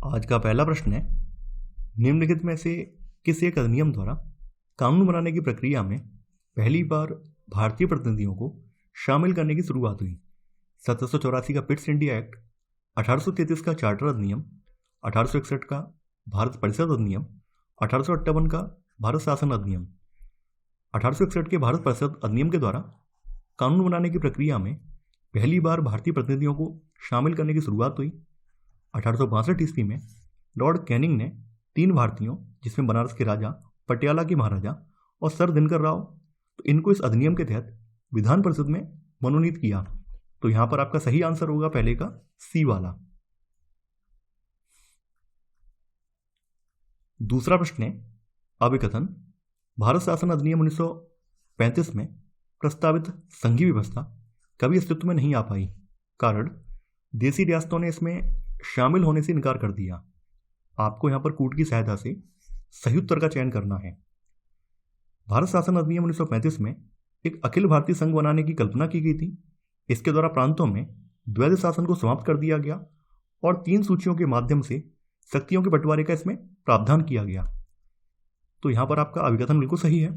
आज का पहला प्रश्न है, निम्नलिखित में से किस एक अधिनियम द्वारा कानून बनाने की प्रक्रिया में पहली बार भारतीय प्रतिनिधियों को शामिल करने की शुरुआत हुई? 1784 का पिट्स इंडिया एक्ट, 1833 का चार्टर अधिनियम, 1861 का भारत परिषद अधिनियम, 1858 का भारत शासन अधिनियम। 1861 के भारत परिषद अधिनियम के द्वारा कानून बनाने की प्रक्रिया में पहली बार भारतीय प्रतिनिधियों को शामिल करने की शुरुआत हुई। 1862 ईस्वी में लॉर्ड कैनिंग ने 3 भारतीयों, जिसमें बनारस के राजा, पटियाला के महाराजा और सर दिनकर राव, तो इनको इस अधिनियम के तहत विधान परिषद में मनोनीत किया। तो यहां पर आपका सही आंसर होगा पहले का सी वाला। दूसरा प्रश्न है, अभिकथन भारत शासन अधिनियम 1935 में प्रस्तावित संघीय व्यवस्था कभी अस्तित्व में नहीं आ पाई। कारण, देसी रियासतों ने इसमें शामिल होने से इनकार कर दिया। आपको यहां पर कूट की सहायता से सही उत्तर का चयन करना है। भारत शासन अधिनियम 1935 में एक अखिल भारतीय संघ बनाने की कल्पना की गई थी। इसके द्वारा प्रांतों में द्वैध शासन को समाप्त कर दिया गया और 3 सूचियों के माध्यम से शक्तियों के बंटवारे का इसमें प्रावधान किया गया। तो यहां पर आपका अभिकथन बिल्कुल सही है।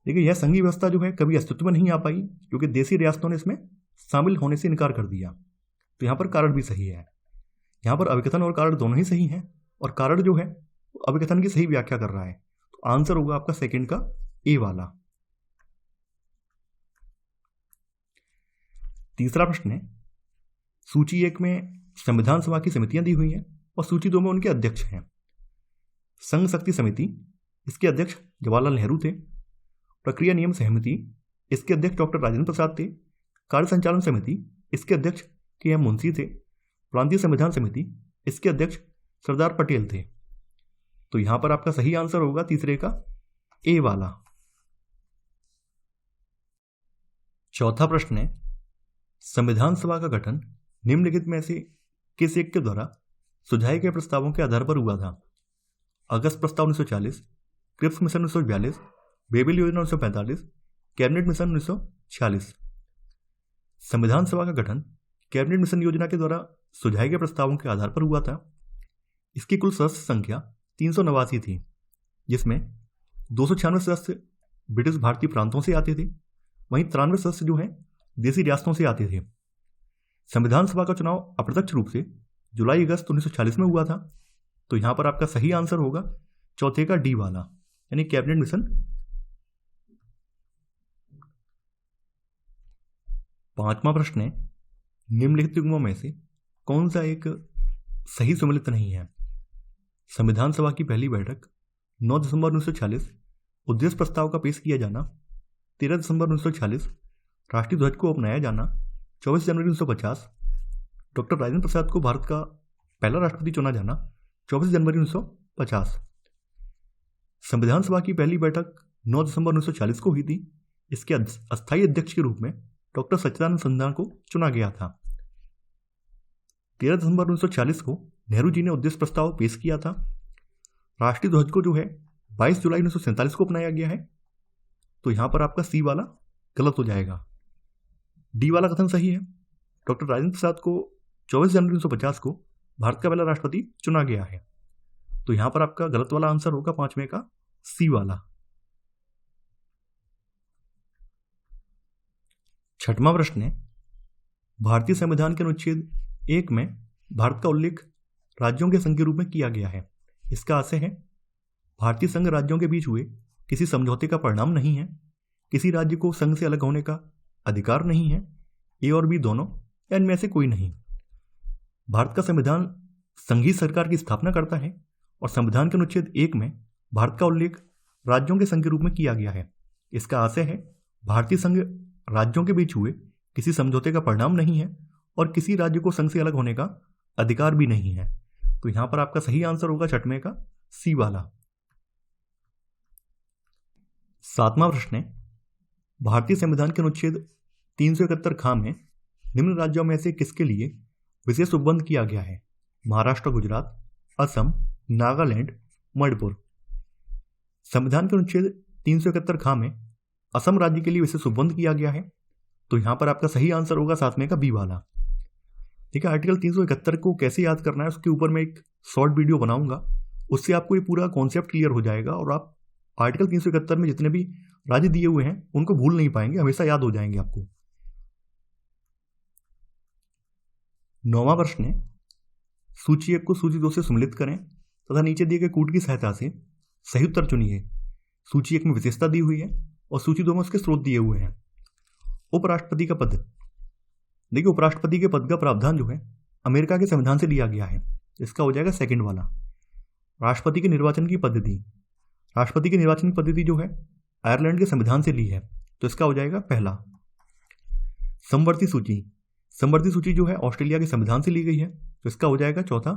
देखिए, यह संघीय व्यवस्था जो है कभी अस्तित्व में नहीं आ पाई क्योंकि देसी रियासतों ने इसमें शामिल होने से इनकार कर दिया। तो यहां पर कारण भी सही है। यहां पर अभिकथन और कारण दोनों ही सही हैं और कारण जो है अभिकथन की सही व्याख्या कर रहा है। तो आंसर होगा आपका सेकंड का ए वाला। तीसरा प्रश्न है, सूची 1 में संविधान सभा की समितियां दी हुई हैं और सूची 2 में उनके अध्यक्ष हैं। संघ शक्ति समिति, इसके अध्यक्ष जवाहरलाल नेहरू थे। प्रक्रिया नियम सहमति, इसके अध्यक्ष डॉक्टर राजेंद्र प्रसाद थे। कार्य संचालन समिति, इसके अध्यक्ष के एम मुंशी थे। प्रांतीय संविधान समिति, इसके अध्यक्ष सरदार पटेल थे। तो यहां पर आपका सही आंसर होगा तीसरे का ए वाला। चौथा प्रश्न है, संविधान सभा का गठन निम्नलिखित में से किस एक के द्वारा सुझाए गए प्रस्तावों के आधार पर हुआ था? अगस्त प्रस्ताव 1940, क्रिप्स मिशन 1942, बेबिल योजना 1945, कैबिनेट मिशन 1946। संविधान सभा का गठन कैबिनेट मिशन योजना के द्वारा सुझाए गए प्रस्तावों के आधार पर हुआ था। इसकी कुल सदस्य संख्या 389 थी, जिसमें 296 सदस्य ब्रिटिश भारतीय प्रांतों से आते थे, वहीं 93 सदस्य जो हैं देसी रियासतों से आते थे। संविधान सभा का चुनाव अप्रत्यक्ष रूप से जुलाई अगस्त 1940 में हुआ था। तो यहां पर आपका सही आंसर होगा चौथे का डी वाला, यानी कैबिनेट मिशन। पांचवा प्रश्न है, निम्नलिखित युग्मों में से कौन सा एक सही सम्मिलित नहीं है? संविधान सभा की पहली बैठक 9 दिसंबर 1940, उद्देश्य प्रस्ताव का पेश किया जाना 13 दिसंबर 1940, राष्ट्रीय ध्वज को अपनाया जाना 24 जनवरी 1950, डॉक्टर राजेंद्र प्रसाद को भारत का पहला राष्ट्रपति चुना जाना 24 जनवरी 1950। संविधान सभा की पहली बैठक 9 दिसंबर 1940 को हुई थी। इसके अस्थायी अध्यक्ष के रूप में डॉक्टर सच्चिदानंद सिन्हा को चुना गया था। 13 दिसंबर 1940 को नेहरू जी ने उद्देश्य प्रस्ताव पेश किया था। राष्ट्रीय ध्वज को जो है 22 जुलाई 1947 को अपनाया गया है। तो यहां पर आपका सी वाला गलत हो जाएगा। डी वाला कथन सही है। डॉक्टर राजेंद्र प्रसाद को 24 जनवरी 1950 को भारत का पहला राष्ट्रपति चुना गया है। तो यहां पर आपका गलत वाला आंसर होगा पांचवें का सी वाला। छठवां प्रश्न है, भारतीय संविधान के अनुच्छेद 1 में भारत का उल्लेख राज्यों के संघ के रूप में किया गया है। इसका आशय है, भारतीय संघ राज्यों के बीच हुए किसी समझौते का परिणाम नहीं है। किसी राज्य को संघ से अलग होने का अधिकार नहीं है। ए और बी दोनों या इनमें से कोई नहीं। भारत का संविधान संघीय सरकार की स्थापना करता है और संविधान के अनुच्छेद 1 में भारत का उल्लेख राज्यों के संघ के रूप में किया गया है। इसका आशय है, भारतीय संघ राज्यों के बीच हुए किसी समझौते का परिणाम नहीं है और किसी राज्य को संघ से अलग होने का अधिकार भी नहीं है। तो यहां पर आपका सही आंसर होगा छठवें का सी वाला। सातवां प्रश्न है, भारतीय संविधान के अनुच्छेद 371 खा में निम्न राज्यों में से किसके लिए विशेष उपबंध किया गया है? महाराष्ट्र, गुजरात, असम, नागालैंड, मणिपुर। संविधान के अनुच्छेद 371 खा में असम राज्य के लिए विशेष उपबंध किया गया है। तो यहां पर आपका सही आंसर होगा सातवें का बी वाला। ठीक है, आर्टिकल 371 को कैसे याद करना है उसके ऊपर मैं एक शॉर्ट वीडियो बनाऊंगा, उससे आपको ये पूरा कॉन्सेप्ट क्लियर हो जाएगा और आप आर्टिकल 371 में जितने भी राज्य दिए हुए हैं उनको भूल नहीं पाएंगे, हमेशा याद हो जाएंगे आपको। 9वां प्रश्न है, सूची 1 को सूची 2 से सम्मिलित करें तथा नीचे दिए गए कूट की सहायता से सही उत्तर चुनिए। सूची 1 में विशेषता दी हुई है और सूची 2 में उसके स्रोत दिए हुए हैं। उपराष्ट्रपति का पद, देखिए उपराष्ट्रपति के पद का प्रावधान जो है अमेरिका के संविधान से लिया गया है, इसका हो जाएगा सेकंड वाला। राष्ट्रपति के निर्वाचन की पद्धति, राष्ट्रपति की निर्वाचन की पद्धति जो है आयरलैंड के संविधान से ली है, तो इसका हो जाएगा पहला। समवर्ती सूची, समवर्ती सूची जो है ऑस्ट्रेलिया के संविधान से ली गई है, तो इसका हो जाएगा चौथा।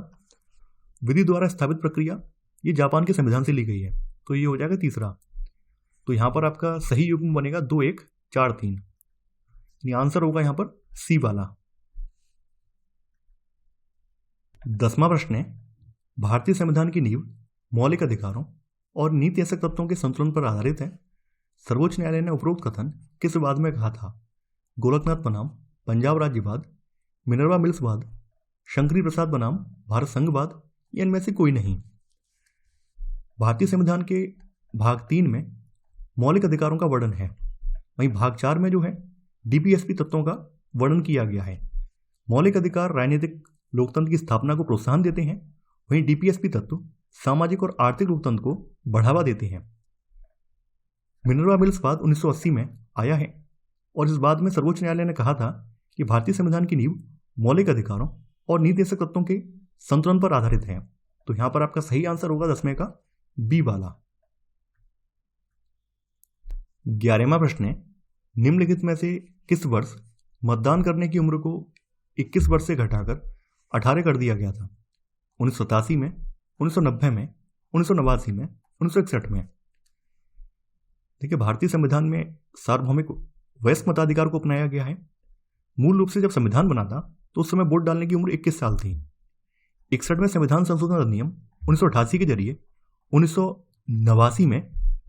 विधि द्वारा स्थापित प्रक्रिया, ये जापान के संविधान से ली गई है, तो ये हो जाएगा तीसरा। तो यहां पर आपका सही युग्म बनेगा 2 1 4 3, यानी आंसर होगा यहां पर सी वाला। 10वां प्रश्न है, भारतीय संविधान की नींव मौलिक अधिकारों और नीति ऐसे तत्वों के संतुलन पर आधारित है। सर्वोच्च न्यायालय ने उपरोक्त कथन किस वाद में कहा था? गोलकनाथ बनाम पंजाब राज्यवाद, मिनर्वा मिल्स वाद, शंकरी प्रसाद बनाम भारत संघवाद, या इनमें से कोई नहीं। भारतीय संविधान के भाग 3 में मौलिक अधिकारों का वर्णन है, वहीं भाग 4 में जो है डीपीएसपी तत्वों का वर्णन किया गया है। मौलिक अधिकार राजनीतिक लोकतंत्र की स्थापना को प्रोत्साहन देते हैं, वहीं डीपीएसपी तत्व सामाजिक और आर्थिक लोकतंत्र को बढ़ावा देते हैं। मिनर्वा मिल्स वाद 1980 में आया है और इस वाद में सर्वोच्च न्यायालय ने कहा था कि भारतीय संविधान की नींव मौलिक अधिकारों और नीति ऐसे तत्वों के संतुलन पर आधारित है, तो यहां पर आपका सही आंसर होगा 10वें का बी वाला। 11वां प्रश्न है, निम्नलिखित में से किस वर्ष मतदान करने की उम्र को 21 वर्ष से घटाकर 18 कर दिया गया था? 1987 में, 1990 में, 1989 में, 1961 में। देखिए भारतीय संविधान में सार्वभौमिक वयस्क मताधिकार को अपनाया गया है। मूल रूप से जब संविधान बना था तो उस समय वोट डालने की उम्र 21 साल थी। 61 में संविधान संशोधन अधिनियम 1988 के जरिए 1989 में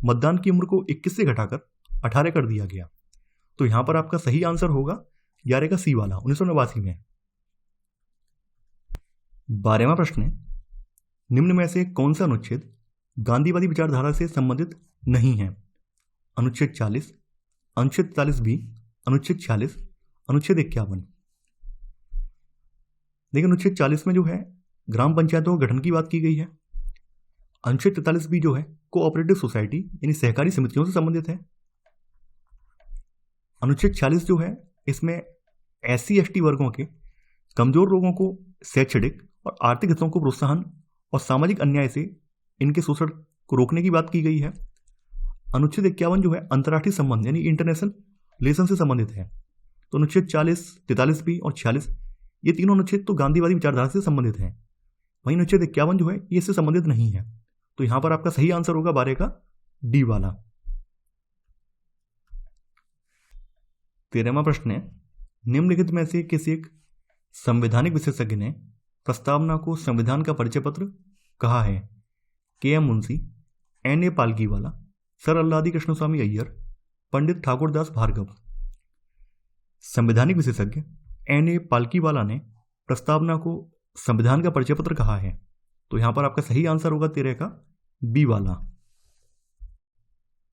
मतदान की उम्र को 21 से घटाकर 18 कर दिया गया, तो यहां पर आपका सही आंसर होगा 11 का सी वाला, 1989 में। 12वां प्रश्न है, निम्न में से कौन सा अनुच्छेद गांधीवादी विचारधारा से संबंधित नहीं है? अनुच्छेद 40, अनुच्छेद 43B, अनुच्छेद 46, अनुच्छेद 51। देखिए अनुच्छेद 40 में जो है ग्राम पंचायतों के गठन की बात की गई है। अनुच्छेद 43B जो है कोऑपरेटिव सोसाइटी यानी सहकारी समितियों से संबंधित है। अनुच्छेद 40 जो है इसमें SC/ST वर्गों के कमजोर लोगों को शैक्षणिक और आर्थिक हितों को प्रोत्साहन और सामाजिक अन्याय से इनके शोषण को रोकने की बात की गई है। अनुच्छेद 51 जो है अंतर्राष्ट्रीय संबंध यानी इंटरनेशनल रिलेशन से संबंधित है। तो अनुच्छेद 40, 43B और 46 ये तीनों अनुच्छेद तो गांधीवादी विचारधारा से संबंधित हैं, वहीं अनुच्छेद 51 जो है ये इससे संबंधित नहीं है, तो यहां पर आपका सही आंसर होगा 12 का डी वाला। 13वां प्रश्न है, निम्नलिखित में से किसी एक संवैधानिक विशेषज्ञ ने प्रस्तावना को संविधान का परिचय पत्र कहा है? KM Munshi, NA Palkhivala, sir Alladi Krishnaswami Iyer, Pandit Thakurdas Bhargava. संवैधानिक विशेषज्ञ NA पालकीवाला ने प्रस्तावना को संविधान का परिचय पत्र कहा है, तो यहां पर आपका सही आंसर होगा 13 का बी वाला।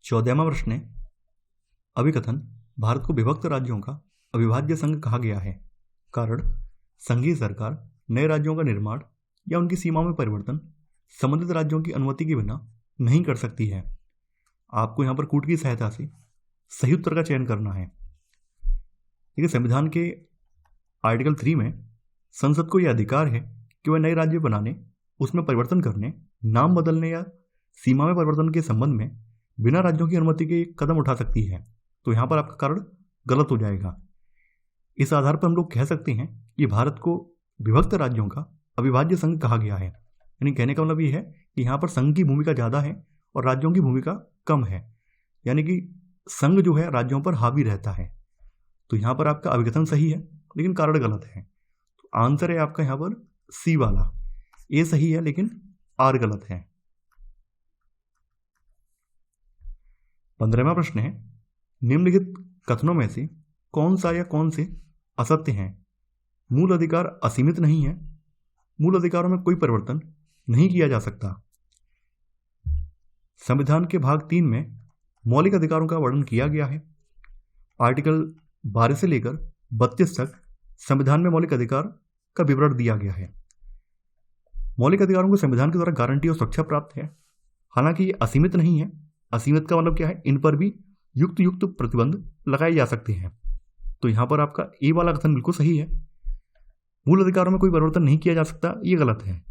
14वां प्रश्न है, अभिकथन भारत को विभक्त राज्यों का अविभाज्य संघ कहा गया है। कारण संघीय सरकार नए राज्यों का निर्माण या उनकी सीमाओं में परिवर्तन संबंधित राज्यों की अनुमति के बिना नहीं कर सकती है। आपको यहां पर कूट की सहायता से सही उत्तर का चयन करना है। देखिए संविधान के आर्टिकल 3 में संसद को यह अधिकार है कि वह नए राज्य बनाने, उसमें परिवर्तन करने, नाम बदलने या सीमा में परिवर्तन के संबंध में बिना राज्यों की अनुमति के कदम उठा सकती है, तो यहां पर आपका कारण गलत हो जाएगा। इस आधार पर हम लोग कह सकते हैं कि भारत को विभक्त राज्यों का अविभाज्य संघ कहा गया है। यानी कहने का मतलब ये है कि यहाँ पर संघ की भूमिका ज़्यादा है और राज्यों की भूमिका कम है, यानी कि संघ जो है राज्यों पर हावी रहता है। तो यहाँ पर आपका अभिकथन सही है लेकिन कारण गलत है, तो आंसर है आपका यहाँ पर सी वाला। ए सही है लेकिन आर गलत है। 15वां प्रश्न है, निम्नलिखित कथनों में से कौन सा या कौन से असत्य हैं? मूल अधिकार असीमित नहीं है, मूल अधिकारों में कोई परिवर्तन नहीं किया जा सकता। संविधान के भाग 3 में मौलिक अधिकारों का वर्णन किया गया है। आर्टिकल 12 से लेकर 32 तक संविधान में मौलिक अधिकार का विवरण दिया गया है। मौलिक अधिकारों को संविधान के द्वारा गारंटी और सुरक्षा प्राप्त है। हालांकि ये असीमित नहीं है। असीमित का मतलब क्या है? इन पर भी युक्त प्रतिबंध लगाए जा सकते हैं। तो यहां पर आपका ए वाला कथन बिल्कुल सही है। मूल अधिकारों में कोई परिवर्तन नहीं किया जा सकता, ये गलत है।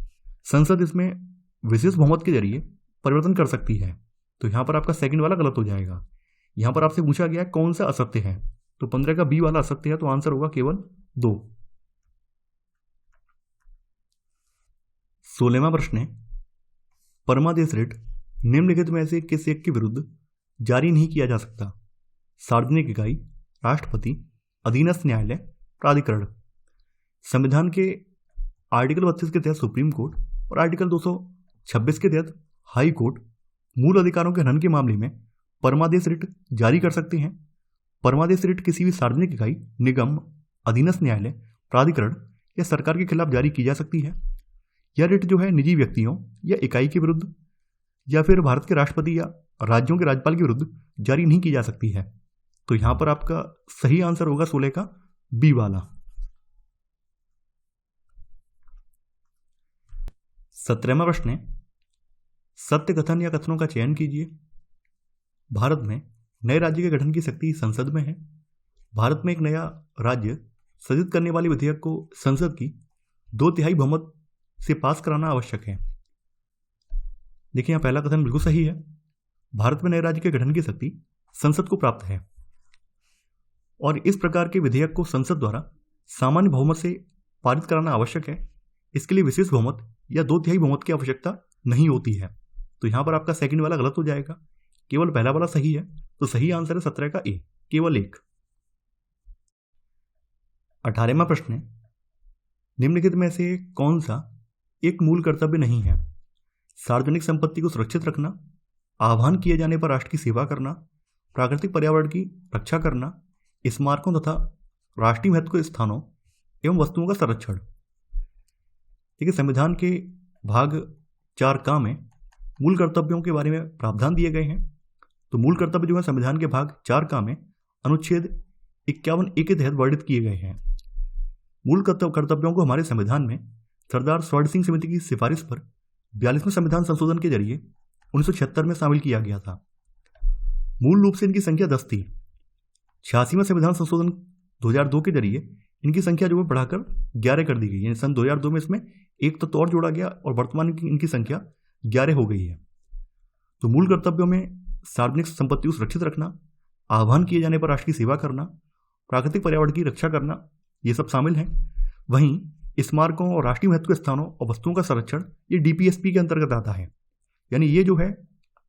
संसद इसमें विशेष बहुमत के जरिए परिवर्तन कर सकती है। तो यहां पर आपका सेकंड वाला गलत हो जाएगा। यहां पर आपसे पूछा गया कौन सा असत्य है, तो 15 का बी वाला असत्य है, तो आंसर होगा केवल 2। 16वां प्रश्न है, परमादेश रिट निम्नलिखित में से किस एक के विरुद्ध जारी नहीं किया जा सकता? सार्वजनिक इकाई, राष्ट्रपति, अधीनस्थ न्यायालय, प्राधिकरण। संविधान के आर्टिकल 32 के तहत सुप्रीम कोर्ट और आर्टिकल 226 के तहत हाई कोर्ट मूल अधिकारों के हनन के मामले में परमादेश रिट जारी कर सकते हैं। परमादेश रिट किसी भी सार्वजनिक इकाई, निगम, अधीनस्थ न्यायालय, प्राधिकरण या सरकार के खिलाफ जारी की जा सकती है। यह रिट जो है निजी व्यक्तियों या इकाई के विरुद्ध या फिर भारत के राष्ट्रपति या राज्यों के राज्यपाल के विरुद्ध जारी नहीं की जा सकती है। तो यहां पर आपका सही आंसर होगा 16 का बी वाला। 17वां प्रश्न है, सत्य कथन या कथनों का चयन कीजिए। भारत में नए राज्य के गठन की शक्ति संसद में है। भारत में एक नया राज्य सृजित करने वाले विधेयक को संसद की 2/3 बहुमत से पास कराना आवश्यक है। देखिए यहां पहला कथन बिल्कुल सही है। भारत में नए राज्य के गठन की शक्ति संसद को प्राप्त है और इस प्रकार के विधेयक को संसद द्वारा सामान्य बहुमत से पारित कराना आवश्यक है। इसके लिए विशेष बहुमत या 2/3 बहुमत की आवश्यकता नहीं होती है। तो यहां पर आपका सेकंड वाला गलत हो जाएगा, केवल पहला वाला सही है। तो सही आंसर है 17 का ए, केवल 1। 18वां प्रश्न है, निम्नलिखित में से कौन सा एक मूल कर्तव्य नहीं है? सार्वजनिक संपत्ति को सुरक्षित रखना, आह्वान किए जाने पर राष्ट्र की सेवा करना, प्राकृतिक पर्यावरण की रक्षा करना, स्मारकों तथा राष्ट्रीय महत्व के स्थानों एवं वस्तुओं का संरक्षण। देखिए संविधान के भाग 4 का में मूल कर्तव्यों के बारे में प्रावधान दिए गए हैं। तो मूल कर्तव्य जो है संविधान के भाग 4 का में अनुच्छेद 51A के तहत वर्णित किए गए हैं। मूल कर्तव्यों को हमारे संविधान में सरदार स्वर्ण सिंह समिति की सिफारिश पर 42वें संविधान संशोधन के जरिए 1976 में शामिल किया गया था। मूल रूप से इनकी संख्या 10 थी। 86वें संविधान संशोधन 2002 के जरिए इनकी संख्या जो है बढ़ाकर 11 कर दी गई। यानी सन 2002 में इसमें एक तत्व और जोड़ा गया और वर्तमान इनकी संख्या 11 हो गई है। तो मूल कर्तव्यों में सार्वजनिक संपत्ति को सुरक्षित रखना, आह्वान किए जाने पर राष्ट्र की सेवा करना, प्राकृतिक पर्यावरण की रक्षा करना, ये सब शामिल हैं। वहीं स्मारकों और राष्ट्रीय महत्व के स्थानों और वस्तुओं का संरक्षण ये DPSP के अंतर्गत आता है। यानी ये जो है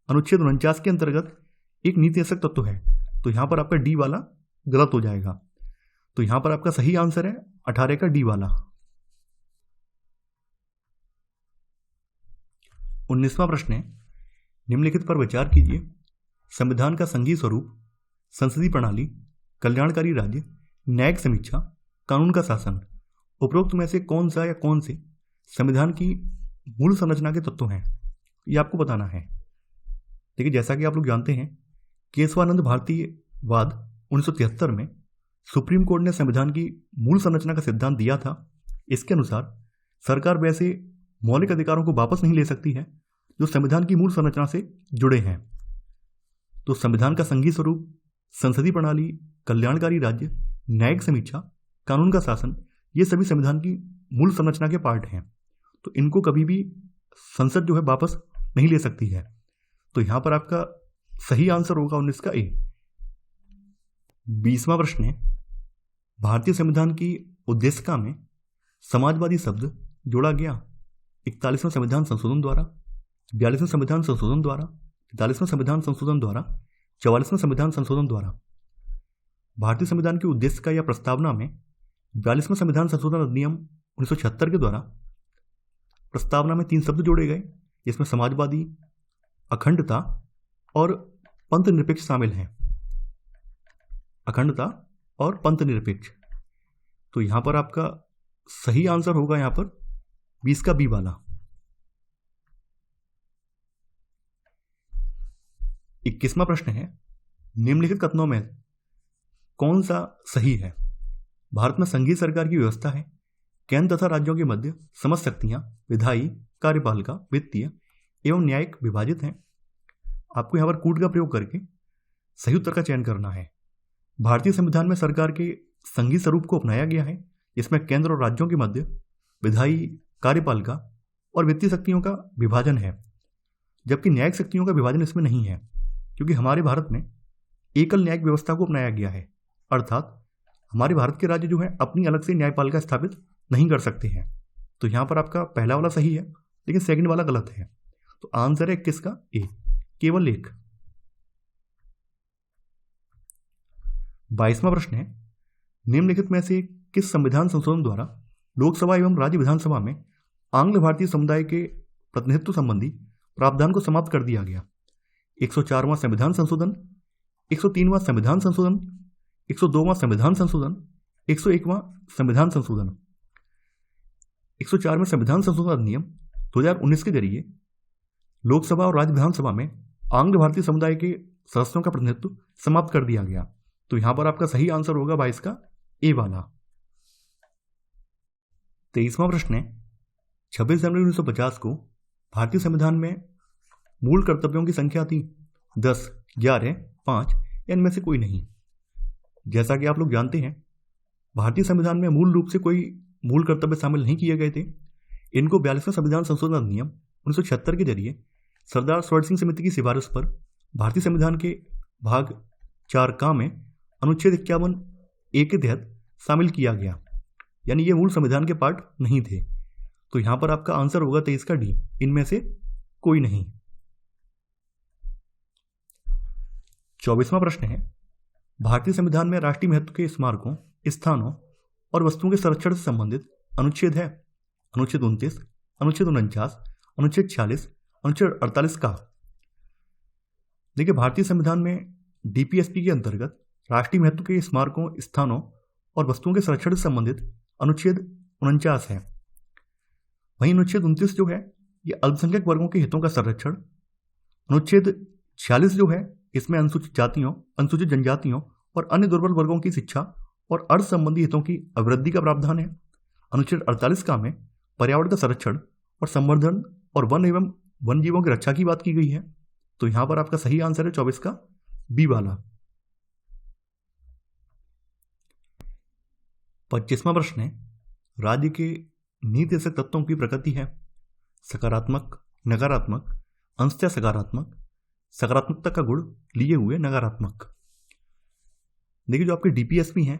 अनुच्छेद 49 के अंतर्गत एक नीतिशक तत्व है। तो यहां पर आपका डी वाला गलत हो जाएगा। तो यहां पर आपका सही आंसर है 18 का डी वाला। 19वां प्रश्न है, निम्नलिखित पर विचार कीजिए। संविधान का संघीय स्वरूप, संसदीय प्रणाली, कल्याणकारी राज्य, न्यायिक समीक्षा, कानून का शासन। उपरोक्त में से कौन सा या कौन से संविधान की मूल संरचना के तत्व हैं, ये आपको बताना है। देखिए जैसा कि आप लोग जानते हैं, केशवानंद भारतीयवाद 1973 में सुप्रीम कोर्ट ने संविधान की मूल संरचना का सिद्धांत दिया था। इसके अनुसार सरकार वैसे मौलिक अधिकारों को वापस नहीं ले सकती है जो संविधान की मूल संरचना से जुड़े हैं। तो संविधान का संघीय स्वरूप, संसदीय प्रणाली, कल्याणकारी राज्य, न्यायिक समीक्षा, कानून का शासन, ये सभी संविधान की मूल संरचना के पार्ट हैं। तो इनको कभी भी संसद जो है वापस नहीं ले सकती है। तो यहां पर आपका सही आंसर होगा 19 का ए। 20वां प्रश्न है, भारतीय संविधान की उद्देशिका में समाजवादी शब्द जोड़ा गया 41वें संविधान संशोधन द्वारा, 42वें संविधान संशोधन द्वारा, 43वें संविधान संशोधन द्वारा, 44वें संविधान संशोधन द्वारा। भारतीय संविधान की उद्देशिका या प्रस्तावना में 42वें संविधान संशोधन अधिनियम 1976 के द्वारा प्रस्तावना में 3 शब्द जोड़े गए, जिसमें समाजवादी, अखंडता और पंथ निरपेक्ष शामिल हैं। अखंडता और पंथ निरपेक्ष। तो यहां पर आपका सही आंसर होगा यहां पर 20 का बी वाला। 21वां प्रश्न है, निम्नलिखित कथनों में कौन सा सही है? भारत में संघीय सरकार की व्यवस्था है, केंद्र तथा राज्यों के मध्य समस्त शक्तियां विधायी, कार्यपालिका, वित्तीय एवं न्यायिक विभाजित हैं। आपको यहां पर कूट का प्रयोग करके सही उत्तर का चयन करना है। भारतीय संविधान में सरकार के संघीय स्वरूप को अपनाया गया है, जिसमें केंद्र और राज्यों के मध्य विधायी, कार्यपालिका और वित्तीय शक्तियों का विभाजन है, जबकि न्यायिक शक्तियों का विभाजन इसमें नहीं है, क्योंकि हमारे भारत में एकल न्यायिक व्यवस्था को अपनाया गया है। अर्थात हमारे भारत के राज्य जो है अपनी अलग से न्यायपालिका स्थापित नहीं कर सकते हैं। तो यहां पर आपका पहला वाला सही है, लेकिन सेकंड वाला गलत है। तो आंसर है किसका? ए, केवल एक। 22वां प्रश्न है, निम्नलिखित में से किस संविधान संशोधन द्वारा लोकसभा एवं राज्य विधानसभा में आंग्ल भारतीय समुदाय के प्रतिनिधित्व संबंधी प्रावधान को समाप्त कर दिया गया? 104वां संविधान संशोधन, 103वां संविधान संशोधन, 102वां संविधान संशोधन, 101वां संविधान संशोधन। 104वें संविधान संशोधन अधिनियम 2019 के जरिए लोकसभा और राज्य विधानसभा में आंग्ल भारतीय समुदाय के सदस्यों का प्रतिनिधित्व समाप्त कर दिया गया। तो यहां पर आपका सही आंसर होगा 22 का ए वाला। 23वां प्रश्न है, 26 जनवरी 1950 को भारतीय संविधान में मूल कर्तव्यों की संख्या थी 10, 11, 5 या इनमें से कोई नहीं। जैसा कि आप लोग जानते हैं, भारतीय संविधान में मूल रूप से कोई मूल कर्तव्य शामिल नहीं किए गए थे। इनको 42वें संविधान संशोधन अधिनियम 1976 के जरिए सरदार स्वर्ण सिंह समिति की सिफारिश पर भारतीय संविधान के भाग 4 का में अनुच्छेद 51(a) के तहत शामिल किया गया, यानी ये मूल संविधान के पार्ट नहीं थे। तो यहां पर आपका आंसर होगा 23 का डी, इनमें से कोई नहीं। 24वां प्रश्न है, भारतीय संविधान में राष्ट्रीय महत्व के स्मारकों, स्थानों और वस्तुओं के संरक्षण से संबंधित अनुच्छेद है? अनुच्छेद 29, अनुच्छेद 49, अनुच्छेद 46, अनुच्छेद 48 का। देखिए, भारतीय संविधान में डीपीएसपी के अंतर्गत राष्ट्रीय महत्व के स्मारकों, स्थानों और वस्तुओं के संरक्षण से संबंधित अनुच्छेद 49 है। वहीं अनुच्छेद 29 जो है ये अल्पसंख्यक वर्गों के हितों का संरक्षण, अनुच्छेद 46 जो है इसमें अनुसूचित जातियों, अनुसूचित जनजातियों और अन्य दुर्बल वर्गों की शिक्षा और अर्थ संबंधी हितों की अभिवृद्धि का प्रावधान है। अनुच्छेद 48 का में पर्यावरण का संरक्षण और संवर्धन और वन एवं वन जीवों की रक्षा की बात की गई है। तो यहां पर आपका सही आंसर है 24 का बी वाला। 25वां प्रश्न है, राज्य के नीति निर्देशक तत्वों की प्रकृति है? सकारात्मक, नकारात्मक, अंशतः सकारात्मक, सकारात्मकता का गुण लिए हुए नकारात्मक। देखिए, जो आपके डीपीएसपी हैं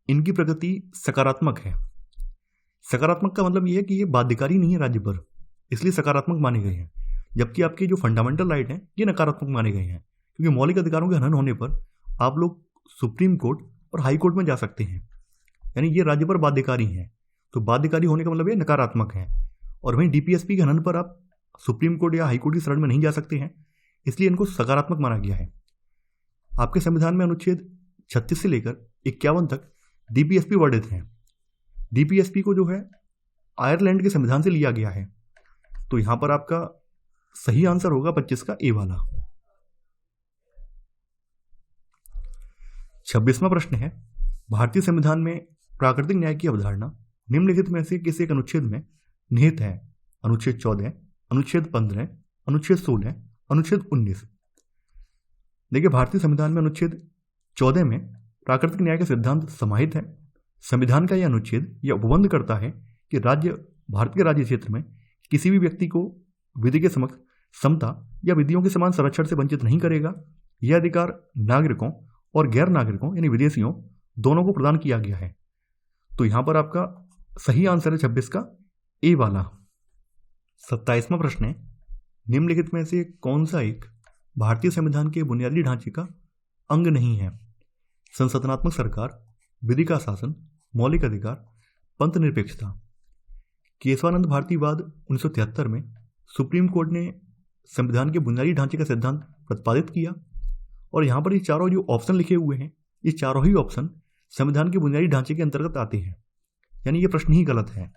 इनकी प्रकृति सकारात्मक है। सकारात्मक का मतलब ये है कि ये बाध्यकारी नहीं है राज्य पर, इसलिए सकारात्मक माने गए हैं। जबकि आपके जो फंडामेंटल राइट हैं ये नकारात्मक माने गए हैं, क्योंकि मौलिक अधिकारों के हनन होने पर आप लोग सुप्रीम कोर्ट और हाई कोर्ट में जा सकते हैं, यानी ये राज्य पर बाध्यकारी हैं। तो बाध्यकारी होने का मतलब ये नकारात्मक है। और वहीं डीपीएसपी के हनन पर आप सुप्रीम कोर्ट या हाई कोर्ट की शरण में नहीं जा सकते हैं, इसलिए इनको सकारात्मक माना गया है। आपके संविधान में अनुच्छेद 36 से लेकर 51 तक डीपीएसपी वर्णित हैं। डीपीएसपी को जो है आयरलैंड के संविधान से लिया गया है। तो यहां पर आपका सही आंसर होगा 25 का ए वाला। 26वां प्रश्न है, भारतीय संविधान में प्राकृतिक न्याय की अवधारणा निम्नलिखित में से किस एक अनुच्छेद में निहित है? अनुच्छेद 14, अनुच्छेद 15, अनुच्छेद 16, अनुच्छेद 19। देखिए, भारतीय संविधान में अनुच्छेद 14 में प्राकृतिक न्याय का सिद्धांत समाहित है। संविधान का यह अनुच्छेद यह उपबंध करता है कि भारत के राज्य क्षेत्र में किसी भी व्यक्ति को विधि के समक्ष समता या विधियों के समान संरक्षण से वंचित नहीं करेगा। यह अधिकार नागरिकों और गैर नागरिकों यानी विदेशियों दोनों को प्रदान किया गया है। तो यहां पर आपका सही आंसर है 26 का ए वाला। 27वां प्रश्न है, निम्नलिखित में से कौन सा एक भारतीय संविधान के बुनियादी ढांचे का अंग नहीं है? संसदनात्मक सरकार, विधि का शासन, मौलिक अधिकार, पंथ निरपेक्षता। केशवानंद भारतीवाद 1973 में सुप्रीम कोर्ट ने संविधान के बुनियादी ढांचे का सिद्धांत प्रतिपादित किया। और यहाँ पर ये चारों जो ऑप्शन लिखे हुए हैं, ये चारों ही ऑप्शन संविधान के बुनियादी ढांचे के अंतर्गत आते हैं। यानी ये प्रश्न ही गलत है।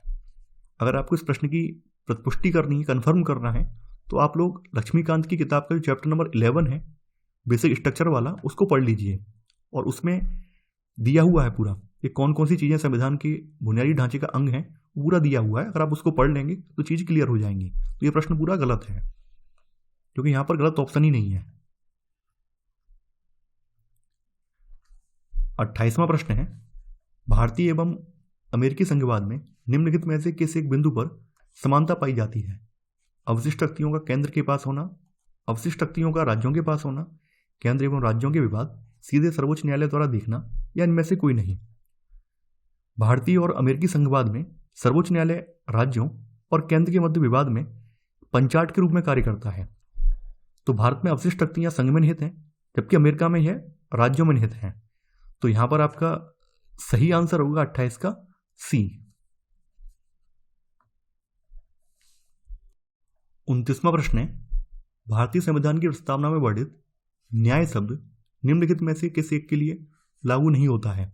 अगर आपको इस प्रश्न की प्रतिपुष्टि करनी है, कन्फर्म करना है, तो आप लोग लक्ष्मीकांत की किताब का जो चैप्टर नंबर 11 है बेसिक स्ट्रक्चर वाला, उसको पढ़ लीजिए। और उसमें दिया हुआ है पूरा ये कौन कौन सी चीज़ें संविधान के बुनियादी ढांचे का अंग है, पूरा दिया हुआ है। अगर आप उसको पढ़ लेंगे तो चीज़ क्लियर हो जाएंगी। तो ये प्रश्न पूरा गलत है, क्योंकि यहाँ पर गलत ऑप्शन ही नहीं है। 28वां प्रश्न है, भारतीय एवं अमेरिकी संघवाद में निम्नलिखित में से किस एक बिंदु पर समानता पाई जाती है? अवशिष्ट शक्तियों का केंद्र के पास होना, अवशिष्ट शक्तियों का राज्यों के पास होना, केंद्र एवं राज्यों के विवाद सीधे सर्वोच्च न्यायालय द्वारा देखना, या इनमें से कोई नहीं। भारतीय और अमेरिकी संघवाद में सर्वोच्च न्यायालय राज्यों और केंद्र के मध्य विवाद में पंचाट के रूप में कार्य करता है। तो भारत में अवशिष्ट शक्तियां संघ में निहित हैं, जबकि अमेरिका में यह राज्यों में निहित हैं। तो यहां पर आपका सही आंसर होगा 28 का सी। 29वां प्रश्न है, भारतीय संविधान की प्रस्तावना में वर्णित न्याय शब्द निम्नलिखित में से किस एक के लिए लागू नहीं होता है?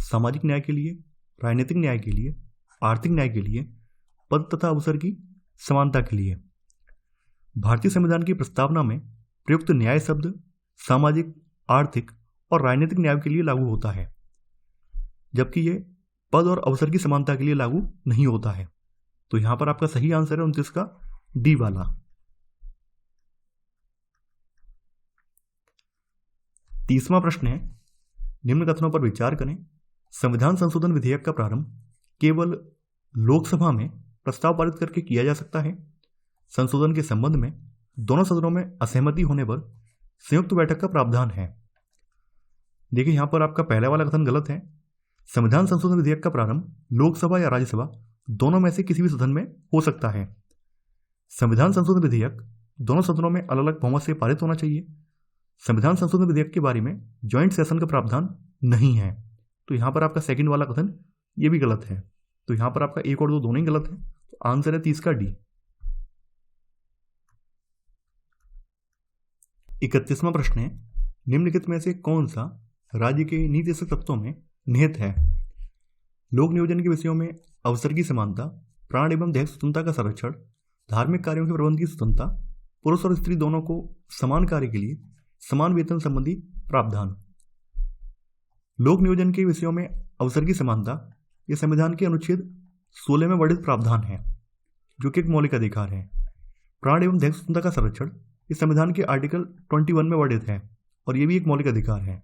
सामाजिक न्याय के लिए, राजनीतिक न्याय के लिए, आर्थिक न्याय के लिए, पद तथा अवसर की समानता के लिए। भारतीय संविधान की प्रस्तावना में प्रयुक्त न्याय शब्द सामाजिक, आर्थिक और राजनीतिक न्याय के लिए लागू होता है, जबकि यह पद और अवसर की समानता के लिए लागू नहीं होता है। तो यहां पर आपका सही आंसर है 29 का डी वाला। 30वां प्रश्न है, निम्न कथनों पर विचार करें। संविधान संशोधन विधेयक का प्रारंभ केवल लोकसभा में प्रस्ताव पारित करके किया जा सकता है। संशोधन के संबंध में दोनों सदनों में असहमति होने पर संयुक्त बैठक का प्रावधान है। देखिए यहां पर आपका पहला वाला कथन गलत है। संविधान संशोधन विधेयक का प्रारंभ लोकसभा या राज्यसभा दोनों में से किसी भी सदन में हो सकता है। संविधान संशोधन विधेयक दोनों सदनों में अलग अलग बहुमत से पारित होना चाहिए। संविधान संशोधन विधेयक के बारे में ज्वाइंट सेशन का प्रावधान नहीं है। तो यहां पर आपका सेकंड वाला कथन ये भी गलत है। तो यहां पर आपका 1 और 2 दोनों ही गलत है। तो आंसर है 30 का डी। 31वां प्रश्न है, निम्नलिखित में से कौन सा राज्य के नीतिगत तत्वों में निहित है? लोक नियोजन के विषयों में अवसर की समानता, प्राण एवं देह स्वतंत्रता का संरक्षण, धार्मिक कार्यों के प्रबंध की स्वतंत्रता, पुरुष और स्त्री दोनों को समान कार्य के लिए समान वेतन संबंधी प्रावधान। लोक नियोजन के विषयों में अवसर की समानता यह संविधान के अनुच्छेद 16 में वर्णित प्रावधान है, जो कि एक मौलिक अधिकार है। प्राण एवं देह स्वतंत्रता का संरक्षण इस संविधान के आर्टिकल 21 में वर्णित है और यह भी एक मौलिक अधिकार है।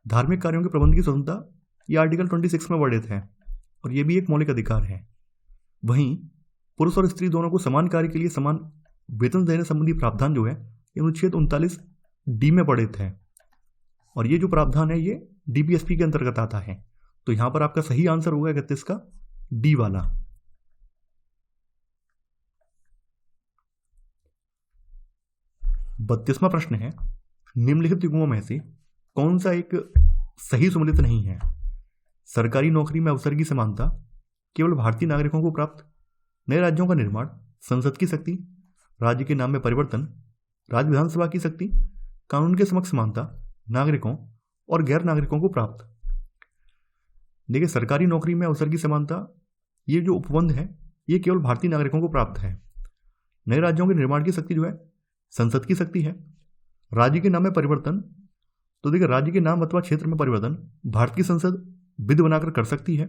धार्मिक कार्यों के प्रबंध की स्वतंत्रता यह आर्टिकल 26 में वर्णित है और यह भी एक मौलिक अधिकार है। वहीं पुरुष और स्त्री दोनों को समान कार्य के लिए समान वेतन देने संबंधी प्रावधान जो है ये अनुच्छेद 39 डी में वर्णित है और ये जो प्रावधान है ये डीपीएसपी के अंतर्गत आता है। तो यहां पर आपका सही आंसर होगा 31 का डी वाला। 32वां प्रश्न है, निम्नलिखित युग्मों में से कौन सा एक सही सुमेलित नहीं है? सरकारी नौकरी में अवसर की समानता, केवल भारतीय नागरिकों को प्राप्त, नए राज्यों का निर्माण, संसद की शक्ति, राज्य के नाम में परिवर्तन, राज्य विधानसभा की शक्ति, कानून के समक्ष समानता, नागरिकों और गैर नागरिकों को प्राप्त। देखिए सरकारी नौकरी में अवसर की समानता ये जो उपबंध है ये केवल भारतीय नागरिकों को प्राप्त है। नए राज्यों के निर्माण की शक्ति जो है संसद की शक्ति है। राज्य के नाम में परिवर्तन, तो देखिए राज्य के नाम अथवा क्षेत्र में परिवर्तन भारत की संसद विधि बनाकर कर सकती है।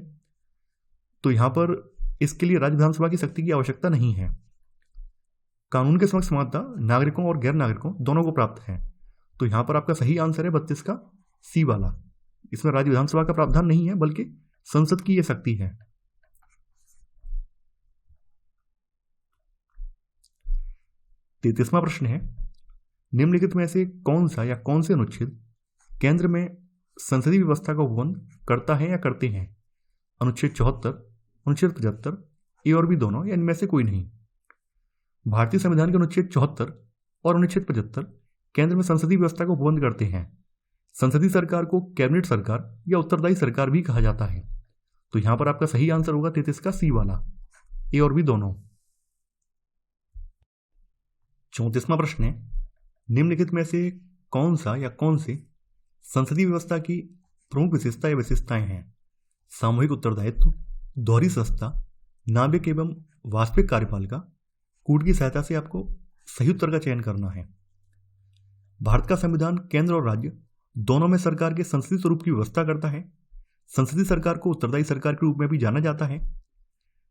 तो यहां पर इसके लिए राज्य विधानसभा की शक्ति की आवश्यकता नहीं है। कानून के समक्ष समानता नागरिकों और गैर नागरिकों दोनों को प्राप्त है। तो यहां पर आपका सही आंसर है 32 का सी वाला। इसमें राज्य विधानसभा का प्रावधान नहीं है बल्कि संसद की यह शक्ति है। 33वां प्रश्न है, निम्नलिखित में से कौन सा या कौन से अनुच्छेद केंद्र में संसदीय व्यवस्था का उपबंध करता है या करते हैं? अनुच्छेद 74, अनुच्छेद 75, ए और बी दोनों या इनमें से कोई नहीं। भारतीय संविधान के अनुच्छेद 74 और अनुच्छेद 75 केंद्र में संसदीय व्यवस्था का उपबंध करते हैं। संसदीय सरकार को कैबिनेट सरकार या उत्तरदायी सरकार भी कहा जाता है। तो यहां पर आपका सही आंसर होगा 33 का सी वाला, ए और बी दोनों। 34वां प्रश्न है, निम्नलिखित में से कौन सा या कौन से संसदीय व्यवस्था की प्रमुख विशेषता या विशेषताएं हैं? सामूहिक उत्तरदायित्व, दोहरी सस्ता, नाभिक एवं वास्तविक कार्यपालिका, कूट की सहायता से आपको सही उत्तर का चयन करना है। भारत का संविधान केंद्र और राज्य दोनों में सरकार के संसदीय स्वरूप की व्यवस्था करता है। संसदीय सरकार को उत्तरदायी सरकार के रूप में भी जाना जाता है।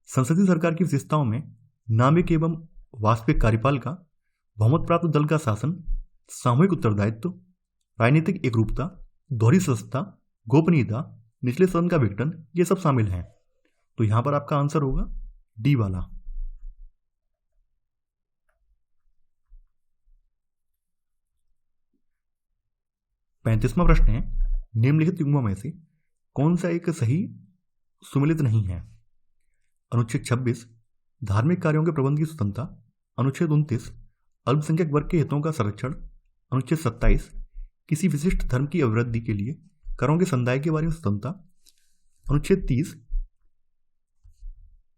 संसदीय सरकार की विशेषताओं में नाभिक एवं वास्तविक कार्यपालिका, बहुमत प्राप्त दल का शासन, सामूहिक उत्तरदायित्व, राजनीतिक एकरूपता, दोहरी सदस्यता, गोपनीयता, निचले सदन का विघटन, ये सब शामिल हैं। तो यहां पर आपका आंसर होगा डी वाला। 35वां प्रश्न है, निम्नलिखित युग्मों में से कौन सा एक सही सुमेलित नहीं है? अनुच्छेद 26 धार्मिक कार्यों के प्रबंध की स्वतंत्रता, अनुच्छेद 29 अल्पसंख्यक वर्ग के हितों का संरक्षण, अनुच्छेद 27 किसी विशिष्ट धर्म की अभिवृद्धि के लिए करों के संदाय के बारे में स्वतंत्रता, अनुच्छेद 30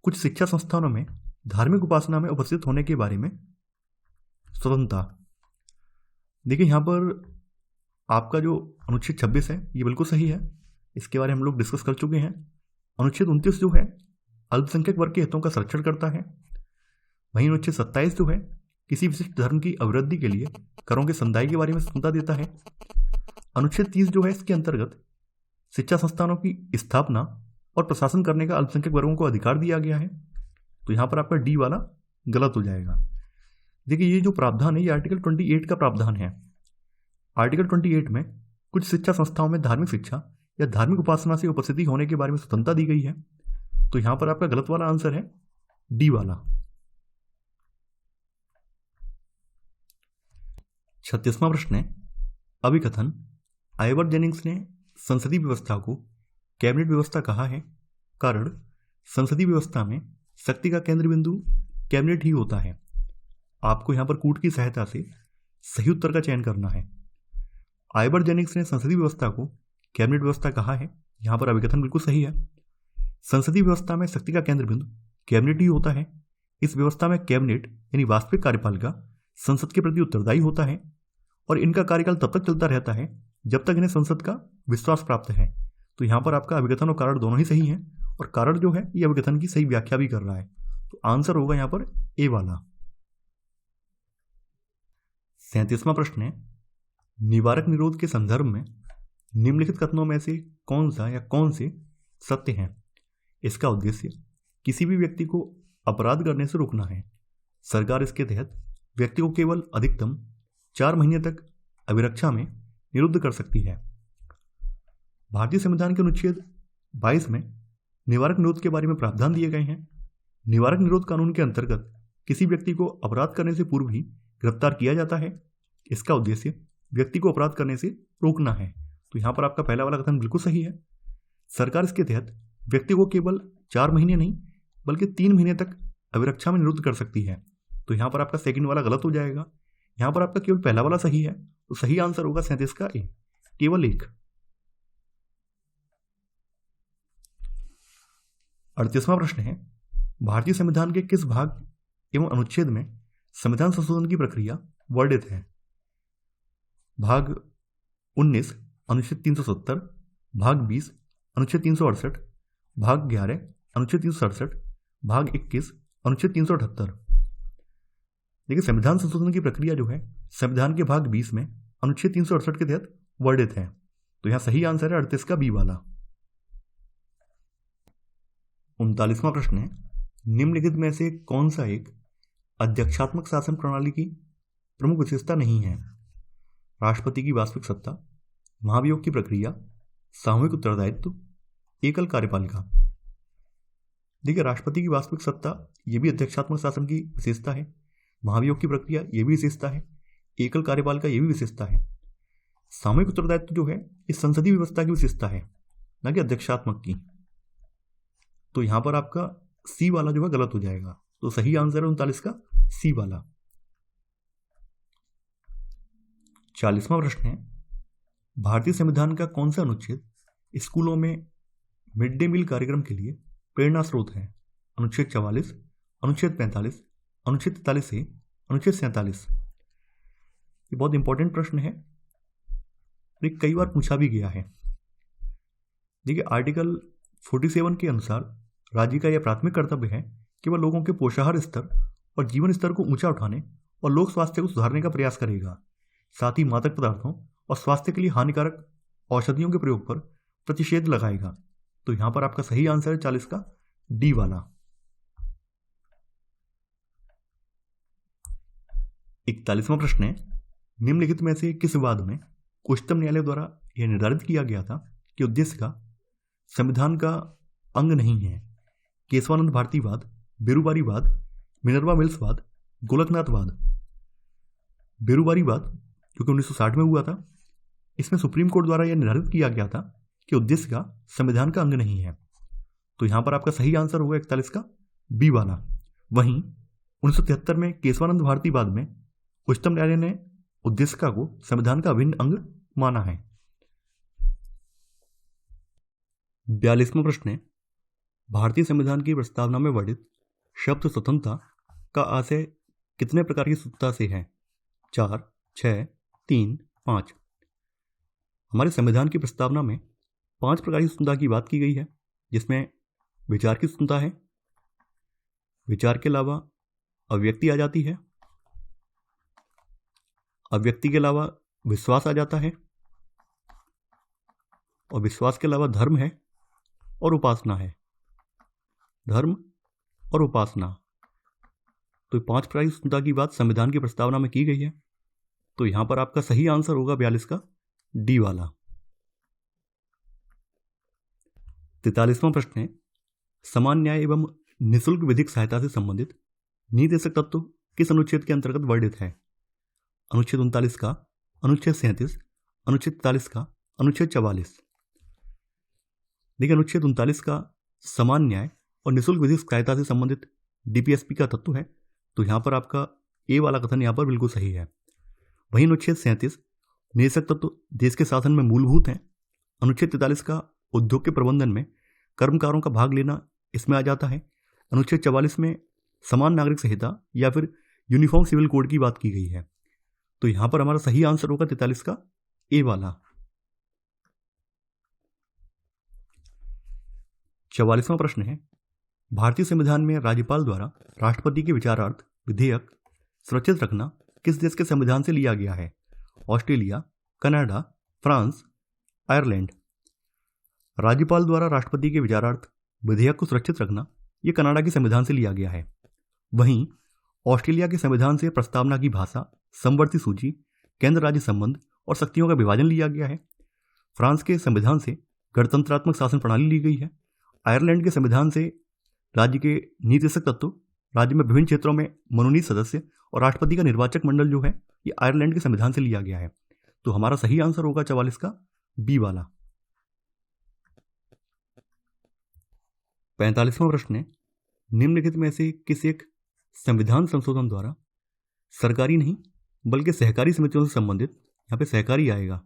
कुछ शिक्षा संस्थानों में धार्मिक उपासना में उपस्थित होने के बारे में स्वतंत्रता। देखिए यहां पर आपका जो अनुच्छेद 26 है ये बिल्कुल सही है, इसके बारे में हम लोग डिस्कस कर चुके हैं। अनुच्छेद 29 जो है अल्पसंख्यक वर्ग के हितों का संरक्षण करता है। वहीं अनुच्छेद 27 जो है किसी विशिष्ट धर्म की अभिवृद्धि के लिए करों के संदाय के बारे में स्वतंत्रता देता है। अनुच्छेद 30 जो है इसके अंतर्गत शिक्षा संस्थानों की स्थापना और प्रशासन करने का अल्पसंख्यक वर्गों को अधिकार दिया गया है। तो यहाँ पर आपका डी वाला गलत हो जाएगा। देखिए ये जो प्रावधान है ये आर्टिकल 28 का प्रावधान है। आर्टिकल 28 में कुछ शिक्षा संस्थाओं में धार्मिक शिक्षा या धार्मिक उपासना से उपस्थिति होने के बारे में स्वतंत्रता दी गई है। तो यहां पर आपका गलत वाला आंसर है डी वाला। 36वां प्रश्न है, अभिकथन आइवर जेनिंग्स ने संसदीय व्यवस्था को कैबिनेट व्यवस्था कहा है, कारण संसदीय व्यवस्था में शक्ति का केंद्र बिंदु कैबिनेट ही होता है। आपको यहां पर कूट की सहायता से सही उत्तर का चयन करना है। आइवर जेनिंग्स ने संसदीय व्यवस्था को कैबिनेट व्यवस्था कहा है, यहां पर अभिकथन बिल्कुल सही है। संसदीय व्यवस्था में शक्ति का केंद्र बिंदु कैबिनेट ही होता है। इस व्यवस्था में कैबिनेट यानी वास्तविक कार्यपालिका संसद के प्रति उत्तरदायी होता है और इनका कार्यकाल तब तक चलता रहता है जब तक इन्हें संसद का विश्वास प्राप्त है। तो यहां पर आपका अभिकथन और कारण दोनों ही सही है और कारण जो है ये अभिकथन की सही व्याख्या भी कर रहा है। तो आंसर होगा यहां पर ए वाला। 37वां प्रश्न है, निवारक निरोध के संदर्भ में निम्नलिखित कथनों में से कौन सा या कौन से सत्य हैं? इसका उद्देश्य किसी भी व्यक्ति को अपराध करने से रोकना है। सरकार इसके तहत व्यक्ति को केवल अधिकतम 4 महीने तक अभिरक्षा में निरुद्ध कर सकती है। भारतीय संविधान के अनुच्छेद 22 में निवारक निरोध के बारे में प्रावधान दिए गए हैं। निवारक निरोध कानून के अंतर्गत किसी व्यक्ति को अपराध करने से पूर्व ही गिरफ्तार किया जाता है। इसका उद्देश्य व्यक्ति को अपराध करने से रोकना है। तो यहां पर आपका पहला वाला कथन बिल्कुल सही है। सरकार इसके तहत व्यक्ति को केवल 4 महीने नहीं बल्कि 3 महीने तक अभिरक्षा में निरुद्ध कर सकती है। तो यहां पर आपका सेकंड वाला गलत हो जाएगा। यहां पर आपका केवल पहला वाला सही है। तो सही आंसर होगा 37 का ए, केवल एक। 38वां प्रश्न है, भारतीय संविधान के किस भाग एवं अनुच्छेद में संविधान संशोधन की प्रक्रिया वर्णित है? भाग 19 अनुच्छेद 370, भाग 20 अनुच्छेद 368, भाग 11 अनुच्छेद 367, भाग 21 अनुच्छेद 378। देखिए संविधान संशोधन की प्रक्रिया जो है संविधान के भाग 20 में अनुच्छेद 368 के तहत वर्णित है। तो यहां सही आंसर है 38 का बी वाला। 39वां प्रश्न है, निम्नलिखित में से कौन सा एक अध्यक्षात्मक शासन प्रणाली की प्रमुख विशेषता नहीं है? राष्ट्रपति की वास्तविक सत्ता, महाभियोग की प्रक्रिया, सामूहिक उत्तरदायित्व, एकल कार्यपालिका। देखिए राष्ट्रपति की वास्तविक सत्ता ये भी अध्यक्षात्मक शासन की विशेषता है। महाभियोग की प्रक्रिया ये भी विशेषता है। एकल कार्यपालिका ये भी विशेषता है। सामूहिक उत्तरदायित्व जो है इस संसदीय व्यवस्था की विशेषता है, न कि अध्यक्षात्मक की। तो यहां पर आपका सी वाला जो है गलत हो जाएगा। तो सही आंसर है 39 का सी वाला। 40वां प्रश्न है, भारतीय संविधान का कौन सा अनुच्छेद स्कूलों में मिड डे मील कार्यक्रम के लिए प्रेरणा स्रोत है? अनुच्छेद 44, अनुच्छेद 45, अनुच्छेद 43 से अनुच्छेद 47। ये बहुत इंपॉर्टेंट प्रश्न है, ये कई बार पूछा भी गया है। देखिए आर्टिकल 47 के अनुसार राज्य का यह प्राथमिक कर्तव्य है कि वह लोगों के पोषाहार स्तर और जीवन स्तर को ऊंचा उठाने और लोक स्वास्थ्य को सुधारने का प्रयास करेगा। साथ ही मादक पदार्थों और स्वास्थ्य के लिए हानिकारक औषधियों के प्रयोग पर प्रतिषेध लगाएगा। तो यहां पर आपका सही आंसर है 40 का डी वाला। 41वां प्रश्न है, निम्नलिखित में से किस वाद में उच्चतम न्यायालय द्वारा यह निर्धारित किया गया था कि उद्देश्य का संविधान का अंग नहीं है? केशवानंद भारतीवाद, बेरुवारीवाद, मिनर्वा मिल्सवाद, गोलकनाथवाद। बेरुवारीवाद जो कि 1960 में हुआ था, इसमें सुप्रीम कोर्ट द्वारा यह निर्धारित किया गया था कि उद्देश्य का संविधान का अंग नहीं है। तो यहां पर आपका सही आंसर होगा 41 का बी वाला। वहीं 1973 में केशवानंद भारतीवाद में उच्चतम न्यायालय ने उद्देशिका को संविधान का अभिन्न अंग माना है। 42वां प्रश्न है, भारतीय संविधान की प्रस्तावना में वर्णित शब्द स्वतंत्रता का आशय कितने प्रकार की स्वतंत्रता से है? 4, 6, 3, 5। हमारे संविधान की प्रस्तावना में 5 प्रकार की स्वतंत्रता की बात की गई है, जिसमें विचार की स्वतंत्रता है, विचार के अलावा अभिव्यक्ति आ जाती है, अभिव्यक्ति के अलावा विश्वास आ जाता है, और विश्वास के अलावा धर्म है और उपासना है। धर्म और उपासना, तो 5 प्रकार की स्वतंत्रता की बात संविधान की प्रस्तावना में की गई है। तो यहां पर आपका सही आंसर होगा 42 का डी वाला। 43वां प्रश्न है, समान न्याय एवं निःशुल्क विधिक सहायता से संबंधित नीतिशक तत्व किस अनुच्छेद के अंतर्गत वर्णित है? अनुच्छेद 39 का, अनुच्छेद 37, अनुच्छेद 43 का, अनुच्छेद 44। देखिए, अनुच्छेद 39 का समान न्याय और निःशुल्क विधिक सहायता से संबंधित डीपीएसपी का तत्व है। तो यहां पर आपका ए वाला कथन यहां पर बिल्कुल सही है। वहीं अनुच्छेद 37 निःशुल्क तत्व देश के शासन में मूलभूत हैं। अनुच्छेद 43 का उद्योग के प्रबंधन में कर्मकारों का भाग लेना इसमें आ जाता है। अनुच्छेद 44 में समान नागरिक संहिता या फिर यूनिफॉर्म सिविल कोड की बात की गई है। तो यहां पर हमारा सही आंसर होगा 43 का ए वाला। 44वां प्रश्न है, भारतीय संविधान में राज्यपाल द्वारा राष्ट्रपति के विचारार्थ विधेयक सुरक्षित रखना किस देश के संविधान से लिया गया है? Australia, Canada, France, Ireland. राज्यपाल द्वारा राष्ट्रपति के विचारार्थ विधेयक को सुरक्षित रखना यह कनाडा के संविधान से लिया गया है। वहीं ऑस्ट्रेलिया के संविधान से प्रस्तावना की भाषा, समवर्ती सूची, केंद्र राज्य संबंध और शक्तियों का विभाजन लिया गया है। फ्रांस के संविधान से गणतंत्रात्मक शासन प्रणाली ली गई है। आयरलैंड के संविधान से राज्य के नीतिशक तत्व, राज्य में विभिन्न क्षेत्रों में मनोनीत सदस्य और राष्ट्रपति का निर्वाचक मंडल जो है, ये आयरलैंड के संविधान से लिया गया है। तो हमारा सही आंसर होगा 44 का बी वाला। 45वां प्रश्न है, निम्नलिखित में से किस एक संविधान संशोधन द्वारा सरकारी नहीं बल्कि सहकारी समितियों से संबंधित, यहाँ पे सहकारी आएगा,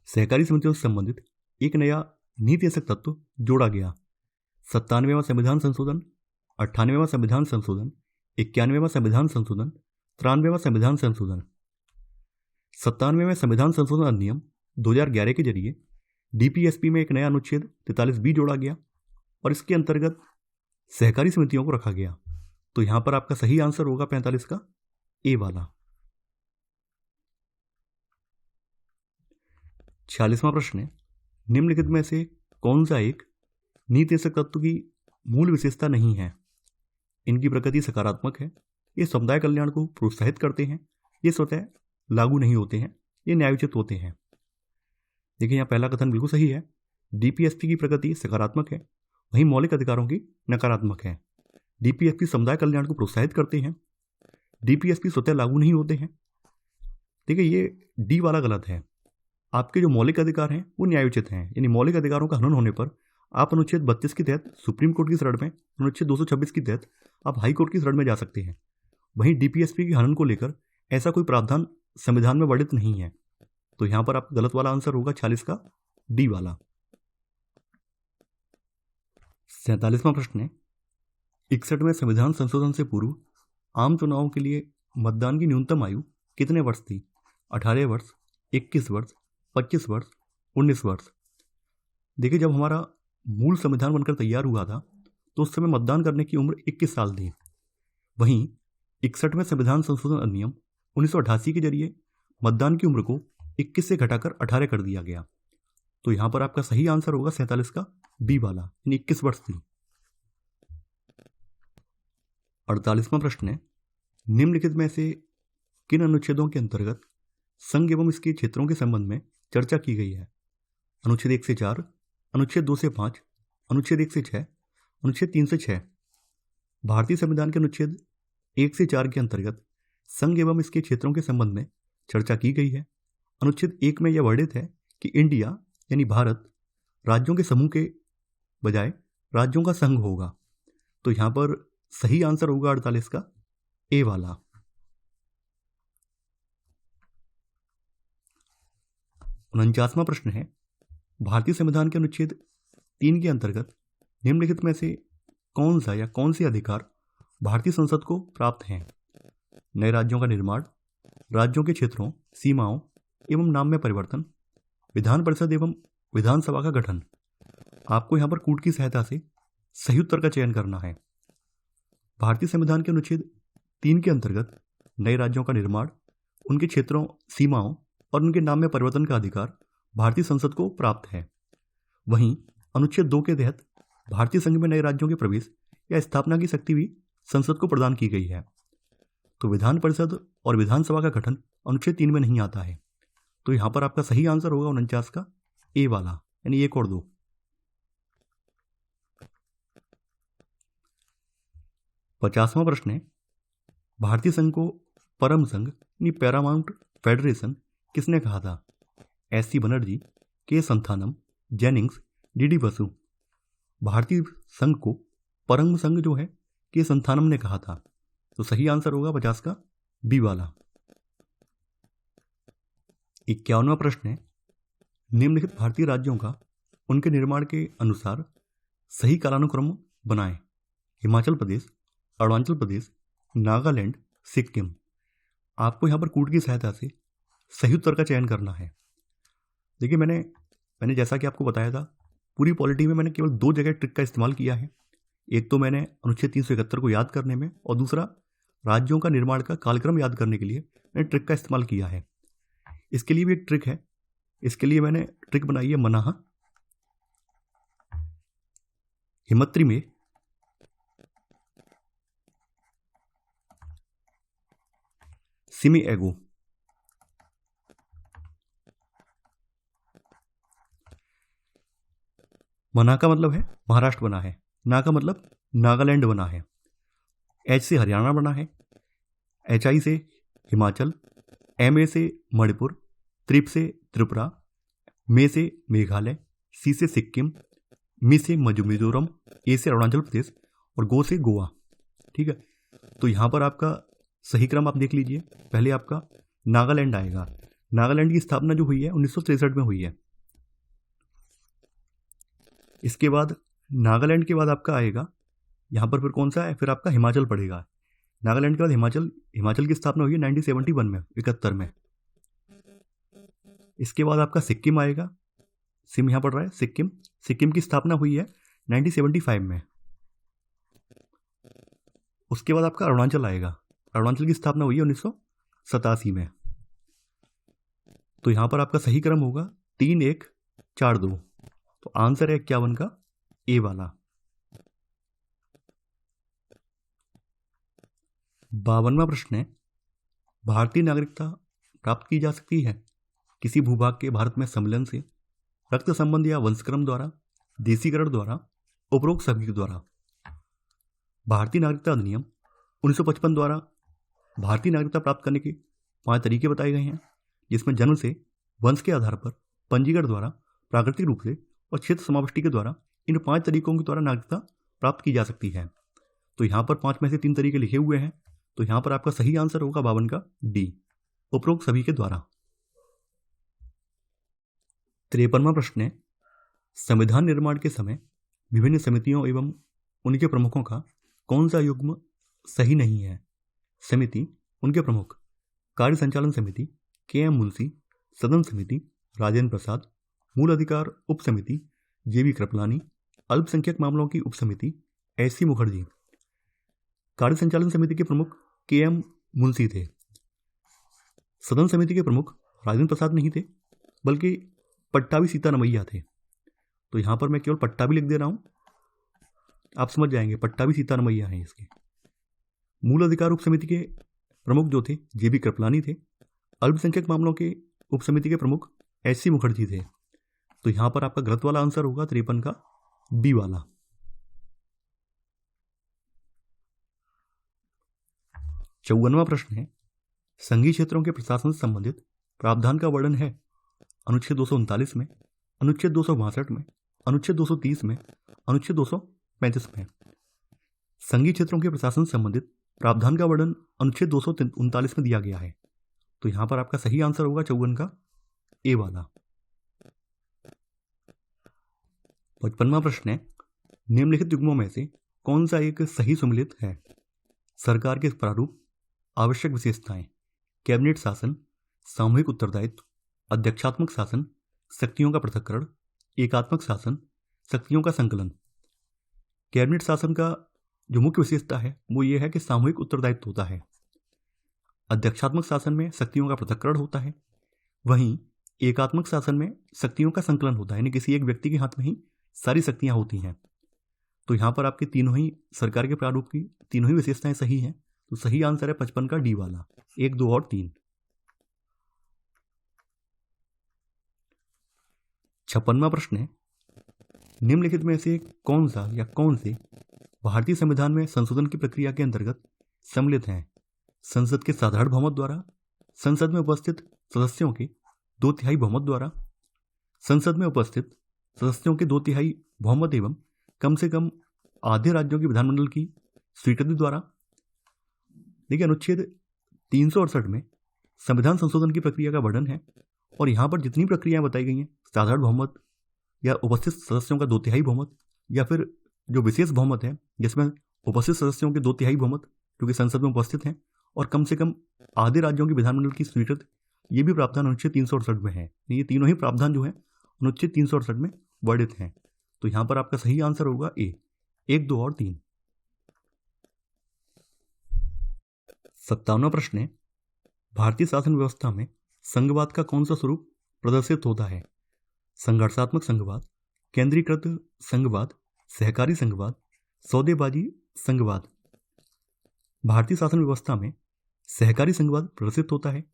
सहकारी समितियों से संबंधित एक नया नीतिशक तत्व जोड़ा गया? 97वां संविधान संशोधन, 98वां संविधान संशोधन, 91वां संविधान संशोधन, 93वां संविधान संशोधन। 97वें संविधान संशोधन अधिनियम 2011 के जरिए डीपीएसपी में एक नया अनुच्छेद 43B जोड़ा गया और इसके अंतर्गत सहकारी समितियों को रखा गया। तो यहां पर आपका सही आंसर होगा 45 का ए वाला। 46वां प्रश्न है, निम्नलिखित में से कौन सा एक नीतिशक तत्व की मूल विशेषता नहीं है? इनकी प्रकृति सकारात्मक है, ये समुदाय कल्याण को प्रोत्साहित करते हैं, ये स्वतः लागू नहीं होते हैं, ये न्यायोचित होते हैं। देखिए, यहाँ पहला कथन बिल्कुल सही है। डीपीएसपी की प्रकृति सकारात्मक है, वहीं मौलिक अधिकारों की नकारात्मक है। डीपीएसपी समुदाय कल्याण को प्रोत्साहित करते हैं, डीपीएसपी स्वतः लागू नहीं होते हैं। देखिए, ये डी वाला गलत है। आपके जो मौलिक अधिकार हैं वो न्यायोचित हैं, यानी मौलिक अधिकारों का हनन होने पर आप अनुच्छेद 32 के तहत सुप्रीम कोर्ट की शरण में, अनुच्छेद 226 के तहत आप हाई कोर्ट की शरण में जा सकते हैं। वहीं डीपीएसपी के हनन को लेकर ऐसा कोई प्रावधान संविधान में वर्णित नहीं है। तो यहां पर आपका गलत वाला आंसर होगा 46 का डी वाला। 47वां प्रश्न है, 61वें संविधान संशोधन से पूर्व आम चुनावों के लिए मतदान की न्यूनतम आयु कितने वर्ष थी? 18 वर्ष, 21 वर्ष, 25 वर्ष, 19 वर्ष। देखिए, जब हमारा मूल संविधान बनकर तैयार हुआ था तो उस समय मतदान करने की उम्र 21 साल थी। वहीं 61वें संविधान संशोधन अधिनियम 1988 के जरिए मतदान की उम्र को 21 से घटाकर 18 कर दिया गया। तो यहाँ पर आपका सही आंसर होगा 47 का बी वाला, यानी 21 वर्ष थी। 48वां प्रश्न है, निम्नलिखित में से किन अनुच्छेदों के अंतर्गत संघ एवं इसके क्षेत्रों के संबंध में चर्चा की गई है? अनुच्छेद 1 से 4, अनुच्छेद 2 से 5, अनुच्छेद 1 से 6, अनुच्छेद 3 से 6। भारतीय संविधान के अनुच्छेद 1 से 4 के अंतर्गत संघ एवं इसके क्षेत्रों के संबंध में चर्चा की गई है। अनुच्छेद 1 में यह वर्णित है कि इंडिया यानी भारत राज्यों के समूह के बजाय राज्यों का संघ होगा। तो यहां पर सही आंसर होगा 48 का ए वाला। 49वां प्रश्न है, भारतीय संविधान के अनुच्छेद 3 के अंतर्गत निम्नलिखित में से कौन सा या कौन से अधिकार भारतीय संसद को प्राप्त हैं? नए राज्यों का निर्माण, राज्यों के क्षेत्रों, सीमाओं एवं नाम में परिवर्तन, विधान परिषद एवं विधानसभा का गठन। आपको यहां पर कूट की सहायता से सही उत्तर का चयन करना है। भारतीय संविधान के अनुच्छेद 3 के अंतर्गत नए राज्यों का निर्माण, उनके क्षेत्रों, सीमाओं और उनके नाम में परिवर्तन का अधिकार भारतीय संसद को प्राप्त है। वहीं अनुच्छेद 2 के तहत भारतीय संघ में नए राज्यों के प्रवेश या स्थापना की शक्ति भी संसद को प्रदान की गई है। तो विधान परिषद और विधानसभा का गठन अनुच्छेद 3 में नहीं आता है। तो यहां पर आपका सही आंसर होगा 49 का ए वाला, यानी 1 और 2। 50वां प्रश्न है, भारतीय संघ को परम संघ यानी पैरामाउंट फेडरेशन किसने कहा था? एस.सी. बनर्जी, के संथानम, जेनिंग्स, डी.डी. बसु। भारतीय संघ को परम संघ जो है के संथानम ने कहा था। तो सही आंसर होगा 50 का बी वाला। 51वां प्रश्न है, निम्नलिखित भारतीय राज्यों का उनके निर्माण के अनुसार सही कालानुक्रम बनाएं। हिमाचल प्रदेश, अरुणाचल प्रदेश, नागालैंड, सिक्किम। आपको यहाँ पर कूट की सहायता से सही उत्तर का चयन करना है। देखिए मैंने जैसा कि आपको बताया था, पूरी पॉलिटी में मैंने केवल 2 जगह ट्रिक का इस्तेमाल किया है। एक तो मैंने अनुच्छेद 371 को याद करने में, और दूसरा राज्यों का निर्माण का कालक्रम याद करने के लिए मैंने ट्रिक का इस्तेमाल किया है। इसके लिए भी एक ट्रिक है। इसके लिए मैंने ट्रिक बनाई है मनाह, हिमत्री में, सिमी एगो। मना का मतलब है महाराष्ट्र बना है, ना का मतलब नागालैंड बना है, एच से हरियाणा बना है, एच आई से हिमाचल, एम ए से मणिपुर, त्रिप से त्रिपुरा, मे से मेघालय, सी से सिक्किम, मी से मिजोरम, ए से अरुणाचल प्रदेश और गो से गोवा। ठीक है, तो यहाँ पर आपका सही क्रम आप देख लीजिए। पहले आपका नागालैंड आएगा। नागालैंड की स्थापना जो हुई है 1963 में हुई है। इसके बाद नागालैंड के बाद आपका आएगा यहाँ पर फिर कौन सा है, फिर आपका हिमाचल पड़ेगा। नागालैंड के बाद हिमाचल की स्थापना हुई है 1971 में, 71 में। इसके बाद आपका सिक्किम आएगा, सिम यहाँ पड़ रहा है सिक्किम। सिक्किम की स्थापना हुई है 1975 में। उसके बाद आपका अरुणाचल आएगा। अरुणाचल की स्थापना हुई है 1987 में। तो यहाँ पर आपका सही क्रम होगा 3, 1, 4, 2। तो आंसर है 51 का ए वाला। 52वां प्रश्न है, भारतीय नागरिकता प्राप्त की जा सकती है किसी भूभाग के भारत में सम्मिलन से, रक्त संबंध या वंशक्रम द्वारा, देशीकरण द्वारा, उपरोक्त सभी द्वारा। भारतीय नागरिकता अधिनियम 1955 द्वारा भारतीय नागरिकता प्राप्त करने के 5 तरीके बताए गए हैं, जिसमें जन्म से, वंश के आधार पर, पंजीकरण द्वारा, प्राकृतिक रूप से और क्षेत्र समाविष्टि के द्वारा इन 5 तरीकों के द्वारा नागरिकता प्राप्त की जा सकती है। तो यहाँ पर 5 में से 3 तरीके लिखे हुए हैं। तो यहाँ पर आपका सही आंसर होगा 52 का डी, उपरोक्त सभी के द्वारा। 53वां प्रश्न है, संविधान निर्माण के समय विभिन्न समितियों एवं उनके प्रमुखों का कौन सा युग्म सही नहीं है? समिति, उनके प्रमुख, कार्य संचालन समिति, के.एम. मुंशी, सदन समिति, राजेंद्र प्रसाद, मूल अधिकार उप समिति, जे.बी. कृपलानी, अल्पसंख्यक मामलों की उपसमिति एस.सी. मुखर्जी। कार्य संचालन समिति के प्रमुख के.एम. मुंशी थे। सदन समिति के प्रमुख राजेंद्र प्रसाद नहीं थे, बल्कि पट्टाभी सीतारमैया थे। तो यहाँ पर मैं केवल पट्टाभी लिख दे रहा हूँ, आप समझ जाएंगे पट्टाभी सीतारमैया हैं इसके। मूल अधिकार उप समिति के प्रमुख जो थे जे.बी. कृपलानी थे। अल्पसंख्यक मामलों के उप समिति के प्रमुख एस.सी. मुखर्जी थे। तो यहाँ पर आपका गलत वाला आंसर होगा 53 का बी वाला। चौवनवा प्रश्न है, संघीय क्षेत्रों के प्रशासन से संबंधित प्रावधान का वर्णन है अनुच्छेद 239 में, अनुच्छेद 262 में, अनुच्छेद 230 में, अनुच्छेद 235 में। संघीय क्षेत्रों के प्रशासन से संबंधित प्रावधान का वर्णन अनुच्छेद 239 में दिया गया है। तो यहां पर आपका सही आंसर होगा 54 का ए वाला। 55वां प्रश्न है, निम्नलिखित युग्मों में से कौन सा एक सही सुमेलित है? सरकार के प्रारूप, आवश्यक विशेषताएं, कैबिनेट शासन, सामूहिक उत्तरदायित्व, अध्यक्षात्मक शासन, शक्तियों का पृथक्करण, एकात्मक शासन, शक्तियों का संकलन। कैबिनेट शासन का जो मुख्य विशेषता है वो ये है कि सामूहिक उत्तरदायित्व होता है। अध्यक्षात्मक शासन में शक्तियों का पृथक्करण होता है, वहीं एकात्मक शासन में शक्तियों का संकलन होता है, यानी किसी एक व्यक्ति के हाथ में ही सारी शक्तियां होती हैं। तो यहाँ पर आपके तीनों ही सरकार के प्रारूप की तीनों ही विशेषताएं सही हैं। तो सही आंसर है 55 का डी वाला, 1, 2 और 3। 56वां प्रश्न है, निम्नलिखित में से कौन सा या कौन से भारतीय संविधान में संशोधन की प्रक्रिया के अंतर्गत सम्मिलित हैं? संसद के साधारण बहुमत द्वारा, संसद में उपस्थित सदस्यों के 2/3 बहुमत द्वारा, संसद में उपस्थित सदस्यों के 2/3 बहुमत एवं कम से कम आधे राज्यों की विधानमंडल की स्वीकृति द्वारा। देखिए, अनुच्छेद 368 में संविधान संशोधन की प्रक्रिया का वर्णन है और यहाँ पर जितनी प्रक्रियाएं बताई गई हैं, साधारण बहुमत या उपस्थित सदस्यों का 2/3 बहुमत या फिर जो विशेष बहुमत है जिसमें उपस्थित सदस्यों के 2/3 बहुमत जो कि संसद में उपस्थित हैं और कम से कम आधे राज्यों की विधानमंडल की स्वीकृति, ये भी प्रावधान अनुच्छेद 368 में है। ये तीनों ही प्रावधान जो है अनुच्छेद 368 में वर्णित हैं। तो यहाँ पर आपका सही आंसर होगा ए, 1, 2 और 3। 57वां प्रश्न है, भारतीय शासन व्यवस्था में संघवाद का कौन सा स्वरूप प्रदर्शित होता है? संघर्षात्मक संघवाद, केंद्रीकृत संघवाद, सहकारी संघवाद, सौदेबाजी संघवाद। भारतीय शासन व्यवस्था में सहकारी संघवाद प्रदर्शित होता है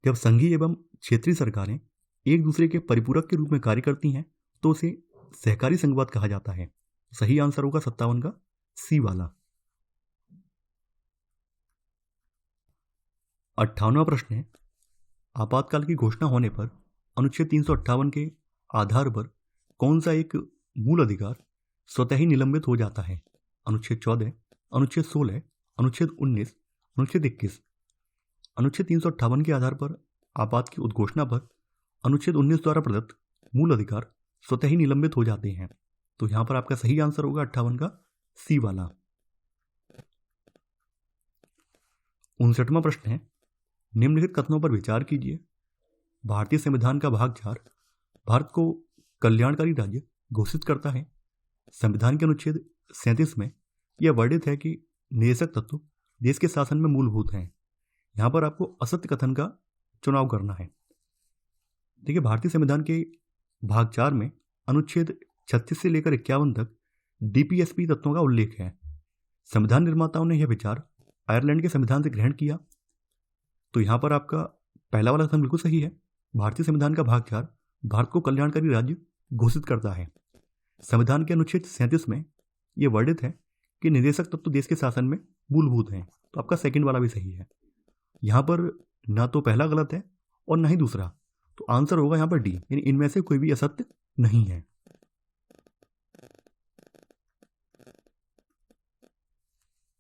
जब संघीय एवं क्षेत्रीय सरकारें एक दूसरे के परिपूरक के रूप में कार्य करती हैं, तो उसे सहकारी संघवाद कहा जाता है। सही आंसर होगा 57 का सी वाला। 58वां प्रश्न है, आपातकाल की घोषणा होने पर अनुच्छेद 358 के आधार पर कौन सा एक मूल अधिकार स्वतः ही निलंबित हो जाता है? अनुच्छेद 14, अनुच्छेद 16, अनुच्छेद 19, अनुच्छेद 21। अनुच्छेद 358 के आधार पर आपात की उद्घोषणा पर अनुच्छेद 19 द्वारा प्रदत्त मूल अधिकार स्वतः ही निलंबित हो जाते हैं। तो यहां पर आपका सही आंसर होगा 58 का सी वाला। 59वां प्रश्न है, निम्नलिखित कथनों पर विचार कीजिए। भारतीय संविधान का भाग 4 भारत को कल्याणकारी राज्य घोषित करता है। संविधान के अनुच्छेद 37 में यह वर्णित है कि निदेशक तत्व देश के शासन में मूलभूत हैं। यहां पर आपको असत्य कथन का चुनाव करना है। देखिए, भारतीय संविधान के भाग 4 में अनुच्छेद 36 से लेकर 51 तक डीपीएसपी तत्वों का उल्लेख है। संविधान निर्माताओं ने यह विचार आयरलैंड के संविधान से ग्रहण किया। तो यहां पर आपका पहला वाला कथन बिल्कुल सही है। भारतीय संविधान का भाग 4 भारत को कल्याणकारी राज्य घोषित करता है। संविधान के अनुच्छेद 37 में यह वर्णित है कि निदेशक तत्व देश के शासन में मूलभूत हैं। तो आपका सेकंड वाला भी सही है। यहां पर ना तो पहला गलत है और ना ही दूसरा, तो आंसर होगा यहां पर डी, यानी इनमें से कोई भी असत्य नहीं है।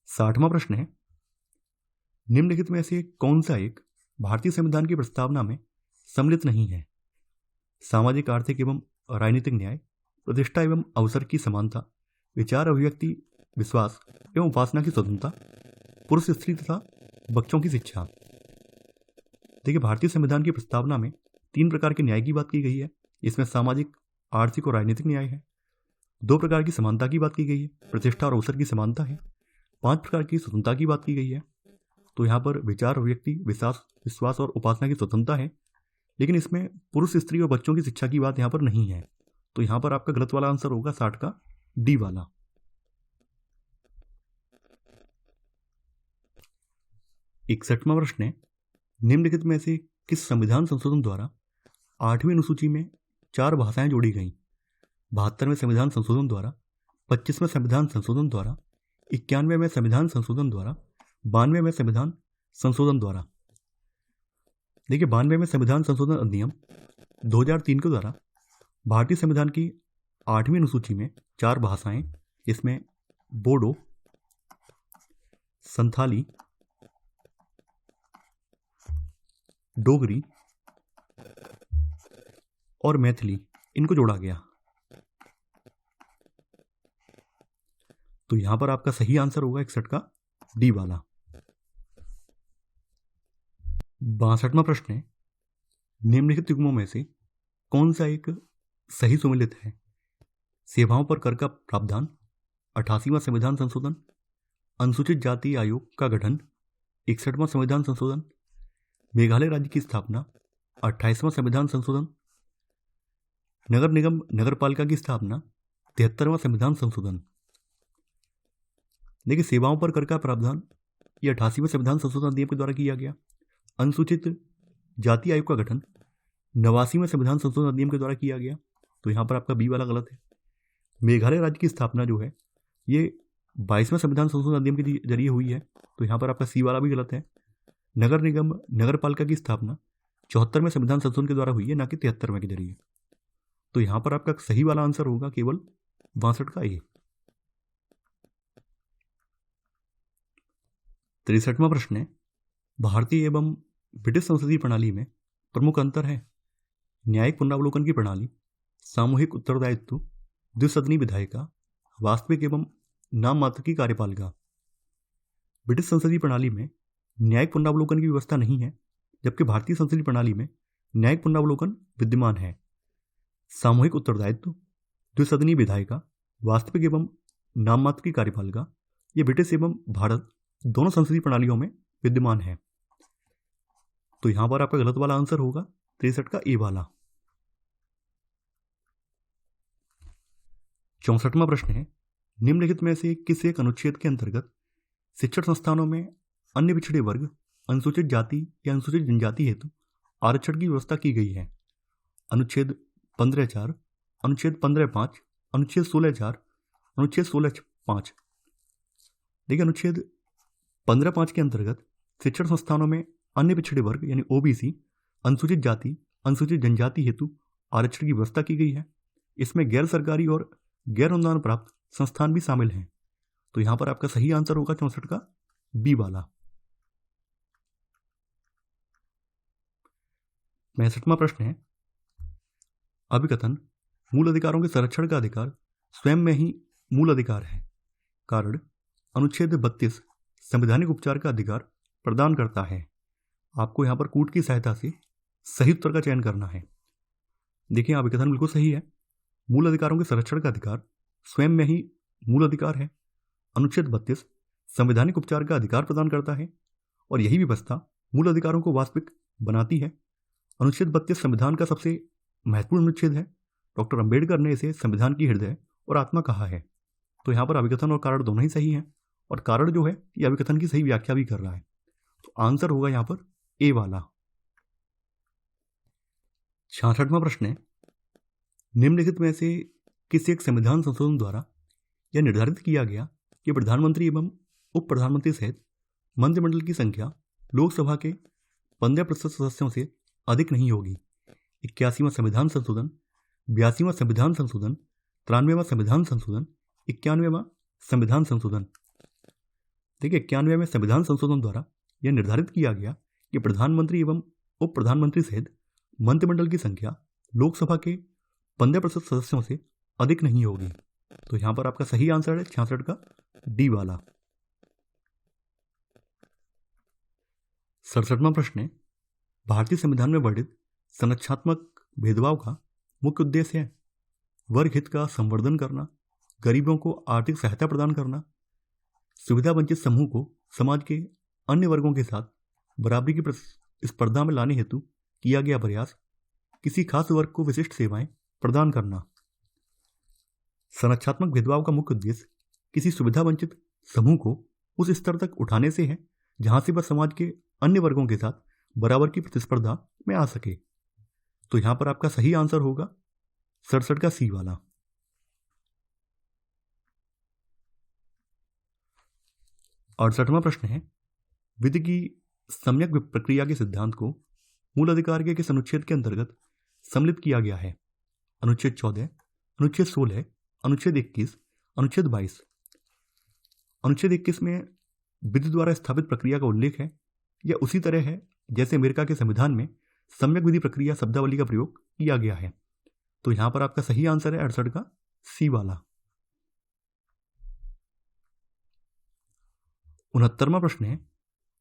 60वां प्रश्न है, निम्नलिखित में से कौन सा एक भारतीय संविधान की प्रस्तावना में सम्मिलित नहीं है? सामाजिक, आर्थिक एवं राजनीतिक न्याय, प्रतिष्ठा एवं अवसर की समानता, विचार, अभिव्यक्ति, विश्वास एवं उपासना की स्वतंत्रता, पुरुष, स्त्री तथा बच्चों की शिक्षा। देखिए, भारतीय संविधान की प्रस्तावना में 3 प्रकार के न्याय की बात की गई है। इसमें सामाजिक, आर्थिक और राजनीतिक न्याय है। 2 प्रकार की समानता की बात की गई है, प्रतिष्ठा और अवसर की समानता है। 5 प्रकार की स्वतंत्रता की बात की गई है। तो यहाँ पर विचार, अभिव्यक्ति, विश्वास और उपासना की स्वतंत्रता है, लेकिन इसमें पुरुष, स्त्री और बच्चों की शिक्षा की बात यहाँ पर नहीं है। तो यहाँ पर आपका गलत वाला आंसर होगा 60 का डी वाला। 61वां प्रश्न है, निम्नलिखित में से किस संविधान संशोधन द्वारा 8वीं अनुसूची में 4 भाषाएं जोड़ी गई? 72वें संविधान संशोधन द्वारा, 25वें संविधान संशोधन द्वारा, 91वें संविधान संशोधन द्वारा, 92वें संविधान संशोधन द्वारा। देखिए, 92वें संविधान संशोधन अधिनियम 2003 के द्वारा भारतीय संविधान की 8वीं अनुसूची में 4 भाषाएं, इसमें बोडो, संथाली, डोगरी और मैथिली, इनको जोड़ा गया। तो यहां पर आपका सही आंसर होगा 61 का डी वाला। 62वां प्रश्न है, निम्नलिखित युग्मों में से कौन सा एक सही सुमेलित है? सेवाओं पर कर का प्रावधान, 88वां संविधान संशोधन, अनुसूचित जाति आयोग का गठन, 61वां संविधान संशोधन, मेघालय राज्य की स्थापना, 28वां संविधान संशोधन, नगर निगम नगरपालिका की स्थापना, 73वां संविधान संशोधन। देखिए, सेवाओं पर कर का प्रावधान ये 88वें संविधान संशोधन अधिनियम के द्वारा किया गया। अनुसूचित जाति आयोग का गठन 89वें संविधान संशोधन अधिनियम के द्वारा किया गया। तो यहाँ पर आपका बी वाला गलत है। मेघालय राज्य की स्थापना जो है ये 22वें संविधान संशोधन अधिनियम के जरिए हुई है। तो यहाँ पर आपका सी वाला भी गलत है। नगर निगम नगरपालिका की स्थापना 74वें संविधान संशोधन के द्वारा हुई है, ना कि 73वें के जरिए। तो यहाँ पर आपका सही वाला आंसर होगा केवल 62 का ए। 63वां प्रश्न है, भारतीय एवं ब्रिटिश संसदीय प्रणाली में प्रमुख अंतर है? न्यायिक पुनरावलोकन की प्रणाली, सामूहिक उत्तरदायित्व, द्विसदनी विधायिका, वास्तविक एवं नाम मात्र की कार्यपालिका। ब्रिटिश संसदीय प्रणाली में न्यायिक पुनरावलोकन की व्यवस्था नहीं है, जबकि भारतीय संसदीय प्रणाली में न्यायिक पुनरावलोकन विद्यमान है। सामूहिक उत्तरदायित्व, द्विसदनी विधायिका, वास्तविक एवं नाम मात्र की कार्यपालिका, ये ब्रिटिश एवं भारत दोनों संसदीय प्रणालियों में विद्यमान है। तो यहां पर आपका गलत वाला आंसर होगा 63 का ए वाला। 64वां प्रश्न है, निम्नलिखित में से किस एक अनुच्छेद के अंतर्गत शिक्षण संस्थानों में अन्य पिछड़े वर्ग, अनुसूचित जाति या अनुसूचित जनजाति हेतु आरक्षण की व्यवस्था की गई है? अनुच्छेद 15(4), अनुच्छेद 15(5), अनुच्छेद 16(4), अनुच्छेद 16(5). देखिए, अनुच्छेद 15(5) के अंतर्गत शिक्षण संस्थानों में अन्य पिछड़े वर्ग यानी ओबीसी, अनुसूचित जाति, अनुसूचित जनजाति हेतु आरक्षण की व्यवस्था की गई है। इसमें गैर सरकारी और गैर अनुदान प्राप्त संस्थान भी शामिल हैं। तो यहां पर आपका सही आंसर होगा 64 का बी वाला। 65वां प्रश्न है, अभिकथन मूल अधिकारों के संरक्षण का अधिकार स्वयं में ही मूल अधिकार है। कारण अनुच्छेद 32 संवैधानिक उपचार का अधिकार प्रदान करता है। आपको यहां पर कूट की सहायता से सही उत्तर का चयन करना है। देखिए, अभिकथन बिल्कुल सही है। मूल अधिकारों के संरक्षण का अधिकार स्वयं में ही मूल अधिकार है। अनुच्छेद 32 संवैधानिक उपचार का अधिकार प्रदान करता है और यही व्यवस्था मूल अधिकारों को वास्तविक बनाती है। अनुच्छेद 32 संविधान का सबसे महत्वपूर्ण अनुच्छेद है। डॉक्टर अंबेडकर ने इसे संविधान की हृदय और आत्मा कहा है। तो यहाँ पर अभिकथन और कारण दोनों ही सही हैं और कारण जो है ये अभिकथन की सही व्याख्या भी कर रहा है। तो आंसर होगा यहाँ पर ए वाला। 66वां प्रश्न है, निम्नलिखित में से किस एक संविधान संशोधन द्वारा यह निर्धारित किया गया कि प्रधानमंत्री एवं उप प्रधानमंत्री सहित मंत्रिमंडल की संख्या लोकसभा के 15% सदस्यों से अधिक नहीं होगी? 81वां संविधान संशोधन, 82वां संविधान संशोधन, 93वां संविधान संशोधन, 91वां संविधान संशोधन। देखिए, 91वें संविधान संशोधन द्वारा यह निर्धारित किया गया कि प्रधानमंत्री एवं उप प्रधानमंत्री सहित मंत्रिमंडल की संख्या लोकसभा के 15% सदस्यों से अधिक नहीं होगी। तो यहां पर आपका सही आंसर है 66 का डी वाला। 67वां प्रश्न है, भारतीय संविधान में वर्णित संरचनात्मक भेदभाव का मुख्य उद्देश्य है? वर्ग हित का संवर्धन करना, गरीबों को आर्थिक सहायता प्रदान करना, सुविधा वंचित समूह को समाज के अन्य वर्गों के साथ बराबरी की स्पर्धा में लाने हेतु किया गया प्रयास, किसी खास वर्ग को विशिष्ट सेवाएं प्रदान करना। संरचनात्मक भेदभाव का मुख्य उद्देश्य किसी सुविधा वंचित समूह को उस स्तर तक उठाने से है जहां से वह समाज के अन्य वर्गों के साथ बराबर की प्रतिस्पर्धा में आ सके। तो यहां पर आपका सही आंसर होगा 67 का सी वाला। 68वां प्रश्न है, विधि की सम्यक प्रक्रिया के सिद्धांत को मूल अधिकार के किस अनुच्छेद के अंतर्गत सम्मिलित किया गया है? अनुच्छेद 14, अनुच्छेद 16, अनुच्छेद 21, अनुच्छेद 22। अनुच्छेद 21 में विधि द्वारा स्थापित प्रक्रिया का उल्लेख है। यह उसी तरह है जैसे अमेरिका के संविधान में सम्यक विधि प्रक्रिया शब्दावली का प्रयोग किया गया है। तो यहां पर आपका सही आंसर है 68 का सी वाला। 69वां प्रश्न है,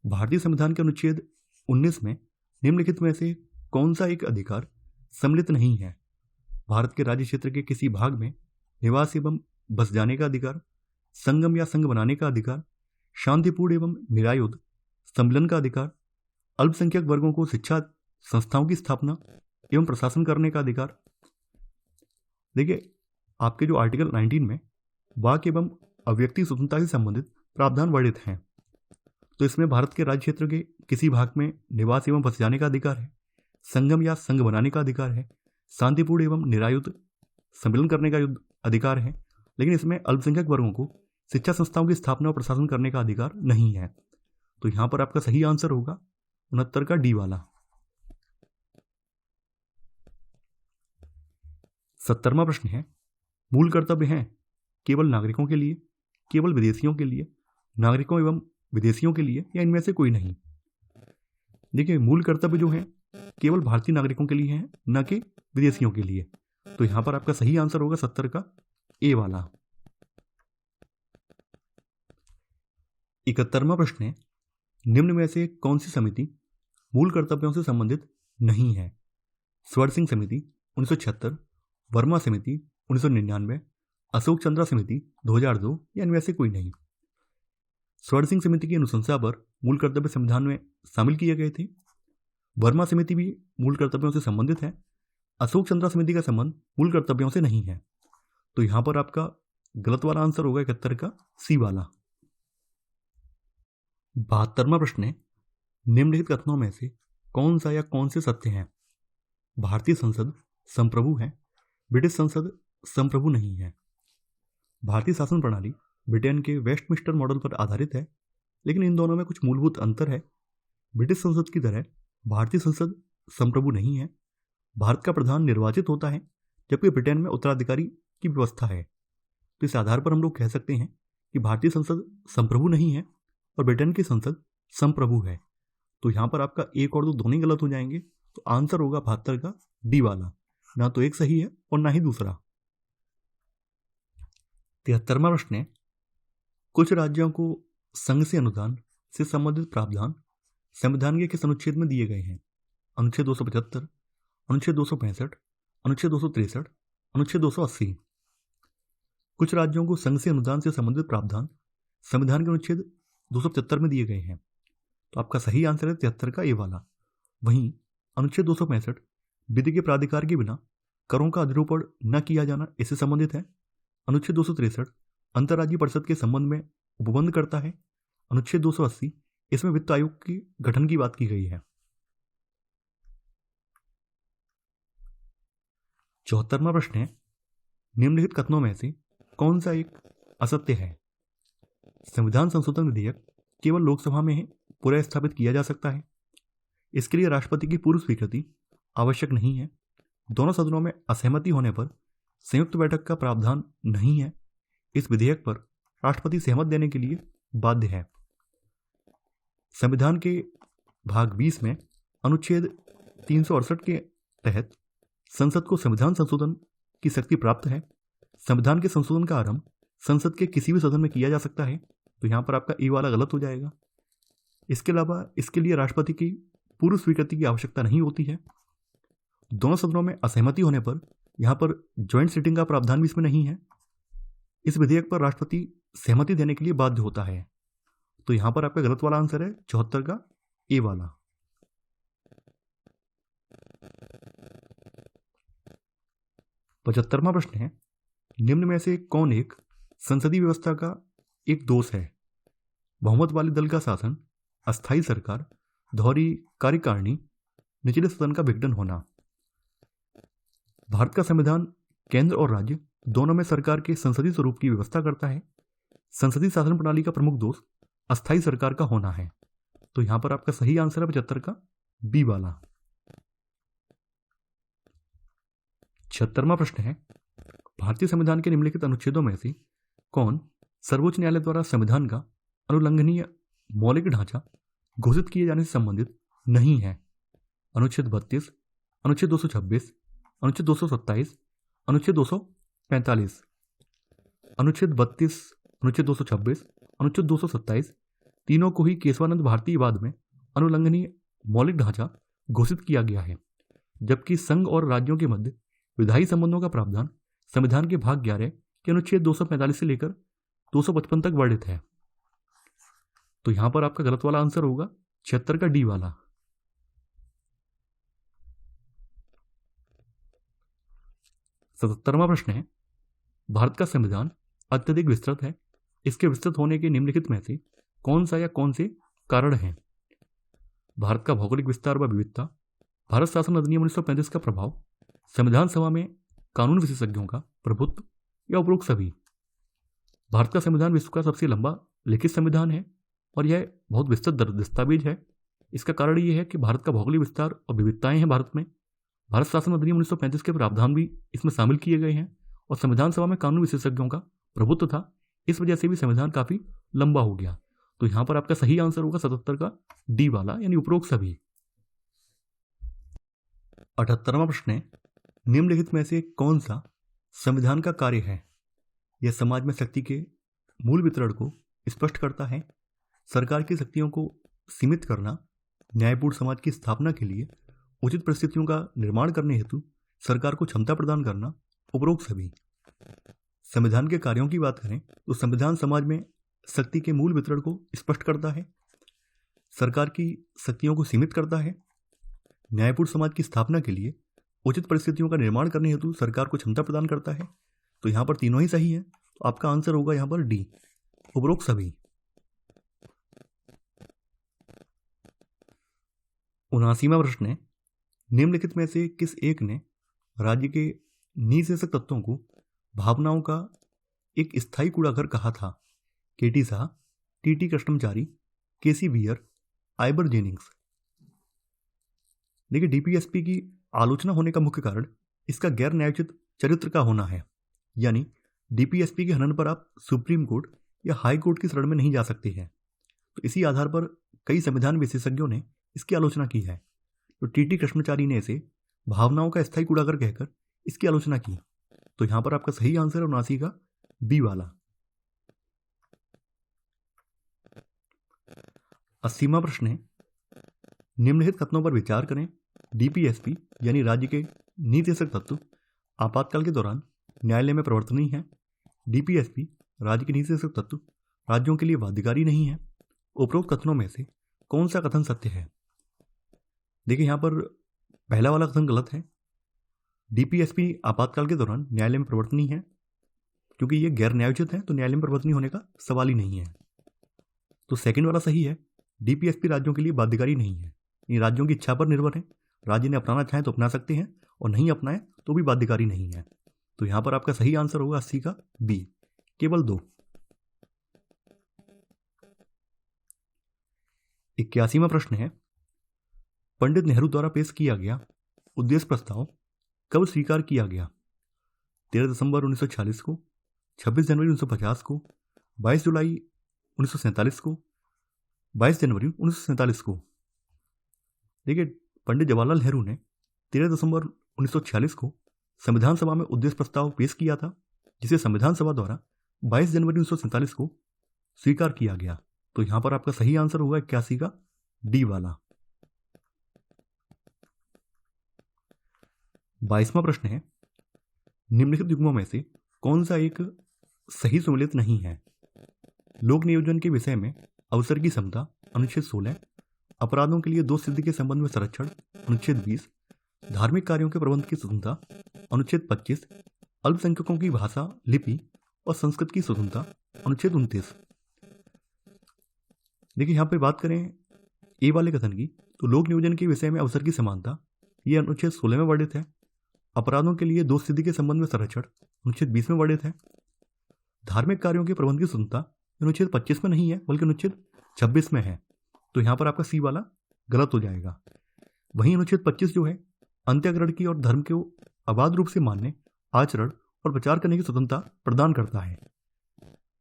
भारतीय संविधान के अनुच्छेद 19 में निम्नलिखित में से कौन सा एक अधिकार सम्मिलित नहीं है? भारत के राज्य क्षेत्र के किसी भाग में निवास एवं बस जाने का अधिकार, संगम या संघ बनाने का अधिकार, शांतिपूर्ण एवं निरायुध सम्मेलन का अधिकार, अल्पसंख्यक वर्गों को शिक्षा संस्थाओं की स्थापना एवं प्रशासन करने का अधिकार। देखिए, आपके जो आर्टिकल 19 में वाक एवं अभिव्यक्ति स्वतंत्रता से संबंधित प्रावधान वर्णित हैं, तो इसमें भारत के राज्य क्षेत्र के किसी भाग में निवास एवं बस जाने का अधिकार है, संगम या संघ बनाने का अधिकार है, शांतिपूर्ण एवं निरायुध सम्मेलन करने का अधिकार है, लेकिन इसमें अल्पसंख्यक वर्गों को शिक्षा संस्थाओं की स्थापना और प्रशासन करने का अधिकार नहीं है। तो यहां पर आपका सही आंसर होगा 69 का डी वाला। 70वां प्रश्न है, मूल कर्तव्य हैं केवल नागरिकों के लिए, केवल विदेशियों के लिए, नागरिकों एवं विदेशियों के लिए, या इनमें से कोई नहीं? देखिए, मूल कर्तव्य जो है केवल भारतीय नागरिकों के लिए है, न कि विदेशियों के लिए। तो यहां पर आपका सही आंसर होगा 70 का ए वाला। 71वां प्रश्न है, निम्न में से कौन सी समिति मूल कर्तव्यों से संबंधित नहीं है? स्वर्ण सिंह समिति 1976, वर्मा समिति 1999, अशोक चंद्रा समिति 2002, या इनमें से कोई नहीं? स्वर्ण सिंह समिति की अनुशंसा पर मूल कर्तव्य संविधान में शामिल किए गए थे। वर्मा समिति भी मूल कर्तव्यों से संबंधित है। अशोक चंद्रा समिति का संबंध मूल कर्तव्यों से नहीं है। तो यहां पर आपका गलत वाला आंसर होगा 71 का सी वाला। 72वां प्रश्न है, निम्नलिखित कथनों में से कौन सा या कौन से सत्य हैं? भारतीय संसद संप्रभु है, ब्रिटिश संसद संप्रभु नहीं है। भारतीय शासन प्रणाली ब्रिटेन के वेस्टमिंस्टर मॉडल पर आधारित है, लेकिन इन दोनों में कुछ मूलभूत अंतर है। ब्रिटिश संसद की तरह भारतीय संसद संप्रभु नहीं है। भारत का प्रधान निर्वाचित होता है, जबकि ब्रिटेन में उत्तराधिकारी की व्यवस्था है। तो इस आधार पर हम लोग कह सकते हैं कि भारतीय संसद संप्रभु नहीं है और ब्रिटेन की संसद संप्रभु है। तो यहां पर आपका एक और दो दोनों ही गलत हो जाएंगे। तो आंसर होगा 72 का डी वाला। ना तो एक सही है और ना ही दूसरा। 73वां प्रश्न है, कुछ राज्यों को संघ से अनुदान से संबंधित प्रावधान संविधान के किस अनुच्छेद में दिए गए हैं? अनुच्छेद 275, अनुच्छेद 265, अनुच्छेद 263, अनुच्छेद 280। कुछ राज्यों को संघ से अनुदान से संबंधित प्रावधान संविधान के अनुच्छेद 275 में दिए गए हैं। तो आपका सही आंसर है 73 का ए वाला। वहीं अनुच्छेद 265 विधि के प्राधिकार के बिना करों का अधिरोपण न किया जाना, इससे संबंधित है। अनुच्छेद 263 अंतर्राज्यीय परिषद के संबंध में उपबंध करता है। अनुच्छेद 280 इसमें वित्त आयोग के गठन की बात की गई है। 74वां प्रश्न है, निम्नलिखित कथनों में से कौन सा एक असत्य है? संविधान संशोधन विधेयक केवल लोकसभा में पुनः स्थापित किया जा सकता है। इसके लिए राष्ट्रपति की पूर्व स्वीकृति आवश्यक नहीं है। दोनों सदनों में असहमति होने पर संयुक्त बैठक का प्रावधान नहीं है। इस विधेयक पर राष्ट्रपति सहमत देने के लिए बाध्य है। संविधान के भाग 20 में अनुच्छेद 368 के तहत संसद को संविधान संशोधन की शक्ति प्राप्त है। संविधान के संशोधन का आरंभ संसद के किसी भी सदन में किया जा सकता है। तो यहां पर आपका ए वाला गलत हो जाएगा। इसके अलावा इसके लिए राष्ट्रपति की पूर्व स्वीकृति की आवश्यकता नहीं होती है। दोनों सदनों में असहमति होने पर यहां पर ज्वाइंट सिटिंग का प्रावधान भी इसमें नहीं है। इस विधेयक पर राष्ट्रपति सहमति देने के लिए बाध्य होता है। तो यहां पर आपका गलत वाला आंसर है 74 का ए वाला। 75वां प्रश्न है, निम्न में से कौन एक संसदीय व्यवस्था का एक दोष है? बहुमत वाले दल का शासन, अस्थायी सरकार, दोहरी कार्यकारिणी, निचले सदन का विघटन होना। भारत का संविधान केंद्र और राज्य दोनों में सरकार के संसदीय स्वरूप की व्यवस्था करता है। संसदीय शासन प्रणाली का प्रमुख दोष अस्थायी सरकार का होना है। तो यहां पर आपका सही आंसर है 75 का बी वाला। 76वां प्रश्न है, भारतीय संविधान के निम्नलिखित अनुच्छेदों में से कौन सर्वोच्च न्यायालय द्वारा संविधान का अनुलंघनीय मौलिक ढांचा घोषित किए जाने से संबंधित नहीं है? अनुच्छेद 32, अनुच्छेद 226, अनुच्छेद 227, अनुच्छेद 245। अनुच्छेद 32, अनुच्छेद 226, अनुच्छेद 227 तीनों को ही केशवानंद भारतीय वाद में अनुलंघनीय मौलिक ढांचा घोषित किया गया है, जबकि संघ और राज्यों के मध्य विधायी संबंधों का प्रावधान संविधान के भाग 11 के अनुच्छेद 245 से लेकर 255 तक वर्णित है। तो यहां पर आपका गलत वाला आंसर होगा 76 का डी वाला। 77वां प्रश्न है, भारत का संविधान अत्यधिक विस्तृत है, इसके विस्तृत होने के निम्नलिखित में से कौन सा या कौन से कारण हैं? भारत का भौगोलिक विस्तार व विविधता, भारत शासन अधिनियम 1935 का प्रभाव, संविधान सभा में कानून विशेषज्ञों का प्रभुत्व या उपरोक्त सभी। भारत का संविधान विश्व का सबसे लंबा लिखित संविधान है और यह बहुत विस्तृत दस्तावेज है। इसका कारण यह है कि भारत का भौगोलिक विस्तार और विविधताएं हैं भारत में। भारत शासन अधिनियम 1935 के प्रावधान भी इसमें शामिल किए गए हैं और संविधान सभा में कानून विशेषज्ञों का प्रभुत्व था। इस वजह से भी संविधान काफी लंबा हो गया। तो यहां पर आपका सही आंसर होगा 77 का डी वाला, यानी उपरोक्त सभी। 78वां प्रश्न है, निम्नलिखित में से कौन सा संविधान का कार्य है? यह समाज में शक्ति के मूल वितरण को स्पष्ट करता है, सरकार की शक्तियों को सीमित करना, न्यायपूर्ण समाज की स्थापना के लिए उचित परिस्थितियों का निर्माण करने हेतु सरकार को क्षमता प्रदान करना, उपरोक्त सभी। संविधान के कार्यों की बात करें तो संविधान समाज में शक्ति के मूल वितरण को स्पष्ट करता है, सरकार की शक्तियों को सीमित करता है, न्यायपूर्ण समाज की स्थापना के लिए उचित परिस्थितियों का निर्माण करने हेतु सरकार को क्षमता प्रदान करता है। तो यहां पर तीनों ही सही है। तो आपका आंसर होगा यहां पर डी, उपरोक्त सभी। 79वां प्रश्न है, निम्नलिखित में से किस एक ने राज्य के निःशेषक तत्वों को भावनाओं का एक स्थायी कूड़ाघर कहा था? केटी शाह, टीटी कृष्णमचारी, केसी बियर, आइबर जेनिंग्स। देखिए, डीपीएसपी की आलोचना होने का मुख्य कारण इसका गैर न्यायोचित चरित्र का होना है। यानी डीपीएसपी के हनन पर आप सुप्रीम कोर्ट या हाई कोर्ट की शरण में नहीं जा सकते हैं। तो इसी आधार पर कई संविधान विशेषज्ञों ने इसकी आलोचना की है। तो टीटी कृष्णमचारी ने इसे भावनाओं का स्थायी कूड़ाघर कहकर इसकी आलोचना की। तो यहां पर आपका सही आंसर है 79 का बी वाला। 80वां प्रश्न है, निम्नलिखित कथनों पर विचार करें। डीपीएसपी यानी राज्य के निःशेषक तत्व आपातकाल के दौरान न्यायालय में प्रवर्तनीय है। डीपीएसपी राज्य के निःशेषक तत्व राज्यों के लिए बाध्यकारी नहीं है। उपरोक्त कथनों में से कौन सा कथन सत्य है? देखिए, यहां पर पहला वाला कथन गलत है। डीपीएसपी आपातकाल के दौरान न्यायालय में प्रवर्तनीय है, क्योंकि ये गैर न्यायोचित है तो न्यायालय में प्रवर्तनीय होने का सवाल ही नहीं है। तो सेकंड वाला सही है, डीपीएसपी राज्यों के लिए बाध्यकारी नहीं है। ये राज्यों की इच्छा पर निर्भर है। राज्य ने अपनाना चाहे तो अपना सकते हैं और नहीं अपनाए तो भी बाध्यकारी नहीं है। तो यहां पर आपका सही आंसर होगा 80 का बी, केवल 2। 81वां प्रश्न है, पंडित नेहरू द्वारा पेश किया गया उद्देश्य प्रस्ताव कब स्वीकार किया गया? 13 दिसंबर 1946 को, 26 जनवरी 1950 को, 22 जुलाई 1947 को, 22 जनवरी 1947 को। देखिए, पंडित जवाहरलाल नेहरू ने 13 दिसंबर 1946 को संविधान सभा में उद्देश्य प्रस्ताव पेश किया था, जिसे संविधान सभा द्वारा 22 जनवरी 1947 को स्वीकार किया गया। तो यहां पर आपका सही आंसर होगा 81 का डी वाला। 22वां प्रश्न है, निम्नलिखित युग्मों में से कौन सा एक सही सुमेलित नहीं है। लोक नियोजन के विषय में अवसर की समता अनुच्छेद 16, अपराधों के लिए दोष सिद्धि के संबंध में संरक्षण अनुच्छेद 20, धार्मिक कार्यों के प्रबंध की स्वतंत्रता अनुच्छेद 25, अल्पसंख्यकों की भाषा, लिपि और संस्कृत की स्वतंत्रता अनुच्छेद 29। देखिए यहाँ पे बात करें ए वाले कथन की, तो लोक नियोजन के विषय में अवसर की समानता ये अनुच्छेद 16 में वर्णित है। अपराधों के लिए दोष सिद्धि के संबंध में संरक्षण अनुच्छेद 20 में वर्णित है। धार्मिक कार्यों के प्रबंध की स्वतंत्रता अनुच्छेद 25 में नहीं है बल्कि अनुच्छेद 26 में है, तो यहाँ पर आपका सी वाला गलत हो जाएगा। वहीं अनुच्छेद 25 जो है अंत्याग्रहण की और धर्म को अबाध रूप से मानने, आचरण और प्रचार करने की स्वतंत्रता प्रदान करता है।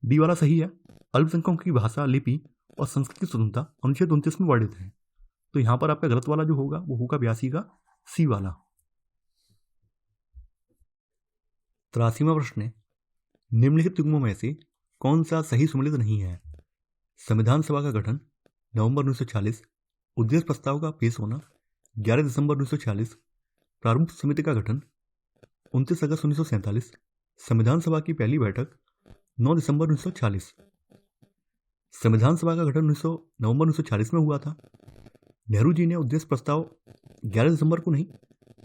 डी वाला सही है। अल्पसंख्यकों की भाषा, लिपि और संस्कृत की स्वतंत्रता अनुच्छेद 29 में वर्णित है, तो यहाँ पर आपका गलत वाला जो होगा वो होगा 82 का सी वाला। 83वां प्रश्न है, निम्नलिखित युग्मों में से कौन सा सही सुमेलित नहीं है? संविधान सभा का गठन नवंबर 1940, उद्देश्य प्रस्ताव का पेश होना 11 दिसंबर 1946, प्रारूप समिति का गठन 29 अगस्त 1947, संविधान सभा की पहली बैठक 9 दिसंबर 1940। संविधान सभा का गठन नवंबर 1940 में हुआ था। नेहरू जी ने उद्देश्य प्रस्ताव 11 दिसंबर को नहीं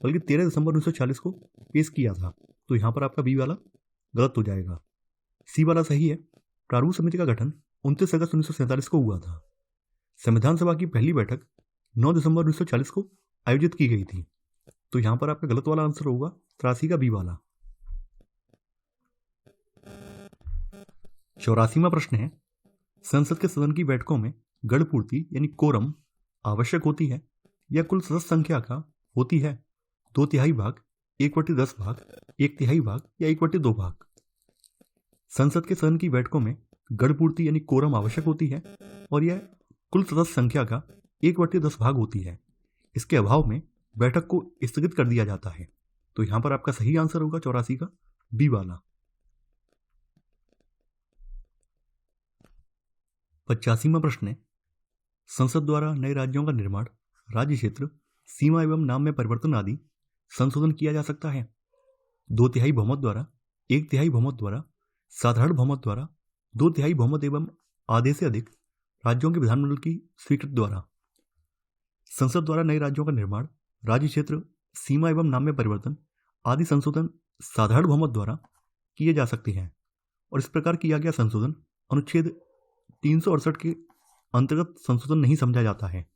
बल्कि 13 दिसंबर 1940 को पेश किया था, तो यहाँ पर आपका बी वाला गलत हो जाएगा। सी वाला सही है। प्रारूप समिति का गठन 29 अगस्त 1947 को हुआ था। संविधान सभा की पहली बैठक 9 दिसंबर 1940 को आयोजित की गई थी, तो यहाँ पर आपका गलत वाला आंसर होगा 83 का बी वाला। 84वां प्रश्न है, संसद के सदन की बैठकों में गण पूर्ति यानी कोरम आवश्यक होती है या कुल सदस्य संख्या का होती है 2/3 भाग, 1/10 भाग, 1/3 भाग या 1/2 भाग? संसद के सदन की बैठकों में गण पूर्ति यानी कोरम आवश्यक होती है और यह कुल सदस्य संख्या का 1/10 भाग होती है। इसके अभाव में बैठक को स्थगित कर दिया जाता है, तो यहां पर आपका सही आंसर होगा 84 का बी वाला। 85वां प्रश्न है, संसद द्वारा नए राज्यों का निर्माण, राज्य क्षेत्र, सीमा एवं नाम में परिवर्तन आदि संशोधन किया जा सकता है 2/3 बहुमत द्वारा, 1/3 बहुमत द्वारा, साधारण बहुमत द्वारा, 2/3 बहुमत एवं आधे से अधिक राज्यों के विधानमंडल की स्वीकृति द्वारा। संसद द्वारा नए राज्यों का निर्माण, राज्य क्षेत्र, सीमा एवं नाम में परिवर्तन आदि संशोधन साधारण बहुमत द्वारा किए जा सकते हैं और इस प्रकार किया गया संशोधन अनुच्छेद 368 के अंतर्गत संशोधन नहीं समझा जाता है,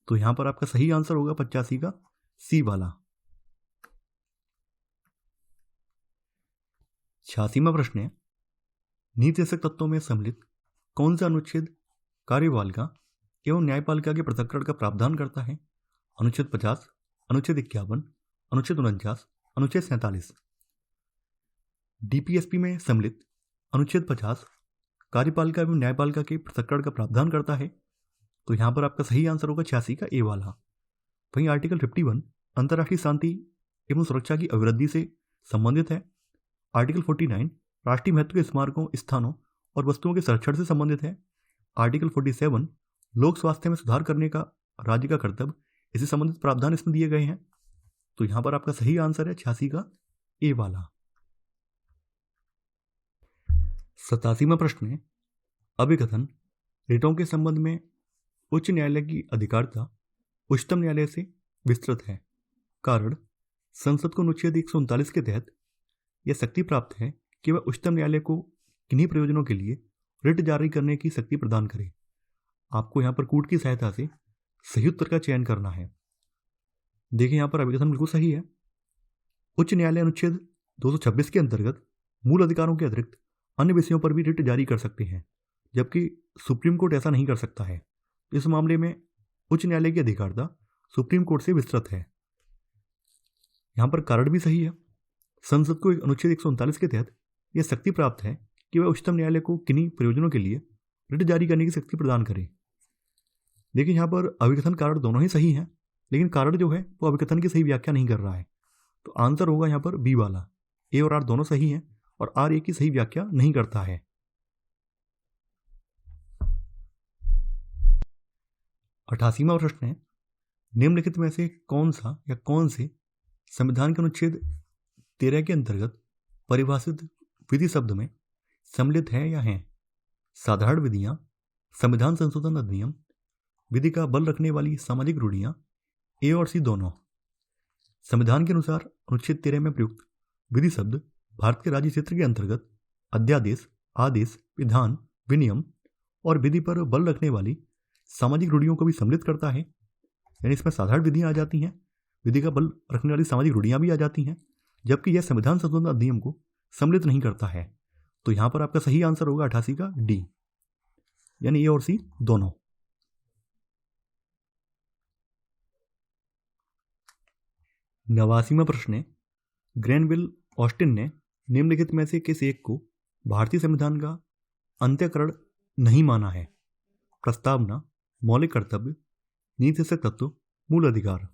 तो यहां पर आपका सही आंसर होगा 85 का सी वाला। 86वां प्रश्न है, नीति निर्देशक तत्वों में सम्मिलित कौन सा अनुच्छेद कार्यपालिका एवं न्यायपालिका के पृथक्करण का प्रावधान करता है? अनुच्छेद 50, अनुच्छेद 51, अनुच्छेद 49, अनुच्छेद 47। डीपीएसपी में सम्मिलित अनुच्छेद 50 कार्यपालिका एवं न्यायपालिका के पृथक्करण का प्रावधान करता है, तो यहां पर आपका सही आंसर होगा 86 का ए वाला। वहीं आर्टिकल 51 अंतर्राष्ट्रीय शांति एवं सुरक्षा की अभिवृद्धि से संबंधित है। आर्टिकल 49 राष्ट्रीय महत्व के स्मारकों, स्थानों और वस्तुओं के संरक्षण से संबंधित है। आर्टिकल 47 लोक स्वास्थ्य में सुधार करने का राज्य का कर्तव्य, इससे संबंधित प्रावधान इसमें दिए गए हैं, तो यहां पर आपका सही आंसर है 86 का ए वाला। 87वां प्रश्न है, अभिकथन रिटों के संबंध में उच्च न्यायालय की अधिकारिता उच्चतम न्यायालय से विस्तृत है। कारण संसद को अनुच्छेद 139 के तहत यह शक्ति प्राप्त है कि वह उच्चतम न्यायालय को किन्हीं प्रयोजनों के लिए रिट जारी करने की शक्ति प्रदान करे। आपको यहाँ पर कूट की सहायता से सही उत्तर का चयन करना है। देखिए यहाँ पर अभिकथन बिल्कुल सही है। उच्च न्यायालय अनुच्छेद 226 के अंतर्गत मूल अधिकारों के अतिरिक्त अन्य विषयों पर भी रिट जारी कर सकते हैं, जबकि सुप्रीम कोर्ट ऐसा नहीं कर सकता है। इस मामले में उच्च न्यायालय की अधिकारिता सुप्रीम कोर्ट से विस्तृत है। यहाँ पर कारण भी सही है। संसद को अनुच्छेद 139 के तहत यह शक्ति प्राप्त है कि वह उच्चतम न्यायालय को किन्हीं प्रयोजनों के लिए रिट जारी करने की शक्ति प्रदान करे। लेकिन यहाँ पर अभिकथन कारण दोनों ही सही हैं, लेकिन कारण जो है वो अभिकथन की सही व्याख्या नहीं कर रहा है, तो आंसर होगा यहाँ पर बी वाला। ए और आर दोनों सही हैं और आर ए की सही व्याख्या नहीं करता है। 88वां प्रश्न है, निम्नलिखित में से कौन सा या कौन से संविधान के अनुच्छेद 13 के अंतर्गत परिभाषित विधि शब्द में सम्मिलित है या हैं? साधारण विधियां, संविधान संशोधन अधिनियम, विधि का बल रखने वाली सामाजिक रूढ़ियां, ए और सी दोनों। संविधान के अनुसार अनुच्छेद 13 में प्रयुक्त विधि शब्द भारत के राज्य क्षेत्र के अंतर्गत अध्यादेश, आदेश, विधान, विनियम और विधि पर बल रखने वाली सामाजिक रूढ़ियों को भी सम्मिलित करता है। यानी इसमें साधारण विधियां आ जाती हैं, विधि का बल रखने वाली सामाजिक रूढ़ियां भी आ जाती हैं, जबकि यह संविधान संशोधन अधिनियम को सम्मिलित नहीं करता है। तो यहां पर आपका सही आंसर होगा 88 का डी, यानी ए और सी दोनों। नवासीवां प्रश्न है, ग्रैनविल ऑस्टिन ने निम्नलिखित में से किस एक को भारतीय संविधान का अंत्यकरण नहीं माना है? प्रस्तावना, मौलिक कर्तव्य, नीतिशक तत्व, मूल अधिकार।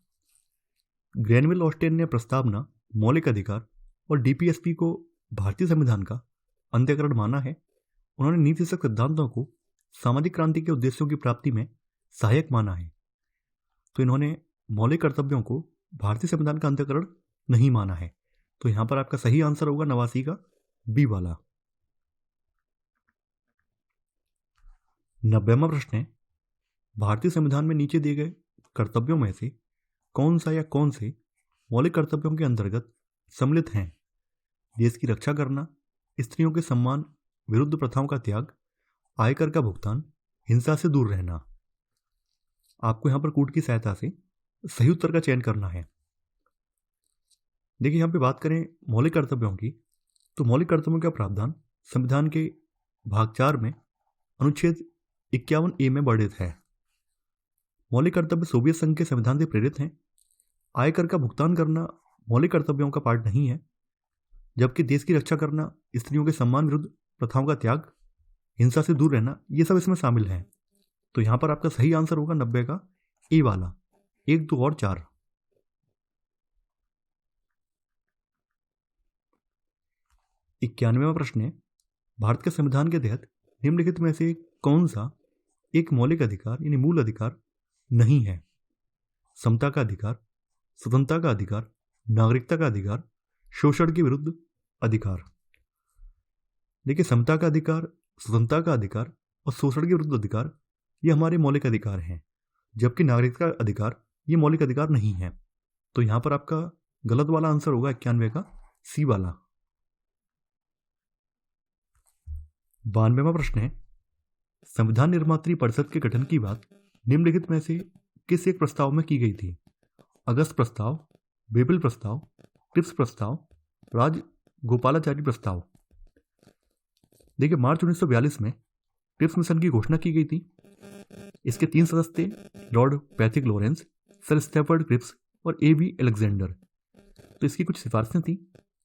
ग्रैनविल ऑस्टिन ने प्रस्तावना, मौलिक अधिकार और डीपीएसपी को भारतीय संविधान का अंत्यकरण माना है। उन्होंने नीतिशक सिद्धांतों को सामाजिक क्रांति के उद्देश्यों की प्राप्ति में सहायक माना है। तो इन्होंने मौलिक कर्तव्यों को भारतीय संविधान का अंत्यकरण नहीं माना है। तो यहां पर आपका सही आंसर होगा 89 का बी वाला। 90वां प्रश्न है, भारतीय संविधान में नीचे दिए गए कर्तव्यों में से कौन सा या कौन से मौलिक कर्तव्यों के अंतर्गत सम्मिलित हैं? देश की रक्षा करना, स्त्रियों के सम्मान, विरुद्ध प्रथाओं का त्याग, आयकर का भुगतान, हिंसा से दूर रहना। आपको यहां पर कूट की सहायता से सही उत्तर का चयन करना है। देखिए, यहां पे बात करें मौलिक कर्तव्यों की, तो मौलिक कर्तव्यों का प्रावधान संविधान के भाग 4 में अनुच्छेद 51A में वर्णित है। मौलिक कर्तव्य सोवियत संघ के संविधान से प्रेरित हैं। आयकर का भुगतान करना मौलिक कर्तव्यों का पार्ट नहीं है, जबकि देश की रक्षा करना, स्त्रियों के सम्मान, विरुद्ध प्रथाओं का त्याग, हिंसा से दूर रहना, ये सब इसमें शामिल है। तो यहां पर आपका सही आंसर होगा 90 का ए वाला, 1, 2 और 4। 91वां प्रश्न है, भारत के संविधान के तहत निम्नलिखित में से कौन सा एक मौलिक अधिकार यानी मूल अधिकार नहीं है? समता का अधिकार, स्वतंत्रता का अधिकार, नागरिकता का अधिकार, शोषण के विरुद्ध अधिकार। देखिए, समता का अधिकार, स्वतंत्रता का अधिकार और शोषण के विरुद्ध अधिकार ये हमारे मौलिक अधिकार हैं, जबकि नागरिकता का अधिकार ये मौलिक अधिकार नहीं है। तो यहां पर आपका गलत वाला आंसर होगा 91 का सी वाला। 92वां प्रश्न है, संविधान निर्मात्री परिषद के गठन की बात निम्नलिखित में से किस एक प्रस्ताव में की गई थी? अगस्त प्रस्ताव, बेबिल प्रस्ताव, क्रिप्स प्रस्ताव, राजगोपालाचारी प्रस्ताव। देखिए, मार्च 1942 में क्रिप्स मिशन की घोषणा की गई थी। इसके 3 सदस्य थे, Lord Pethick Lawrence, Sir Stafford Cripps और ए.बी. अलेक्जेंडर। तो इसकी कुछ सिफारिशें थी।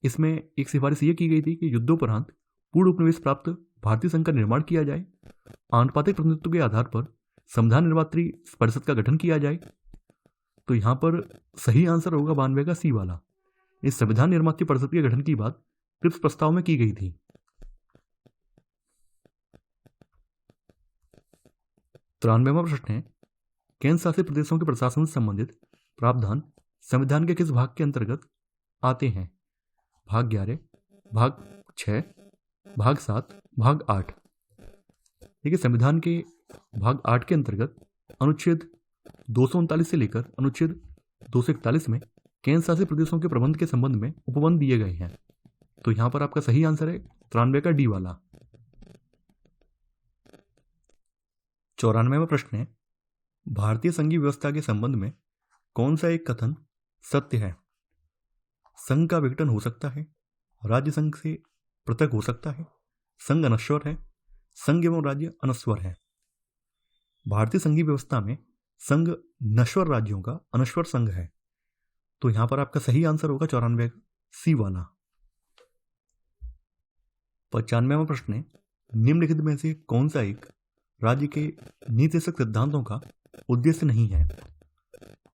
इसमें एक सिफारिश ये की गई थी कि युद्धोपरांत पूर्ण उपनिवेश प्राप्त भारतीय संघ का निर्माण किया जाए, आनुपातिक प्रतिनिधित्व के आधार पर संविधान निर्मात्री परिषद का गठन किया जाए। तो यहां पर सही आंसर होगा 92 का सी वाला। इस संविधान निर्मात्री परिषद के गठन की बात क्रिप्स प्रस्ताव में की गई थी। 93वां प्रश्न है, केंद्र शासित प्रदेशों के प्रशासन से संबंधित प्रावधान संविधान के किस भाग के अंतर्गत आते हैं? भाग 11, भाग 6, भाग 7, भाग 8। देखिए, संविधान के भाग 8 के अंतर्गत अनुच्छेद 239 से लेकर अनुच्छेद 241 में केंद्र शासित प्रदेशों के प्रबंध के संबंध में उपबंध दिए गए हैं। तो यहां पर आपका सही आंसर है 93 का डी वाला। 94वां प्रश्न है, भारतीय संघीय व्यवस्था के संबंध में कौन सा एक कथन सत्य है? संघ का विघटन हो सकता है, राज्य संघ से पृथक हो सकता है, संघ अनश्वर है, संघ एवं राज्य अनश्वर है। भारतीय संघीय व्यवस्था में संघ नश्वर राज्यों का अनश्वर संघ है। तो यहां पर आपका सही आंसर होगा 94 सी वाला। 95वां प्रश्न है, निम्नलिखित में से कौन सा एक राज्य के नीतिशक सिद्धांतों का उद्देश्य नहीं है?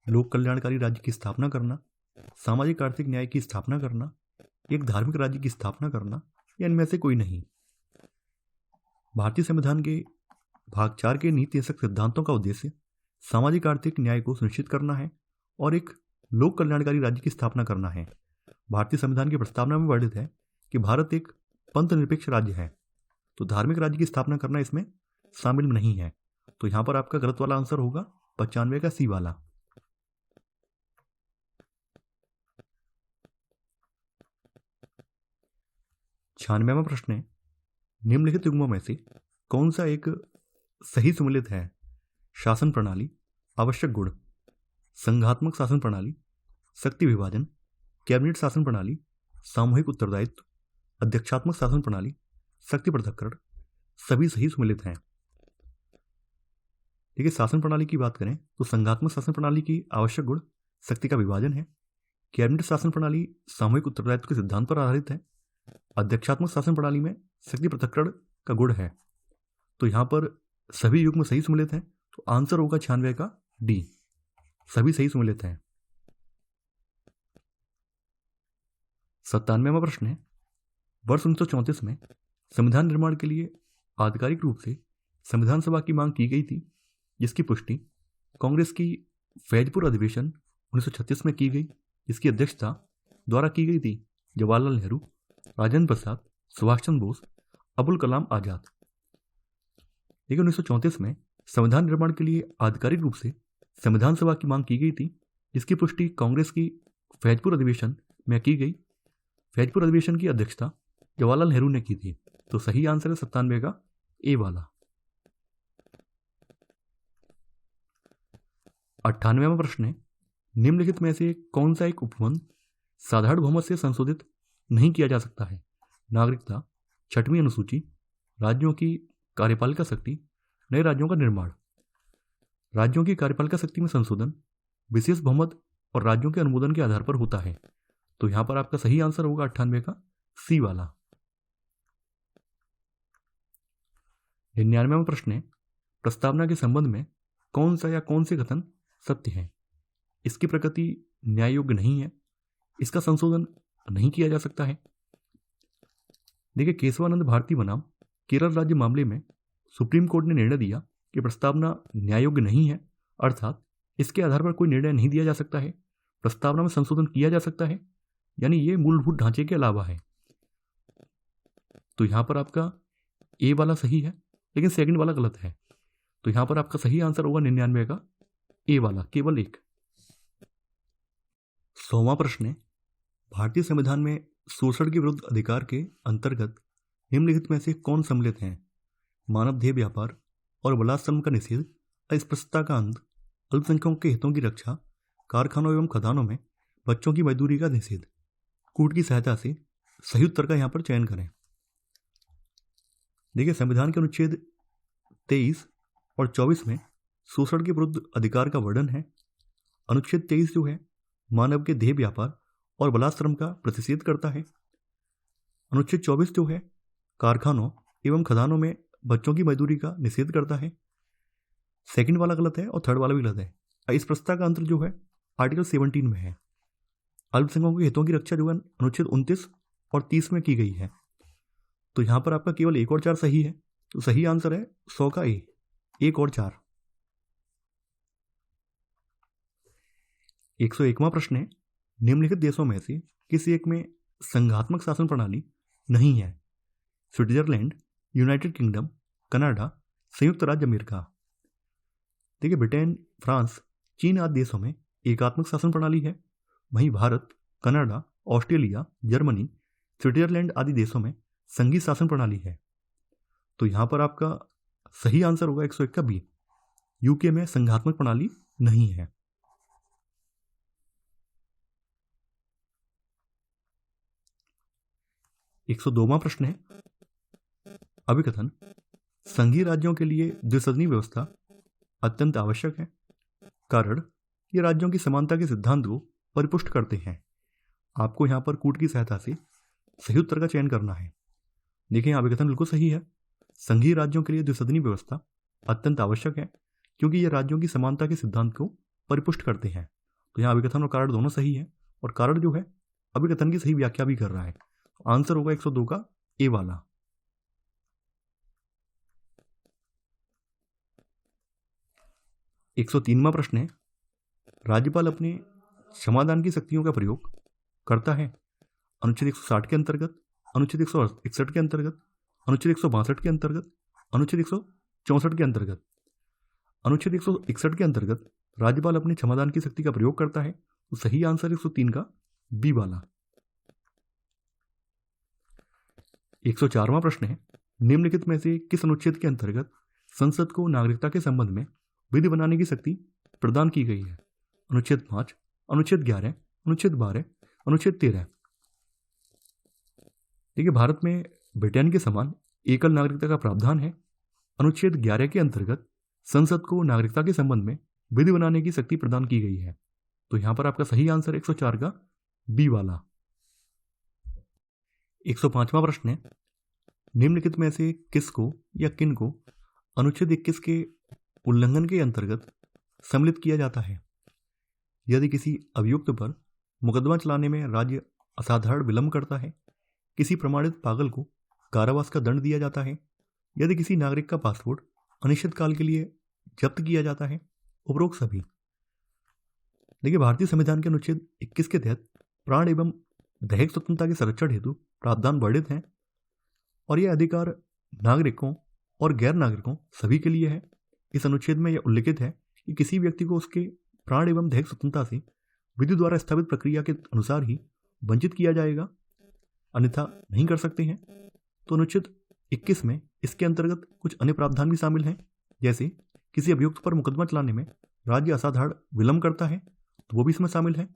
लोक कल्याणकारी राज्य की स्थापना करना, सामाजिक आर्थिक न्याय की स्थापना करना, एक धार्मिक राज्य की स्थापना करना, या इनमें से कोई नहीं। भारतीय संविधान के भाग 4 के नीतिशक सिद्धांतों का उद्देश्य सामाजिक आर्थिक न्याय को सुनिश्चित करना है और एक लोक कल्याणकारी राज्य की स्थापना करना है। भारतीय संविधान की प्रस्तावना में वर्णित है कि भारत एक पंथ निरपेक्ष राज्य है। तो धार्मिक राज्य की स्थापना करना इसमें शामिल नहीं है। तो यहाँ पर आपका गलत वाला आंसर होगा 95 का सी वाला। 96वां प्रश्न है, निम्नलिखित युग्मों में से कौन सा एक सही सम्मिलित है? शासन प्रणाली, आवश्यक गुण, संघात्मक शासन प्रणाली, शक्ति विभाजन, कैबिनेट शासन प्रणाली, सामूहिक उत्तरदायित्व, अध्यक्षात्मक शासन प्रणाली, शक्ति पृथक्करण, सभी सही सम्मिलित हैं। देखिए, शासन प्रणाली की बात करें तो संघात्मक शासन प्रणाली की आवश्यक गुण शक्ति का विभाजन है। कैबिनेट शासन प्रणाली सामूहिक उत्तरदायित्व के सिद्धांत पर आधारित है। अध्यक्षात्मक शासन प्रणाली में शक्ति पृथक्करण का गुण है। तो यहाँ पर सभी युग्म सही सम्मिलित हैं, तो आंसर होगा 96 का डी, सभी सही सम्मिलित हैं। 97वां प्रश्न है, वर्ष 1934 में संविधान निर्माण के लिए आधिकारिक रूप से संविधान सभा की मांग की गई थी, जिसकी पुष्टि कांग्रेस की फैजपुर अधिवेशन 1936 में की गई, जिसकी अध्यक्षता द्वारा की गई थी जवाहरलाल नेहरू, राजेंद्र प्रसाद, सुभाष चंद्र बोस, अबुल कलाम आजाद। लेकिन 1934 में संविधान निर्माण के लिए आधिकारिक रूप से संविधान सभा की मांग की गई थी, जिसकी पुष्टि कांग्रेस की फैजपुर अधिवेशन में की गई। फैजपुर अधिवेशन की अध्यक्षता जवाहरलाल नेहरू ने की थी। तो सही आंसर है 97 का ए वाला। 98वां प्रश्न है, निम्नलिखित में से कौन सा एक उपबंध साधारण बहुमत से संशोधित नहीं किया जा सकता है? नागरिकता, 6वीं अनुसूची, राज्यों की कार्यपालिका शक्ति, नए राज्यों का निर्माण। राज्यों की कार्यपालिका शक्ति में संशोधन विशेष बहुमत और राज्यों के अनुमोदन के आधार पर होता है। तो यहां पर आपका सही आंसर होगा 98 का सी वाला। 99वां प्रश्न है, प्रस्तावना के संबंध में कौन सा या कौन से कथन सत्य है? इसकी प्रकृति न्याय योग्य नहीं है, इसका संशोधन नहीं किया जा सकता है। देखिए, केशवानंद भारती बनाम केरल राज्य मामले में सुप्रीम कोर्ट ने निर्णय दिया कि प्रस्तावना न्याय योग्य नहीं है, अर्थात इसके आधार पर कोई निर्णय नहीं दिया जा सकता है, प्रस्तावना में संशोधन किया जा सकता है, यानी ये मूलभूत ढांचे के अलावा है। तो यहां पर आपका ए वाला सही है, लेकिन सेकंड वाला गलत है। तो यहां पर आपका सही आंसर होगा 99 का ए वाला, केवल एक। 100वां प्रश्न है, भारतीय संविधान में शोषण के विरुद्ध अधिकार के अंतर्गत निम्नलिखित में से कौन सम्मिलित है? मानव देह व्यापार और बलात्श्रम का निषेध, अस्पृश्यता का अंत, अल्पसंख्यकों के हितों की रक्षा, कारखानों एवं खदानों में बच्चों की मजदूरी का निषेध। कूट की सहायता से सही उत्तर का यहाँ पर चयन करें। देखिए, संविधान के अनुच्छेद 23 और 24 में शोषण के विरुद्ध अधिकार का वर्णन है। अनुच्छेद 23 जो है मानव के देह व्यापार और बलात्श्रम का प्रतिषेध करता है। अनुच्छेद 24 जो है कारखानों एवं खदानों में बच्चों की मजदूरी का निषेध करता है। सेकंड वाला गलत है और थर्ड वाला भी गलत है। इस प्रस्ताव का अंतर जो है आर्टिकल 17 में है। अल्पसंख्यकों के हितों की रक्षा जो है अनुच्छेद 29 और 30 में की गई है। तो यहां पर आपका केवल 1 और 4 सही है। तो सही आंसर है 100 का ए, 1 और 4। 101वां प्रश्न है, निम्नलिखित देशों में से किसी एक में संघात्मक शासन प्रणाली नहीं है? स्विट्जरलैंड, यूनाइटेड किंगडम, कनाडा, संयुक्त राज्य अमेरिका। देखिए, ब्रिटेन, फ्रांस, चीन आदि देशों में एकात्मक शासन प्रणाली है। वहीं Bharat, Canada, Australia, Germany, Switzerland आदि देशों में संघीय शासन प्रणाली है। तो यहां पर आपका सही आंसर होगा 101 का बी, यूके में संघात्मक प्रणाली नहीं है। 102वां प्रश्न है, अभिकथन संघीय राज्यों के लिए द्विसदनीय व्यवस्था अत्यंत आवश्यक है, कारण ये राज्यों की समानता के सिद्धांत को परिपुष्ट करते हैं। आपको यहाँ पर कूट की सहायता से सही उत्तर का चयन करना है। देखिए, यहाँ अभिकथन बिल्कुल सही है। संघीय राज्यों के लिए द्विसदनीय व्यवस्था अत्यंत आवश्यक है, क्योंकि ये राज्यों की समानता के सिद्धांत को परिपुष्ट करते हैं। तो यहाँ अभिकथन और कारण दोनों सही है, और कारण जो है अभिकथन की सही व्याख्या भी कर रहा है। आंसर होगा 102 का ए वाला। 103वां प्रश्न है, राज्यपाल अपने क्षमादान की शक्तियों का प्रयोग करता है? अनुच्छेद 160 के अंतर्गत, अनुच्छेद 161 के अंतर्गत, अनुच्छेद 162 के अंतर्गत, अनुच्छेद 164 के अंतर्गत। अनुच्छेद 161 के अंतर्गत राज्यपाल अपनी क्षमादान की शक्ति का प्रयोग करता है, तो सही आंसर 103 का बी वाला। 104वां प्रश्न है, निम्नलिखित में से किस अनुच्छेद के अंतर्गत संसद को नागरिकता के संबंध में विधि बनाने की शक्ति प्रदान की गई है? अनुच्छेद 5, अनुच्छेद 11, अनुच्छेद 12, अनुच्छेद 13। देखिए, भारत में ब्रिटेन के समान एकल नागरिकता का प्रावधान है। अनुच्छेद 11 के अंतर्गत संसद को नागरिकता के संबंध में विधि बनाने की शक्ति प्रदान की गई है, तो यहां पर आपका सही आंसर 104 का बी वाला। 105वां प्रश्न है, निम्नलिखित में से किसको या किन को अनुच्छेद 21 के उल्लंघन के अंतर्गत सम्मिलित किया जाता है? यदि किसी अभियुक्त पर मुकदमा चलाने में राज्य असाधारण विलंब करता है, किसी प्रमाणित पागल को कारावास का दंड दिया जाता है, यदि किसी नागरिक का पासपोर्ट अनिश्चित काल के लिए जब्त किया जाता है, उपरोक्त सभी। देखिए, भारतीय संविधान के अनुच्छेद 21 के तहत प्राण एवं दैहिक स्वतंत्रता के संरक्षण हेतु प्रावधान वर्णित हैं और यह अधिकार नागरिकों और गैर नागरिकों सभी के लिए है। इस अनुच्छेद में यह उल्लिखित है कि किसी व्यक्ति को उसके प्राण एवं दैहिक स्वतंत्रता से विधि द्वारा स्थापित प्रक्रिया के अनुसार ही वंचित किया जाएगा, अन्यथा नहीं कर सकते हैं। तो अनुच्छेद 21 में इसके अंतर्गत कुछ अन्य प्रावधान भी शामिल हैं, जैसे किसी अभियुक्त पर मुकदमा चलाने में राज्य असाधारण विलंब करता है, तो वो भी इसमें शामिल है।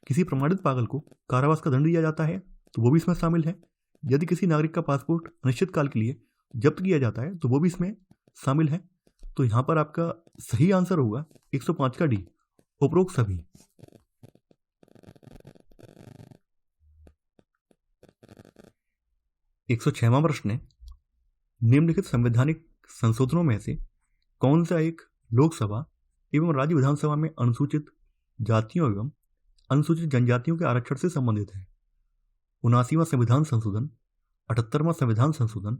किसी प्रमाणित पागल को कारावास का दंड दिया जाता है, तो वो भी इसमें शामिल है। यदि किसी नागरिक का पासपोर्ट अनिश्चित काल के लिए जब्त किया जाता है, तो वो भी इसमें शामिल है। तो यहां पर आपका सही आंसर होगा 105 का डी, उपरोक्त सभी। 106वां प्रश्न है, निम्नलिखित संवैधानिक संशोधनों में से कौन सा एक लोकसभा एवं राज्य विधानसभा में अनुसूचित जातियों एवं अनुसूचित जनजातियों के आरक्षण से संबंधित है? 79वां संविधान संशोधन, 78वां संविधान संशोधन,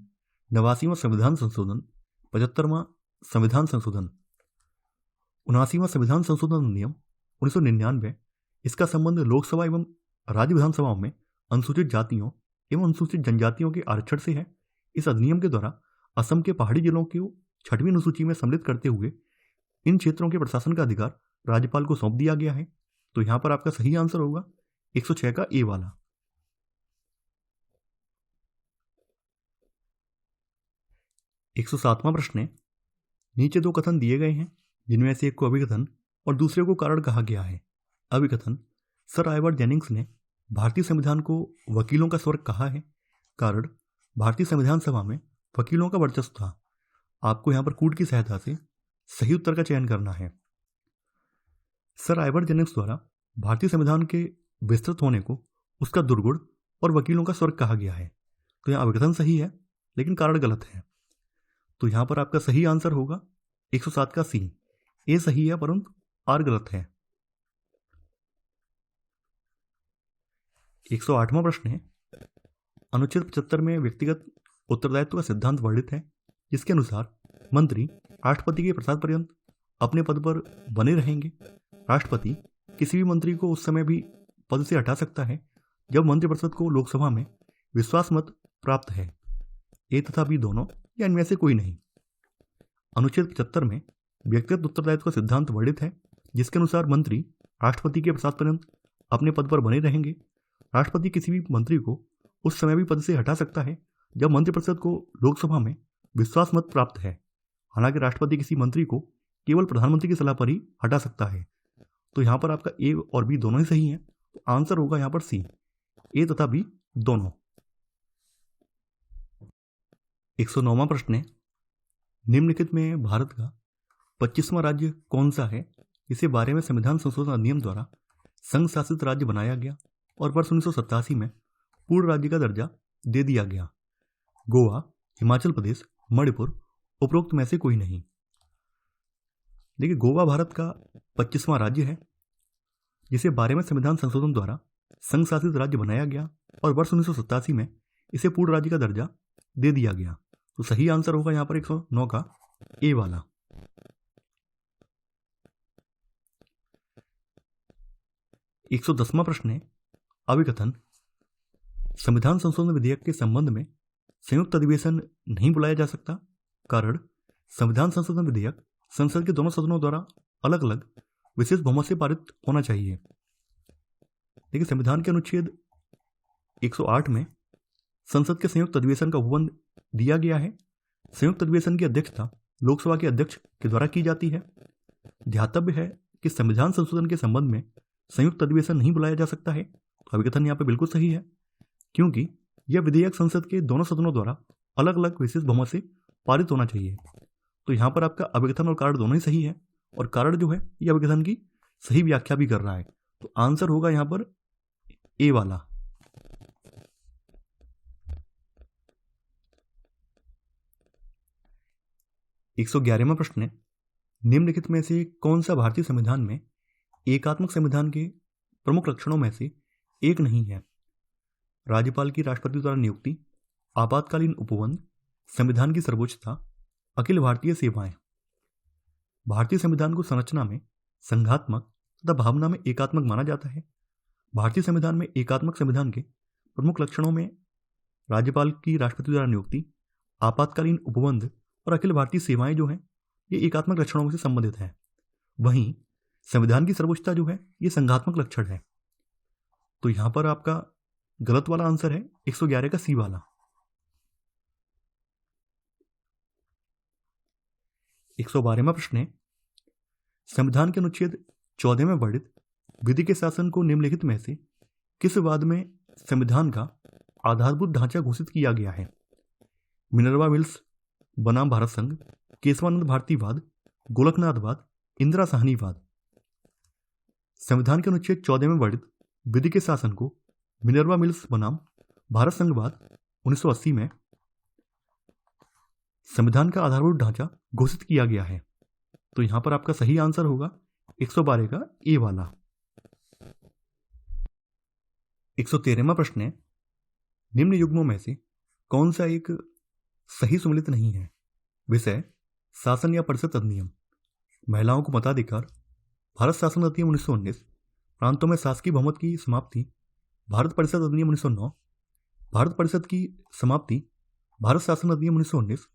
89वां संविधान संशोधन, 75वां संविधान संशोधन। 79वां संविधान संशोधन अधिनियम 1999, इसका संबंध लोकसभा एवं राज्य विधानसभाओं में अनुसूचित जातियों एवं अनुसूचित जनजातियों के आरक्षण से है। इस अधिनियम के द्वारा असम के पहाड़ी जिलों को 6वीं अनुसूची में सम्मिलित करते हुए इन क्षेत्रों के प्रशासन का अधिकार राज्यपाल को सौंप दिया गया है। तो यहां पर आपका सही आंसर होगा 106 का ए वाला। 107वां प्रश्न है, नीचे दो कथन दिए गए हैं, जिनमें से एक को अभिकथन और दूसरे को कारण कहा गया है। अभिकथन, सर आइवर जेनिंग्स ने भारतीय संविधान को वकीलों का स्वर्ग कहा है। कारण, भारतीय संविधान सभा में वकीलों का वर्चस्व था। आपको यहां पर कूट की सहायता से सही उत्तर का चयन करना है। सर आइवर जेनिंग्स द्वारा भारतीय संविधान के विस्तृत होने को उसका दुर्गुण और वकीलों का स्वर्ग कहा गया है। तो यहां अभिकथन सही है, लेकिन कारण गलत है। तो यहां पर आपका सही आंसर होगा 107 का सी। ए सही है परंतु आर गलत है। 108वां प्रश्न है, अनुच्छेद 75 में व्यक्तिगत उत्तरदायित्व का सिद्धांत वर्णित है, जिसके अनुसार मंत्री राष्ट्रपति के प्रसाद पर्यंत अपने पद पर बने रहेंगे। राष्ट्रपति किसी भी मंत्री को उस समय भी पद से हटा सकता है जब मंत्रिपरिषद को लोकसभा में विश्वास मत प्राप्त है। ए तथा बी दोनों या इनमें से कोई नहीं। अनुच्छेद 75 में व्यक्तिगत उत्तरदायित्व का सिद्धांत वर्णित है, जिसके अनुसार मंत्री राष्ट्रपति के प्रसाद पर्यंत अपने पद पर बने रहेंगे। राष्ट्रपति किसी भी मंत्री को उस समय भी पद से हटा सकता है जब मंत्रिपरिषद को लोकसभा में विश्वास मत प्राप्त है। हालांकि राष्ट्रपति किसी मंत्री को केवल प्रधानमंत्री की सलाह पर ही हटा सकता है। तो यहां पर आपका ए और बी दोनों ही सही हैं, तो आंसर होगा यहां पर सी, ए तथा बी दोनों। 109वां प्रश्न है, निम्नलिखित में भारत का 25वां राज्य कौन सा है, इसे बारे में संविधान संशोधन अधिनियम द्वारा संघ शासित राज्य बनाया गया और वर्ष 1987 में पूर्ण राज्य का दर्जा दे दिया गया? गोवा, हिमाचल प्रदेश, मणिपुर, उपरोक्त में से कोई नहीं। देखिए, गोवा भारत का 25वां राज्य है, जिसे 12वें संविधान संशोधन द्वारा संघ शासित राज्य बनाया गया और वर्ष 1987 में इसे पूर्ण राज्य का दर्जा दे दिया गया। तो सही आंसर होगा यहां पर 109 का ए वाला। 110वां प्रश्न है, अभिकथन, संविधान संशोधन विधेयक के संबंध में संयुक्त अधिवेशन नहीं बुलाया जा सकता। कारण संविधान संशोधन विधेयक संसद के दोनों सदनों द्वारा अलग अलग विशेष बहुमत से पारित होना चाहिए। देखिए, संविधान के अनुच्छेद 108 में संसद के संयुक्त अधिवेशन का उपबंध दिया गया है। संयुक्त अधिवेशन की अध्यक्षता लोकसभा के अध्यक्ष के द्वारा की जाती है। ध्यातव्य है कि संविधान संशोधन के संबंध में संयुक्त अधिवेशन नहीं बुलाया जा सकता है। तो अभिकथन यहाँ पे बिल्कुल सही है, क्योंकि यह विधेयक संसद के दोनों सदनों द्वारा अलग अलग विशेष बहुमत से पारित होना चाहिए। तो यहाँ पर आपका अभिकथन और कारण दोनों ही सही है, और कारण जो है यह अभिकथन की सही व्याख्या भी कर रहा है। तो आंसर होगा यहाँ पर ए वाला। 111वां प्रश्न है, निम्नलिखित में से कौन सा भारतीय संविधान में एकात्मक संविधान के प्रमुख लक्षणों में से एक नहीं है? राज्यपाल की राष्ट्रपति द्वारा नियुक्ति, आपातकालीन उपबंध, संविधान की सर्वोच्चता, अखिल भारतीय सेवाएं। भारतीय संविधान को संरचना में संघात्मक तथा भावना में एकात्मक माना जाता है। भारतीय संविधान में एकात्मक संविधान के प्रमुख लक्षणों में राज्यपाल की राष्ट्रपति द्वारा नियुक्ति, आपातकालीन उपबंध और अखिल भारतीय सेवाएं जो हैं ये एकात्मक लक्षणों से संबंधित है। वहीं संविधान की सर्वोच्चता जो है ये संघात्मक लक्षण है। तो यहां पर आपका गलत वाला आंसर है 111 का सी वाला। 112वां प्रश्न है, संविधान के अनुच्छेद 14 में वर्णित विधि के शासन को निम्नलिखित में से किस वाद में संविधान का आधारभूत ढांचा घोषित किया गया है? मिनर्वा मिल्स बनाम भारत संघ, केशवानंद भारतीवाद, गोलकनाथवाद, इंदिरा साहनीवाद। संविधान के अनुच्छेद 14 में वर्णित विधि के शासन को मिनर्वा मिल्स बनाम भारत संघवाद 1980 में संविधान का आधारभूत ढांचा घोषित किया गया है। तो यहां पर आपका सही आंसर होगा 112 का ए वाला। 113वां प्रश्न है, निम्न युग्मों में से कौन सा एक सही सुमेलित नहीं है? विषय शासन या परिषद अधिनियम, महिलाओं को मताधिकार, भारत शासन अधिनियम 1919, प्रांतों में शासकीय बहुमत की समाप्ति, भारत परिषद अधिनियम 1909, भारत परिषद की समाप्ति, भारत शासन अधिनियम 1919,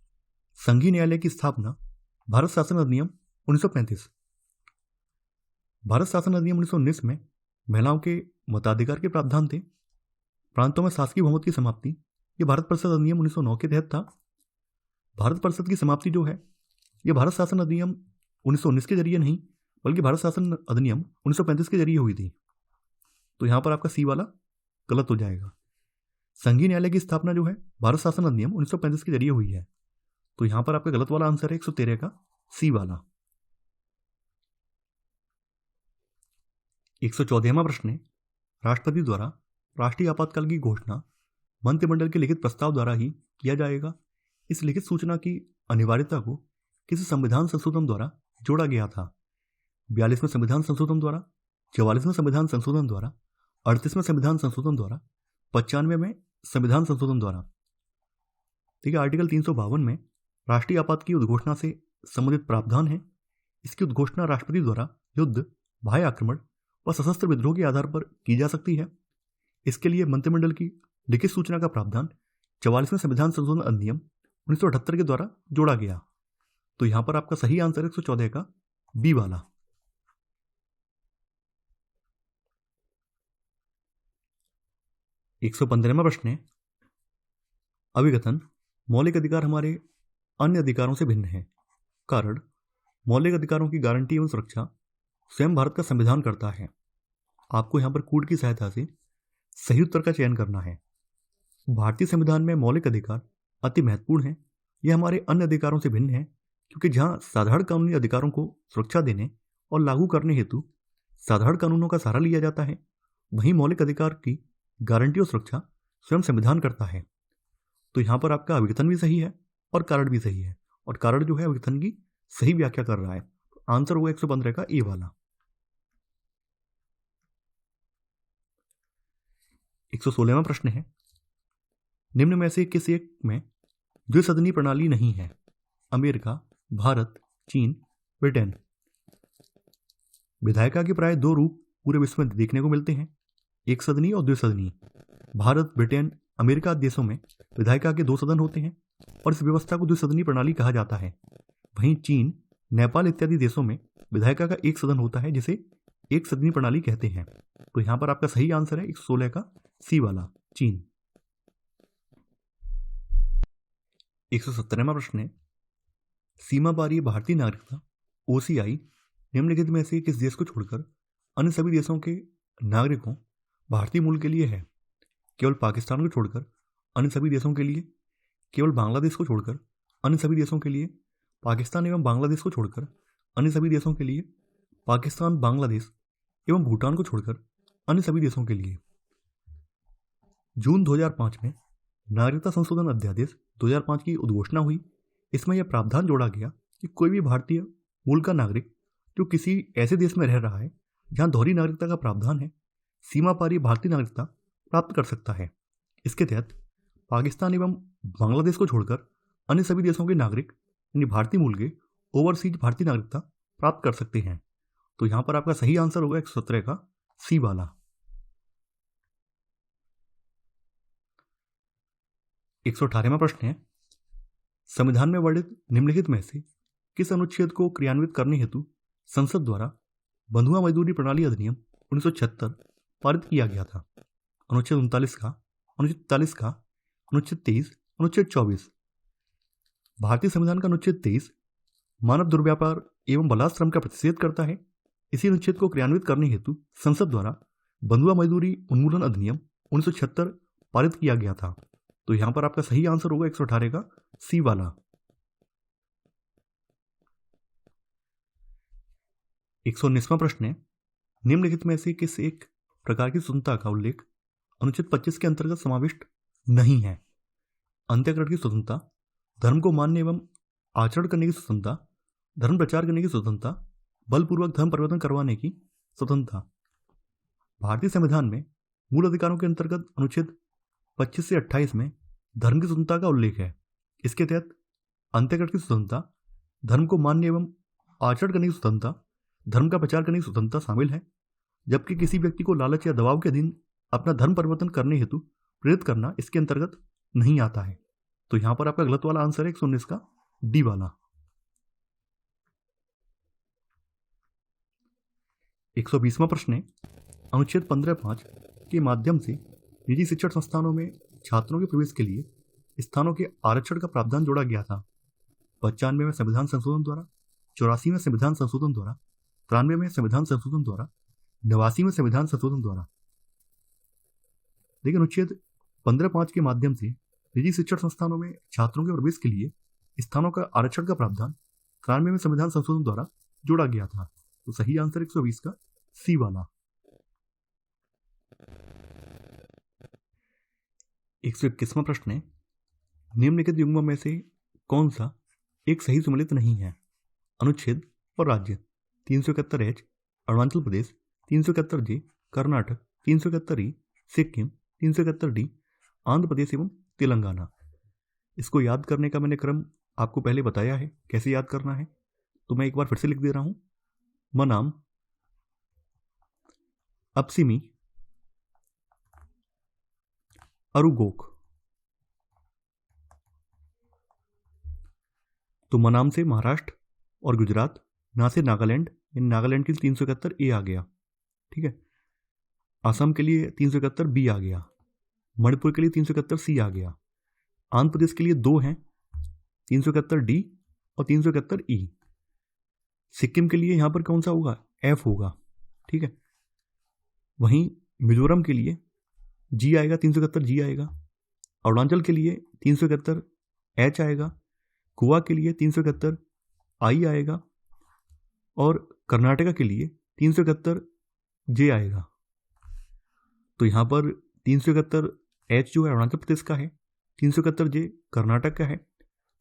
संघीय न्यायालय की स्थापना, भारत शासन अधिनियम 1935। भारत शासन अधिनियम 1919 में महिलाओं के मताधिकार के प्रावधान थे। प्रांतों में शासकीय बहुमत की समाप्ति ये भारत परिषद अधिनियम 1909 के तहत था। भारत परिषद की समाप्ति जो है ये भारत शासन अधिनियम 1919 के जरिए नहीं बल्कि भारत शासन अधिनियम 1935 के जरिए हुई थी। तो यहाँ पर आपका सी वाला गलत हो जाएगा। संघीय न्यायालय की स्थापना जो है भारत शासन अधिनियम 1935 के जरिए हुई है। तो यहाँ पर आपका गलत वाला आंसर है 113 का सी वाला। 114वां प्रश्न है, राष्ट्रपति द्वारा राष्ट्रीय आपातकाल की घोषणा मंत्रिमंडल के लिखित प्रस्ताव द्वारा ही किया जाएगा। इस लिखित सूचना की अनिवार्यता को किसी संविधान संशोधन द्वारा जोड़ा गया था? 42वें संविधान संशोधन द्वारा, 44वें संविधान संशोधन द्वारा, 38वें संविधान संशोधन द्वारा, 95वें संविधान संशोधन द्वारा। ठीक है, आर्टिकल 352 में राष्ट्रीय आपात की उद्घोषणा से संबंधित प्रावधान है। इसकी उद्घोषणा राष्ट्रपति द्वारा युद्ध, बाह्य आक्रमण व सशस्त्र विद्रोह के आधार पर की जा सकती है। इसके लिए मंत्रिमंडल की लिखित सूचना का प्रावधान 44वें संविधान संशोधन अधिनियम 1978 के द्वारा जोड़ा गया। तो यहां पर आपका सही आंसर 114 का बी वाला। 115वां प्रश्न है, अभिकथन मौलिक अधिकार हमारे अन्य अधिकारों से भिन्न है। कारण मौलिक अधिकारों की गारंटी एवं सुरक्षा स्वयं भारत का संविधान करता है। आपको यहां पर कूट की सहायता से सही उत्तर का चयन करना है। भारतीय संविधान में मौलिक अधिकार अति महत्वपूर्ण है। यह हमारे अन्य अधिकारों से भिन्न है क्योंकि जहां साधारण कानूनी अधिकारों को सुरक्षा देने और लागू करने हेतु साधारण कानूनों का सहारा लिया जाता है, वहीं मौलिक अधिकार की गारंटी और सुरक्षा स्वयं संविधान करता है। तो यहां पर आपका अभिकथन भी सही है और कारण भी सही है, और कारण जो है अभिकथन की सही व्याख्या कर रहा है। तो आंसर हुआ 115 का ए वाला। 116वां प्रश्न है, निम्न में से किस एक में द्विसदनीय प्रणाली नहीं है? अमेरिका, भारत, चीन, ब्रिटेन। विधायिका के प्राय 2 रूप पूरे विश्व में देखने को मिलते हैं, एक सदनीय और द्विसदनीय। भारत, ब्रिटेन अमेरिका आदि देशों में विधायिका के 2 सदन होते हैं और इस व्यवस्था को द्विसदनीय प्रणाली कहा जाता है। वहीं चीन, नेपाल इत्यादि देशों में विधायिका का 1 सदन होता है जिसे एक सदनीय प्रणाली कहते हैं। तो यहां पर आपका सही आंसर है 116 का सी वाला, चीन। 117वां प्रश्न है, सीमा पारी भारतीय नागरिकता OCI निम्नलिखित में से किस देश को छोड़कर अन्य सभी देशों के नागरिकों भारतीय मूल के लिए है? केवल पाकिस्तान को छोड़कर अन्य सभी देशों के लिए, केवल बांग्लादेश को छोड़कर अन्य सभी देशों के लिए, पाकिस्तान एवं बांग्लादेश को छोड़कर अन्य सभी देशों के लिए, पाकिस्तान, बांग्लादेश एवं भूटान को छोड़कर अन्य सभी देशों के लिए। जून 2005 में नागरिकता संशोधन अध्यादेश 2005 की उद्घोषणा हुई। इसमें यह प्रावधान जोड़ा गया कि कोई भी भारतीय मूल का नागरिक जो किसी ऐसे देश में रह रहा है जहां दोहरी नागरिकता का प्रावधान है, सीमा पारी भारतीय नागरिकता प्राप्त कर सकता है। इसके तहत पाकिस्तान एवं बांग्लादेश को छोड़कर अन्य सभी देशों के नागरिक यानी भारतीय मूल के ओवरसीज भारतीय नागरिकता प्राप्त कर सकते हैं। तो यहां पर आपका सही आंसर होगा 117 का सी वाला। 118वां प्रश्न है, संविधान में वर्णित निम्नलिखित में से किस अनुच्छेद को क्रियान्वित करने हेतु संसद द्वारा बंधुआ मजदूरी प्रणाली अधिनियम 1976 पारित किया गया था? अनुच्छेद 39 का, अनुच्छेद 43 का, अनुच्छेद 23, अनुच्छेद 24। भारतीय संविधान का अनुच्छेद 23 मानव दुर्व्यापार एवं बलात्श्रम का प्रतिषेध करता है। इसी अनुच्छेद को क्रियान्वित करने हेतु संसद द्वारा बंधुआ मजदूरी उन्मूलन अधिनियम 1976 पारित किया गया था। तो यहां पर आपका सही आंसर होगा 118 का सी वाला। 119वां प्रश्न है, निम्नलिखित में से किस एक प्रकार की स्वतंत्रता का उल्लेख अनुच्छेद 25 के अंतर्गत समाविष्ट नहीं है? अंत्यकरण की स्वतंत्रता, धर्म को मानने एवं आचरण करने की स्वतंत्रता, धर्म प्रचार करने की स्वतंत्रता, बलपूर्वक धर्म परिवर्तन करवाने की स्वतंत्रता। भारतीय संविधान में मूल अधिकारों के अंतर्गत अनुच्छेद 25 से 28 में धर्म की स्वतंत्रता का उल्लेख है। इसके तहत अंत्यकरण की स्वतंत्रता, धर्म को मानने एवं आचरण करने की स्वतंत्रता, धर्म का प्रचार करने की स्वतंत्रता शामिल है, जबकि किसी व्यक्ति को लालच या दबाव के अधीन अपना धर्म परिवर्तन करने हेतु प्रेरित करना इसके अंतर्गत नहीं आता है। तो यहां पर आपका गलत वाला आंसर है 119 का डी वाला। 120वां प्रश्न है, अनुच्छेद 15(5) के माध्यम से निजी शिक्षण संस्थानों में छात्रों के प्रवेश के लिए स्थानों के आरक्षण का प्रावधान जोड़ा गया था। 95वें संविधान संशोधन द्वारा, 84वें संविधान संशोधन द्वारा, 93वें संविधान संशोधन द्वारा, 89वें संविधान संशोधन द्वारा। लेकिन अनुच्छेद 15(5) के माध्यम से निजी शिक्षण संस्थानों में छात्रों के प्रवेश के लिए स्थानों का आरक्षण का प्रावधान 93वें संविधान संशोधन द्वारा जोड़ा गया था। तो सही आंसर 120 का सी वाला। 121वां प्रश्न है, निम्नलिखित युग्मों में से कौन सा एक सही सम्मिलित नहीं है? अनुच्छेद और राज्य 371H Arunachal Pradesh, 371J Karnataka, 371E Sikkim, 371D Andhra Pradesh एवं तेलंगाना। इसको याद करने का मैंने क्रम आपको पहले बताया है कैसे याद करना है, तो मैं एक बार फिर से लिख दे रहा हूं। मनाम, अपसिमी, अरुगोक। तो मनाम से महाराष्ट्र और गुजरात, ना से नागालैंड, इन नागालैंड के लिए 371 ए आ गया, ठीक है। असम के लिए 371 बी आ गया, मणिपुर के लिए 371 सी आ गया, आंध्र प्रदेश के लिए 2 हैं, 371 डी और 371 ई। सिक्किम के लिए यहां पर कौन सा होगा? एफ होगा, ठीक है। वहीं मिजोरम के लिए जी आएगा, 371 जी आएगा। अरुणाचल के लिए 371 एच आएगा, गोवा के लिए 371 आई आएगा और कर्नाटका के लिए 371 जे आएगा। तो यहां पर 371 एच जो है अरुणाचल प्रदेश का है, 371 जे कर्नाटक का है,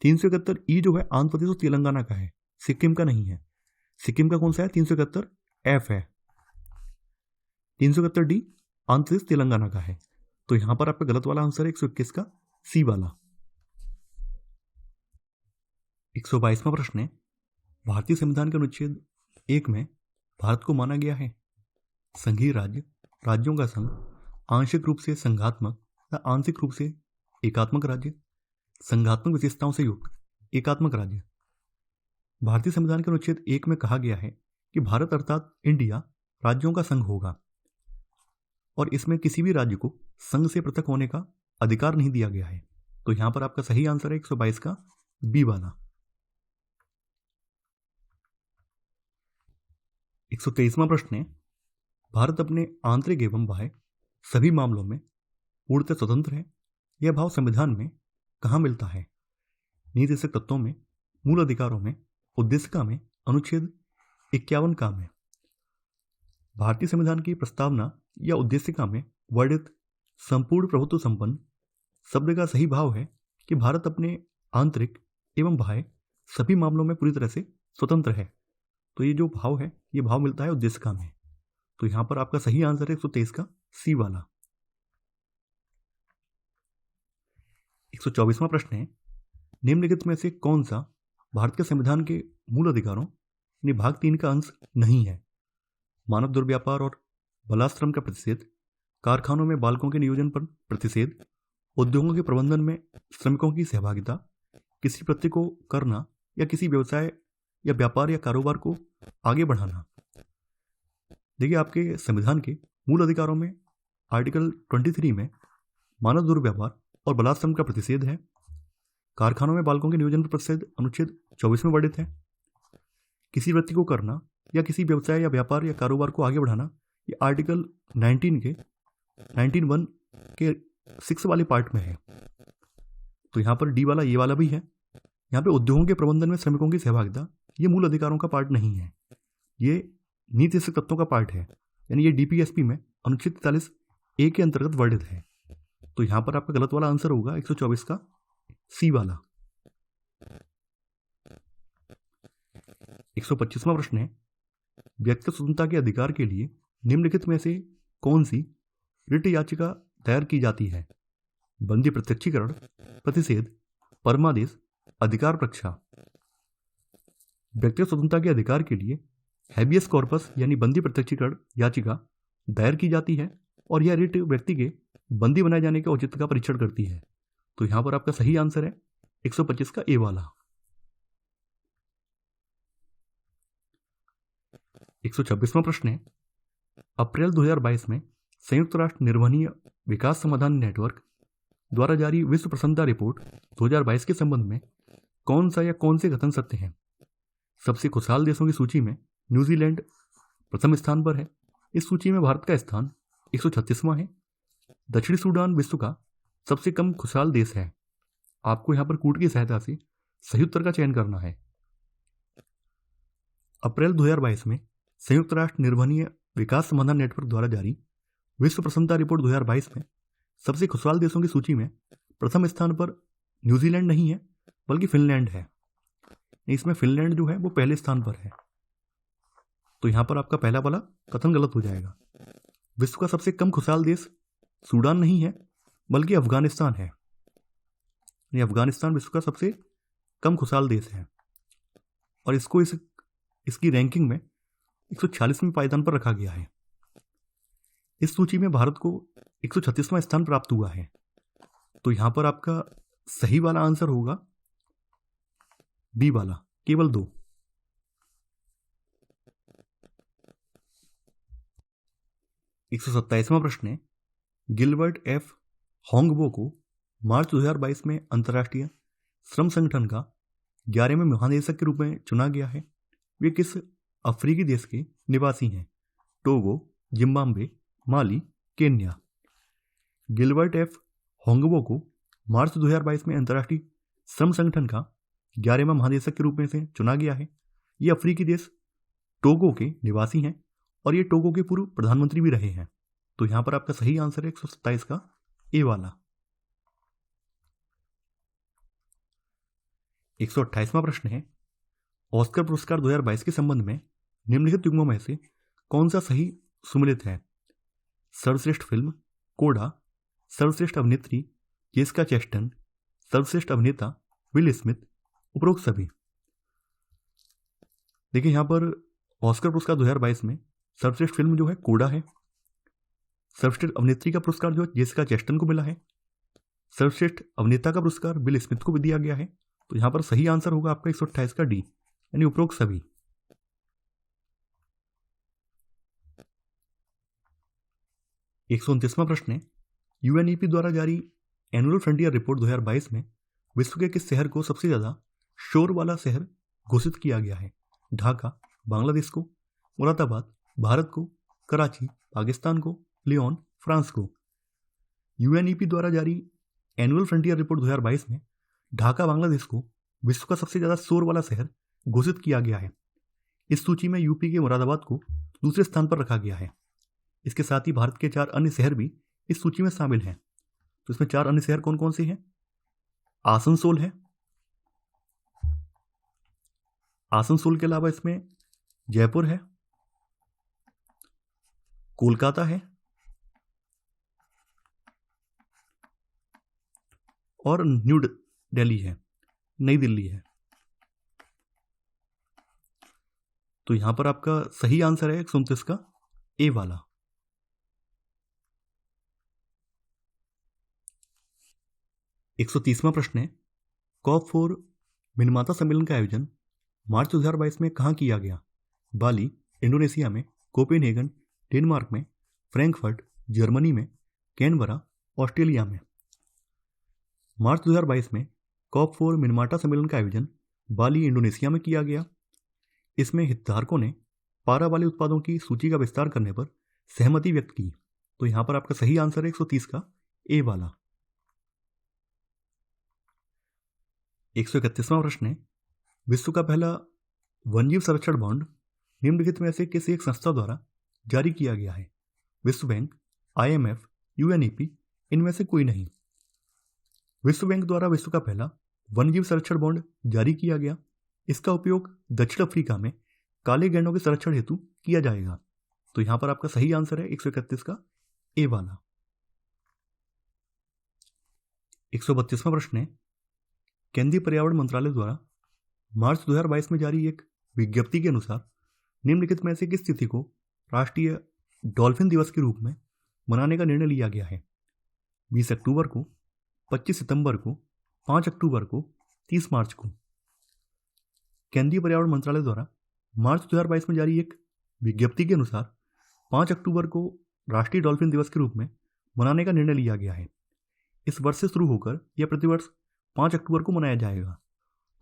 371 ई जो है आंध्र प्रदेश और तेलंगाना का है, सिक्किम का नहीं है। सिक्किम का कौन सा है? 371 एफ है। 371 डी आंध्र प्रदेश तेलंगाना का है। तो यहां पर आपका गलत वाला आंसर है 121 का सी वाला। 122वां प्रश्न है, भारतीय संविधान के अनुच्छेद 1 में भारत को माना गया है संघीय राज्य, राज्यों का संघ, आंशिक रूप से संघात्मक तथा आंशिक रूप से एकात्मक राज्य, संघात्मक विशेषताओं से युक्त एकात्मक राज्य। भारतीय संविधान के अनुच्छेद 1 में कहा गया है कि भारत अर्थात इंडिया राज्यों का संघ होगा और इसमें किसी भी राज्य को संघ से पृथक होने का अधिकार नहीं दिया गया है। तो यहां पर आपका सही आंसर है 122 का बी वाला। 123वां प्रश्न है, भारत अपने आंतरिक एवं बाह्य सभी मामलों में पूर्णतः स्वतंत्र है। यह भाव संविधान में कहाँ मिलता है? नीतिशक तत्वों में, मूल अधिकारों में, उद्देशिका में, अनुच्छेद 51 का में। भारतीय संविधान की प्रस्तावना या उद्देशिका में वर्णित संपूर्ण प्रभुत्व संपन्न शब्द का सही भाव है कि भारत अपने आंतरिक एवं बाह्य सभी मामलों में पूरी तरह से स्वतंत्र है। तो ये जो भाव है ये भाव मिलता है उद्देशिका में। तो यहां पर आपका सही आंसर है 123 का सी वाला। 124वां प्रश्न है, निम्नलिखित में से कौन सा भारत के संविधान के मूल अधिकारों यानी भाग 3 का अंश नहीं है? मानव दुर्व्यापार और बलाश्रम का प्रतिषेध, कारखानों में बालकों के नियोजन पर प्रतिषेध, उद्योगों के प्रबंधन में श्रमिकों की सहभागिता, किसी व्यक्ति को करना या किसी व्यवसाय या व्यापार या कारोबार को आगे बढ़ाना। देखिए आपके संविधान के मूल अधिकारों में आर्टिकल 23 में मानव दुर्व्यापार और बलाश्रम का प्रतिषेध है। कारखानों में बालकों के नियोजन पर प्रतिषेध अनुच्छेद 24 में वर्णित है। किसी व्यक्ति को करना या किसी व्यवसाय या व्यापार या कारोबार को आगे बढ़ाना ये आर्टिकल 19(1) के 6 वाले पार्ट में है। तो यहाँ पर डी वाला ये वाला भी है। यहाँ पे उद्योगों के प्रबंधन में श्रमिकों की सहभागिता ये मूल अधिकारों का पार्ट नहीं है, ये नीतिशक तत्वों का पार्ट है, यानी ये डीपीएसपी में अनुच्छेद 43(a) के अंतर्गत वर्णित है। तो यहाँ पर आपका गलत वाला आंसर होगा 124 का सी वाला। 125वां प्रश्न है, व्यक्तिगत स्वतंत्रता के अधिकार के लिए निम्नलिखित में से कौन सी रिट याचिका दायर की जाती है? बंदी प्रत्यक्षीकरण, प्रतिषेध, परमादेश, अधिकार प्रक्षा। व्यक्तिगत स्वतंत्रता के अधिकार के लिए हैबियस कॉर्पस यानी बंदी प्रत्यक्षीकरण याचिका दायर की जाती है और यह रिट व्यक्ति के बंदी बनाए जाने के औचित्य का परीक्षण करती है। तो यहां पर आपका सही आंसर है 125 का ए वाला। 126वां प्रश्न है, अप्रैल 2022 में संयुक्त राष्ट्र निर्वहनीय विकास समाधान नेटवर्क द्वारा जारी विश्व प्रसन्नता रिपोर्ट 2022 के संबंध में कौन सा या कौन से कथन सत्य हैं? सबसे खुशहाल देशों की सूची में न्यूजीलैंड प्रथम स्थान पर है। इस सूची में भारत का स्थान 136वां है। दक्षिणी सूडान विश्व का सबसे कम खुशहाल देश है। आपको यहां पर कूट की सहायता से सही उत्तर का चयन करना है। अप्रैल 2022 में संयुक्त राष्ट्र निर्वहनीय विकास समाधान नेटवर्क द्वारा जारी विश्व प्रसन्नता रिपोर्ट 2022 में सबसे खुशहाल देशों की सूची में प्रथम स्थान पर न्यूजीलैंड नहीं है बल्कि फिनलैंड है। इसमें फिनलैंड जो है वो पहले स्थान पर है। तो यहां पर आपका पहला वाला कथन गलत हो जाएगा। विश्व का सबसे कम खुशहाल देश सूडान नहीं है बल्कि अफगानिस्तान है। अफगानिस्तान विश्व का सबसे कम खुशहाल देश है और इसको इसकी रैंकिंग में 146वें पायदान पर रखा गया है। इस सूची में भारत को 136वां स्थान प्राप्त हुआ है। तो यहां पर आपका सही वाला आंसर होगा बी वाला, केवल 2। 127वां प्रश्न है, गिलबर्ट एफ होंगबो को मार्च 2022 में अंतर्राष्ट्रीय श्रम संगठन का 11वें महानिदेशक के रूप में चुना गया है। वे किस अफ्रीकी देश के निवासी हैं? टोगो, जिम्बाब्वे, माली, केन्या। गिलबर्ट एफ होंगबो को मार्च 2022 में अंतर्राष्ट्रीय श्रम संगठन का 11वां महानिदेशक के रूप में से चुना गया है। ये अफ्रीकी देश टोगो के निवासी हैं और ये टोगो के पूर्व प्रधानमंत्री भी रहे हैं। तो यहां पर आपका सही आंसर है 127 का ए वाला। 128वां प्रश्न है, ऑस्कर पुरस्कार 2022 के संबंध में निम्नलिखित युग्मों में से कौन सा सही सुमेलित है? सर्वश्रेष्ठ फिल्म कोडा, सर्वश्रेष्ठ अभिनेत्री जेसिका चेस्टन, सर्वश्रेष्ठ अभिनेता विल स्मिथ, उपरोक्त सभी। देखिए यहां पर ऑस्कर पुरस्कार 2022 में सर्वश्रेष्ठ फिल्म जो है कोडा है। सर्वश्रेष्ठ अभिनेत्री का पुरस्कार जो जेसिका चेस्टन को मिला है सर्वश्रेष्ठ अभिनेता का पुरस्कार विल स्मिथ को भी दिया गया है। तो यहाँ पर सही आंसर होगा आपका 128 का डी, यानी उपरोक्त सभी। 129वां प्रश्न है, यूएनईपी द्वारा जारी एनुअल फ्रंटियर रिपोर्ट 2022 में विश्व के किस शहर को सबसे ज्यादा शोर वाला शहर घोषित किया गया है? ढाका बांग्लादेश को, मुरादाबाद भारत को, कराची पाकिस्तान को, लियोन फ्रांस को। यूएनईपी द्वारा जारी एनुअल फ्रंटियर रिपोर्ट 2022 में ढाका बांग्लादेश को विश्व का सबसे ज्यादा शोर वाला शहर घोषित किया गया है। इस सूची में यूपी के मुरादाबाद को दूसरे स्थान पर रखा गया है। इसके साथ ही भारत के 4 अन्य शहर भी इस सूची में शामिल हैं। तो इसमें 4 अन्य शहर कौन कौन से हैं? आसनसोल है, आसनसोल के अलावा इसमें जयपुर है, कोलकाता है और न्यू दिल्ली है, नई दिल्ली है। तो यहां पर आपका सही आंसर है 129 का ए वाला। 130वां प्रश्न है, COP4 मिनमाता सम्मेलन का आयोजन मार्च 2022 में कहाँ किया गया? बाली इंडोनेशिया में, कोपेनहेगन डेनमार्क में, फ्रैंकफर्ट जर्मनी में, कैनबरा ऑस्ट्रेलिया में। मार्च 2022 में COP4 मिनमाता सम्मेलन का आयोजन बाली इंडोनेशिया में किया गया। इसमें हितधारकों ने पारा वाले उत्पादों की सूची का विस्तार करने पर सहमति व्यक्त की। तो यहां पर आपका सही आंसर है 130 का ए वाला। 131वां प्रश्न है, विश्व का पहला वन्यजीव संरक्षण बॉन्ड निम्नलिखित में से किसी एक संस्था द्वारा जारी किया गया है? विश्व बैंक, IMF, यूएनईपी, इनमें से कोई नहीं। विश्व बैंक द्वारा विश्व का पहला वन्यजीव संरक्षण बॉन्ड जारी किया गया। इसका उपयोग दक्षिण अफ्रीका में काले गैंडों के संरक्षण हेतु किया जाएगा। तो यहां पर आपका सही आंसर है 131 का ए वाला। 132वां प्रश्न है, केंद्रीय पर्यावरण मंत्रालय द्वारा मार्च 2022 में जारी एक विज्ञप्ति के अनुसार निम्नलिखित में से किस तिथि को राष्ट्रीय डॉल्फिन दिवस के रूप में मनाने का निर्णय लिया गया है? 20 अक्टूबर को, 25 सितंबर को, 5 अक्टूबर को, 30 मार्च को। केंद्रीय पर्यावरण मंत्रालय द्वारा मार्च 2022 में जारी एक विज्ञप्ति के अनुसार 5 अक्टूबर को राष्ट्रीय डॉल्फिन दिवस के रूप में मनाने का निर्णय लिया गया है। इस वर्ष से शुरू होकर यह प्रतिवर्ष 5 अक्टूबर को मनाया जाएगा।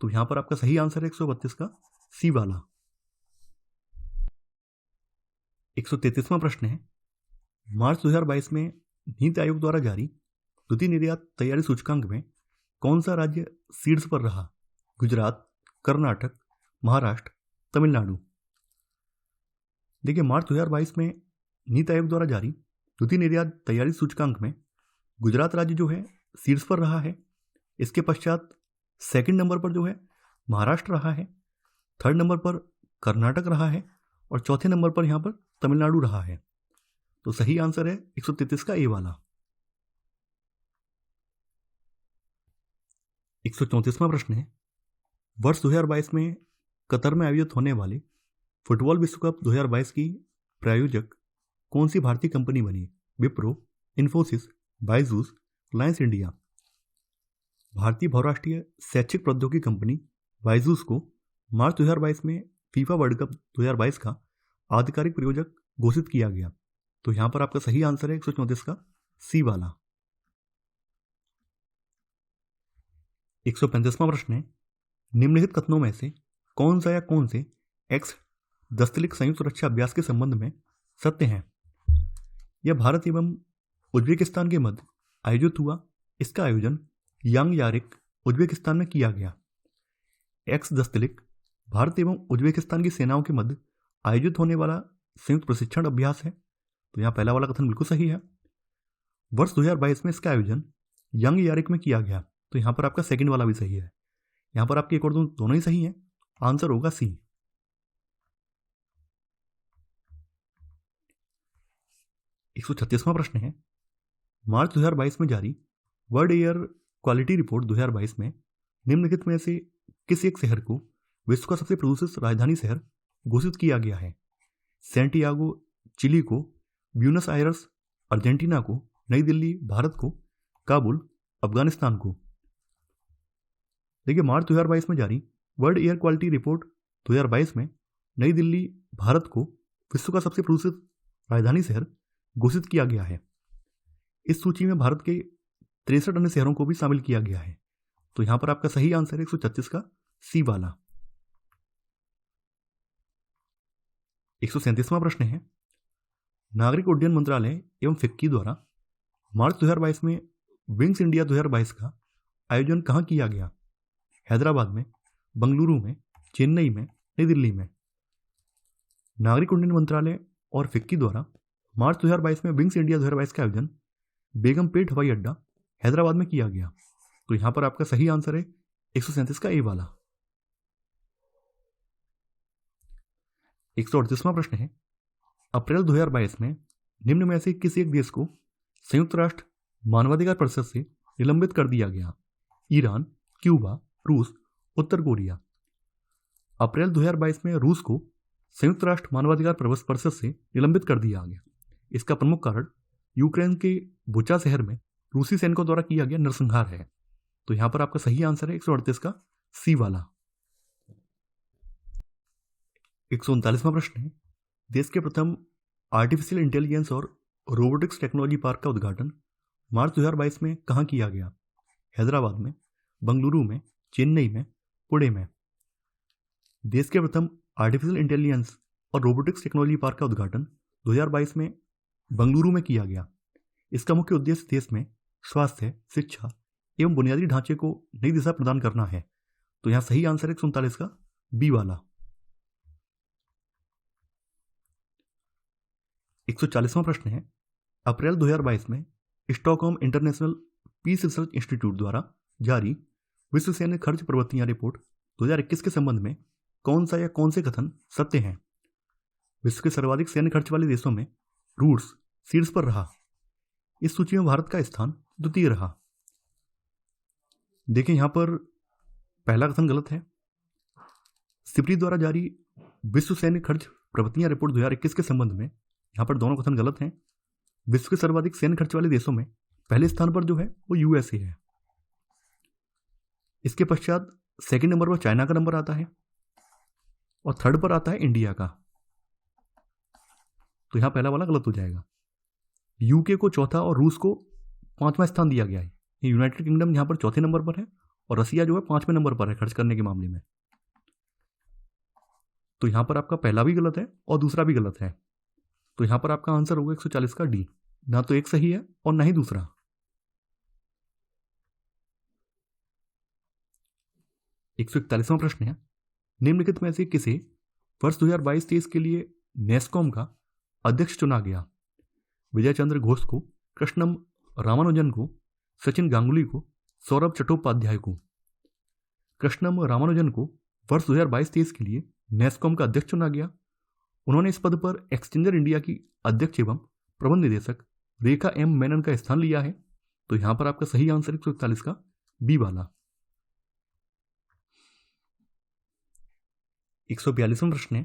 तो यहां पर आपका सही आंसर है 132 का सी वाला। 133वां प्रश्न है, मार्च 2022 में नीति आयोग द्वारा जारी द्वितीय निर्यात तैयारी सूचकांक में कौन सा राज्य शीर्ष पर रहा? गुजरात, कर्नाटक, महाराष्ट्र, तमिलनाडु। देखिए, मार्च 2022 में नीति आयोग द्वारा जारी द्वितीय निर्यात तैयारी सूचकांक में गुजरात राज्य जो है शीर्ष पर रहा है। इसके पश्चात सेकंड नंबर पर जो है महाराष्ट्र रहा है, थर्ड नंबर पर कर्नाटक रहा है और चौथे नंबर पर यहां पर तमिलनाडु रहा है। तो सही आंसर है 133 का ए वाला। 134वां प्रश्न है, वर्ष 2022 में कतर में आयोजित होने वाले फुटबॉल विश्व कप 2022 की प्रायोजक कौन सी भारतीय कंपनी बनी? विप्रो, इन्फोसिस, बायजूस, रिलायंस इंडिया। भारतीय बहुराष्ट्रीय शैक्षिक प्रौद्योगिकी कंपनी बायजूस को मार्च 2022 में फीफा वर्ल्ड कप 2022 का आधिकारिक प्रायोजक घोषित किया गया। तो यहां पर आपका सही आंसर है 134 का सी वाला। 135वां प्रश्न है, निम्नलिखित कथनों में से कौन सा या कौन से एक्स दस्तलिक संयुक्त रक्षा अभ्यास के संबंध में सत्य है? यह भारत एवं उज्बेकिस्तान के मध्य आयोजित हुआ। इसका आयोजन यांग यारिक उज्बेकिस्तान में किया गया। एक्स दस्तलिक भारत एवं उज्बेकिस्तान की सेनाओं के मध्य आयोजित होने वाला संयुक्त प्रशिक्षण अभ्यास है। तो यहाँ पहला वाला कथन बिल्कुल सही है। वर्ष 2022 में इसका आयोजन यांग यारिक में किया गया। तो यहाँ पर आपका सेकंड वाला भी सही है। यहाँ पर आपके एक और दोनों ही सही है। आंसर होगा सी। 136वां प्रश्न है, मार्च 2022 में जारी वर्ल्ड एयर क्वालिटी रिपोर्ट 2022 में निम्नलिखित में से किस एक शहर को विश्व का सबसे प्रदूषित राजधानी शहर घोषित किया गया है? सैंटियागो चिली को, ब्यूनस आयर्स अर्जेंटीना को, नई दिल्ली भारत को, काबुल अफगानिस्तान को। देखिए, मार्च 2022 में जारी वर्ल्ड एयर क्वालिटी रिपोर्ट 2022 में नई दिल्ली भारत को विश्व का सबसे प्रदूषित राजधानी शहर घोषित किया गया है। इस सूची में भारत के 63 अन्य शहरों को भी शामिल किया गया है। तो यहां पर आपका सही आंसर है 136 का सी वाला। 137वां प्रश्न है, नागरिक उड्डयन मंत्रालय एवं फिक्की द्वारा मार्च 2022 में विंग्स इंडिया 2022 का आयोजन कहाँ किया गया? हैदराबाद में, बंगलुरु में, चेन्नई में, नई दिल्ली में। नागरिक उड्डयन मंत्रालय और फिक्की द्वारा मार्च 2022 में विंग्स इंडिया 2022 का आयोजन बेगमपेट हवाई अड्डा हैदराबाद में किया गया। तो यहां पर आपका सही आंसर है 137 का ए वाला। 138वां प्रश्न है, अप्रैल 2022 में निम्न में से किसी एक देश को संयुक्त राष्ट्र मानवाधिकार परिषद से निलंबित कर दिया गया? ईरान, क्यूबा, रूस, उत्तर कोरिया। अप्रैल 2022 में रूस को संयुक्त राष्ट्र मानवाधिकार परिषद से निलंबित कर दिया गया। इसका प्रमुख कारण यूक्रेन के बुचा शहर में रूसी सैनिकों द्वारा किया गया नरसंहार है। तो यहां पर आपका सही आंसर है 138 का सी वाला। 139वां प्रश्न है, देश के प्रथम आर्टिफिशियल इंटेलिजेंस और रोबोटिक्स टेक्नोलॉजी पार्क का उद्घाटन मार्च 2022 में कहाँ किया गया? हैदराबाद में, बंगलुरु में, चेन्नई में, पुणे में। देश के प्रथम आर्टिफिशियल इंटेलिजेंस और रोबोटिक्स टेक्नोलॉजी पार्क का उद्घाटन 2022 में बंगलुरु में किया गया। इसका मुख्य उद्देश्य देश में स्वास्थ्य, शिक्षा एवं बुनियादी ढांचे को नई दिशा प्रदान करना है। तो यहां सही आंसर है 139 का बी वाला। 140वां प्रश्न है, अप्रैल 2022 में Stockholm International Peace Research Institute द्वारा जारी विश्व सैन्य खर्च प्रवृत्तियां रिपोर्ट 2021 के संबंध में कौन सा या कौन से कथन सत्य हैं? विश्व के सर्वाधिक सैन्य खर्च वाले देशों में रूस शीर्ष पर रहा। इस सूची में भारत का स्थान द्वितीय रहा। देखिए, यहां पर पहला कथन गलत है। सिप्री द्वारा जारी विश्व सैन्य खर्च प्रवृत्तियां रिपोर्ट 2021 के संबंध में यहां पर दोनों कथन गलत हैं। विश्व के सर्वाधिक सैन्य खर्च वाले देशों में पहले स्थान पर जो है वो यूएसए है। इसके पश्चात सेकंड नंबर पर चाइना का नंबर आता है और थर्ड पर आता है इंडिया का। तो यहां पहला वाला गलत हो जाएगा। यूके को चौथा और रूस को 5वां स्थान दिया गया है। यूनाइटेड किंगडम यहां पर चौथे नंबर पर है और रसिया जो है 5वें नंबर पर है खर्च करने के मामले में। तो यहां पर आपका पहला भी गलत है और दूसरा भी गलत है। तो यहां पर आपका आंसर होगा 140 का डी। ना तो एक सही है और ना ही दूसरा। 141वां प्रश्न है, निम्नलिखित में से किसे वर्ष 2022-23 के लिए नेस्कॉम का अध्यक्ष चुना गया? विजय चंद्र घोष को, कृष्णम रामानुजन को, सचिन गांगुली को, सौरभ चट्टोपाध्याय को। कृष्णम रामानुजन को वर्ष 2022-23 के लिए नेस्कॉम का अध्यक्ष चुना गया। उन्होंने इस पद पर एक्सचेंजर इंडिया की अध्यक्ष एवं प्रबंध निदेशक रेखा एम मेनन का स्थान लिया है। तो यहां पर आपका सही आंसर 141 का बी वाला। 142वां प्रश्न है,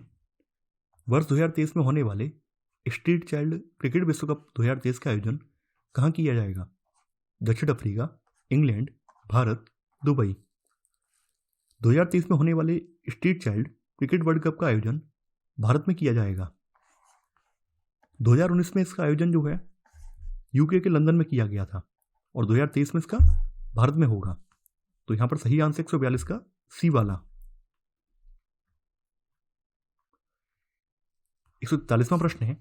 वर्ष 2023 में होने वाले स्ट्रीट चाइल्ड क्रिकेट विश्व कप 2023 का आयोजन कहाँ किया जाएगा? दक्षिण अफ्रीका, इंग्लैंड, भारत, दुबई। 2023 में होने वाले street child cricket world cup का आयोजन भारत में किया जाएगा। 2019 में इसका आयोजन जो है यूके के लंदन में किया गया था और 2023 में इसका भारत में होगा। तो यहां पर सही आंसर 142 का सी वाला। 141वां प्रश्न है,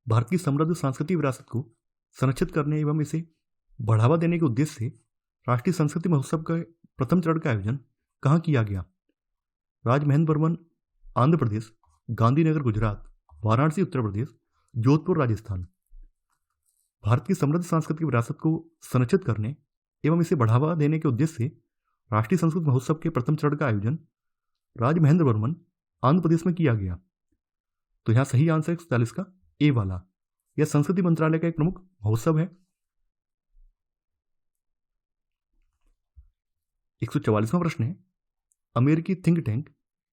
भारत की समृद्ध सांस्कृतिक विरासत को संरक्षित करने एवं इसे बढ़ावा देने के उद्देश्य से राष्ट्रीय संस्कृति महोत्सव के प्रथम चरण का आयोजन कहाँ किया गया? राजमहेंद्रवरम आंध्र प्रदेश, गांधीनगर गुजरात, वाराणसी उत्तर प्रदेश, जोधपुर राजस्थान। भारत की समृद्ध सांस्कृतिक विरासत को संरक्षित करने एवं इसे बढ़ावा देने के उद्देश्य से राष्ट्रीय संस्कृत महोत्सव के प्रथम चरण का आयोजन राजमहेंद्रवरम आंध्र प्रदेश में किया गया। तो यहां सही आंसर 140 का ए वाला। यह संस्कृति मंत्रालय का एक प्रमुख महोत्सव है। 144वां प्रश्न है, अमेरिकी थिंक टैंक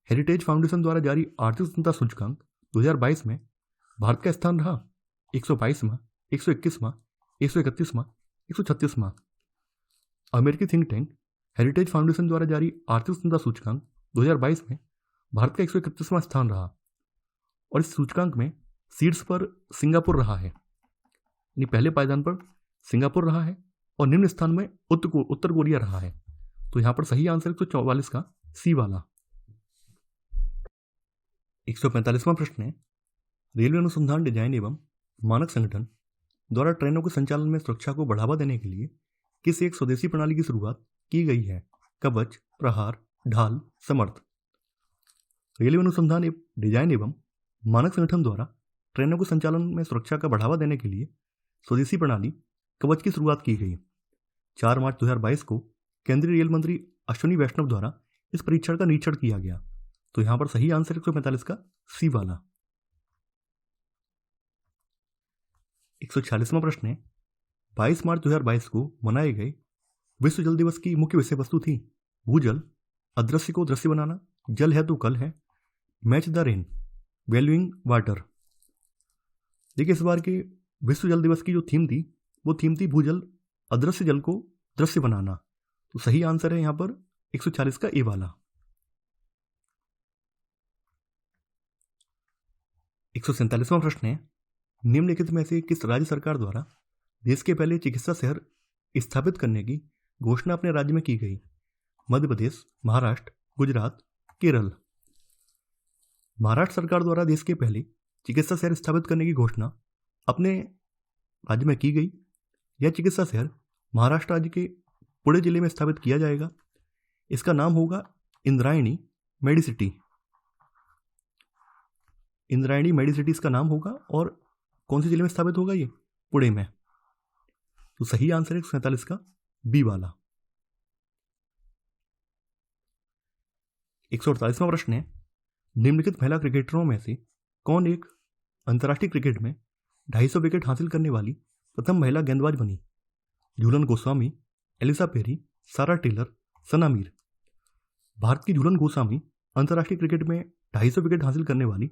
हेरिटेज फाउंडेशन द्वारा जारी आर्थिक स्वतंत्रता सूचकांक 2022 में भारत का स्थान रहा 122वां, 121वां, 131वां, 136वां। अमेरिकी थिंक टैंक हेरिटेज फाउंडेशन द्वारा जारी आर्थिक सुंदरता सूचकांक 2022 में भारत का 131वां स्थान रहा और इस सूचकांक में शीर्ष पर सिंगापुर रहा है, यानी पहले पायदान पर सिंगापुर रहा है और निम्न स्थान में उत्तर कोरिया रहा है। तो यहाँ पर सही आंसर 144 का सी वाला। 145वां प्रश्न है, रेलवे अनुसंधान डिजाइन एवं मानक संगठन द्वारा ट्रेनों के संचालन में सुरक्षा को बढ़ावा देने के लिए किस एक स्वदेशी प्रणाली की शुरुआत की गई है? कवच, प्रहार, ढाल, समर्थ। रेलवे अनुसंधान डिजाइन एवं मानक संगठन द्वारा ट्रेनों के संचालन में सुरक्षा का बढ़ावा देने के लिए स्वदेशी प्रणाली कवच की शुरुआत की गई। 4 मार्च 2022 को केंद्रीय रेल मंत्री अश्विनी वैष्णव द्वारा इस परीक्षण का निरीक्षण किया गया। तो यहां पर सही आंसर 145 का सी वाला। 146वां प्रश्न है, 22 मार्च 2022 को मनाए गए विश्व जल दिवस की मुख्य विषय वस्तु थी भूजल, अदृश्य को दृश्य बनाना, जल है तो कल है, match the rain, valuing water. देखिए इस बार के विश्व जल दिवस की जो थीम थी वो थीम थी भूजल, अदृश्य जल को दृश्य बनाना। तो सही आंसर है यहां पर 140 का ए वाला। 147वां प्रश्न है, निम्नलिखित में से किस राज्य सरकार द्वारा देश के पहले चिकित्सा शहर स्थापित करने की घोषणा अपने राज्य में की गई? मध्य प्रदेश, महाराष्ट्र, गुजरात, केरल। महाराष्ट्र सरकार द्वारा देश के पहले चिकित्सा शहर स्थापित करने की घोषणा अपने राज्य में की गई। यह चिकित्सा शहर महाराष्ट्र राज्य के पुणे जिले में स्थापित किया जाएगा। इसका नाम होगा इंद्रायणी मेडिसिटी। इंद्रायणी मेडिसिटी इसका नाम होगा और कौन से जिले में स्थापित होगा? ये पुणे में। तो सही आंसर है 147 का बी वाला। 148वां प्रश्न है, निम्नलिखित महिला क्रिकेटरों में से कौन एक अंतर्राष्ट्रीय क्रिकेट में 250 विकेट हासिल करने वाली प्रथम महिला गेंदबाज बनी? Jhulan Goswami, Ellyse Perry, Sarah Taylor, Sana Mir. Bharat की झूलन गोस्वामी अंतर्राष्ट्रीय क्रिकेट में 250 विकेट हासिल करने वाली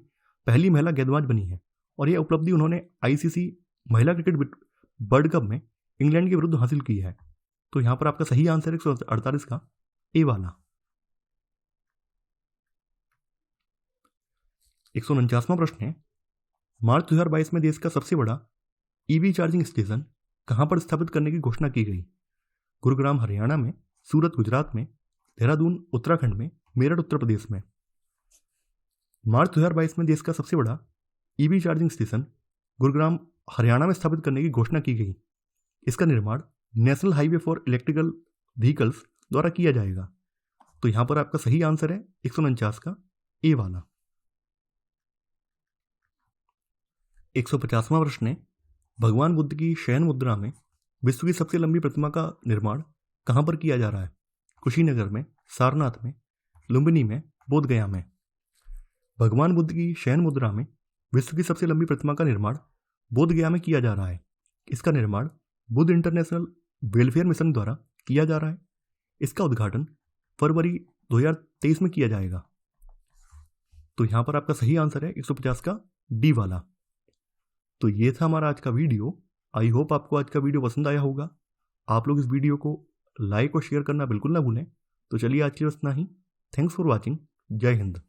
पहली महिला गेंदबाज बनी है और यह उपलब्धि उन्होंने आईसीसी महिला क्रिकेट वर्ल्ड कप में इंग्लैंड के विरुद्ध हासिल की है। तो यहां पर आपका सही आंसर 148 का ए वाला। 149वां प्रश्न है, मार्च 2022 में देश का सबसे बड़ा ईवी चार्जिंग स्टेशन कहां पर स्थापित करने की घोषणा की गई? गुरुग्राम हरियाणा में, सूरत गुजरात में, देहरादून उत्तराखंड में, मेरठ उत्तर प्रदेश में। मार्च 2022 में देश का सबसे बड़ा EV charging station Gurugram Haryana में स्थापित करने की घोषणा की गई। इसका निर्माण national highway for electrical vehicles द्वारा किया जाएगा। तो यहां पर आपका सही आंसर है 149 का ए वाला। 150वां प्रश्न है, भगवान बुद्ध की शयन मुद्रा में विश्व की सबसे लंबी प्रतिमा का निर्माण कहां पर किया जा रहा है? कुशीनगर में, सारनाथ में, लुम्बिनी में, बोधगया में। भगवान बुद्ध की शयन मुद्रा में विश्व की सबसे लंबी प्रतिमा का निर्माण बोधगया में किया जा रहा है। इसका निर्माण बुद्ध इंटरनेशनल वेलफेयर मिशन द्वारा किया जा रहा है। इसका उद्घाटन फरवरी 2023 में किया जाएगा। तो यहां पर आपका सही आंसर है 150 का डी वाला। तो ये था हमारा आज का वीडियो। आई होप आपको आज का वीडियो पसंद आया होगा। आप लोग इस वीडियो को लाइक और शेयर करना बिल्कुल ना भूलें। तो चलिए आज के लिए इतना ही। Thanks for watching. जय हिंद।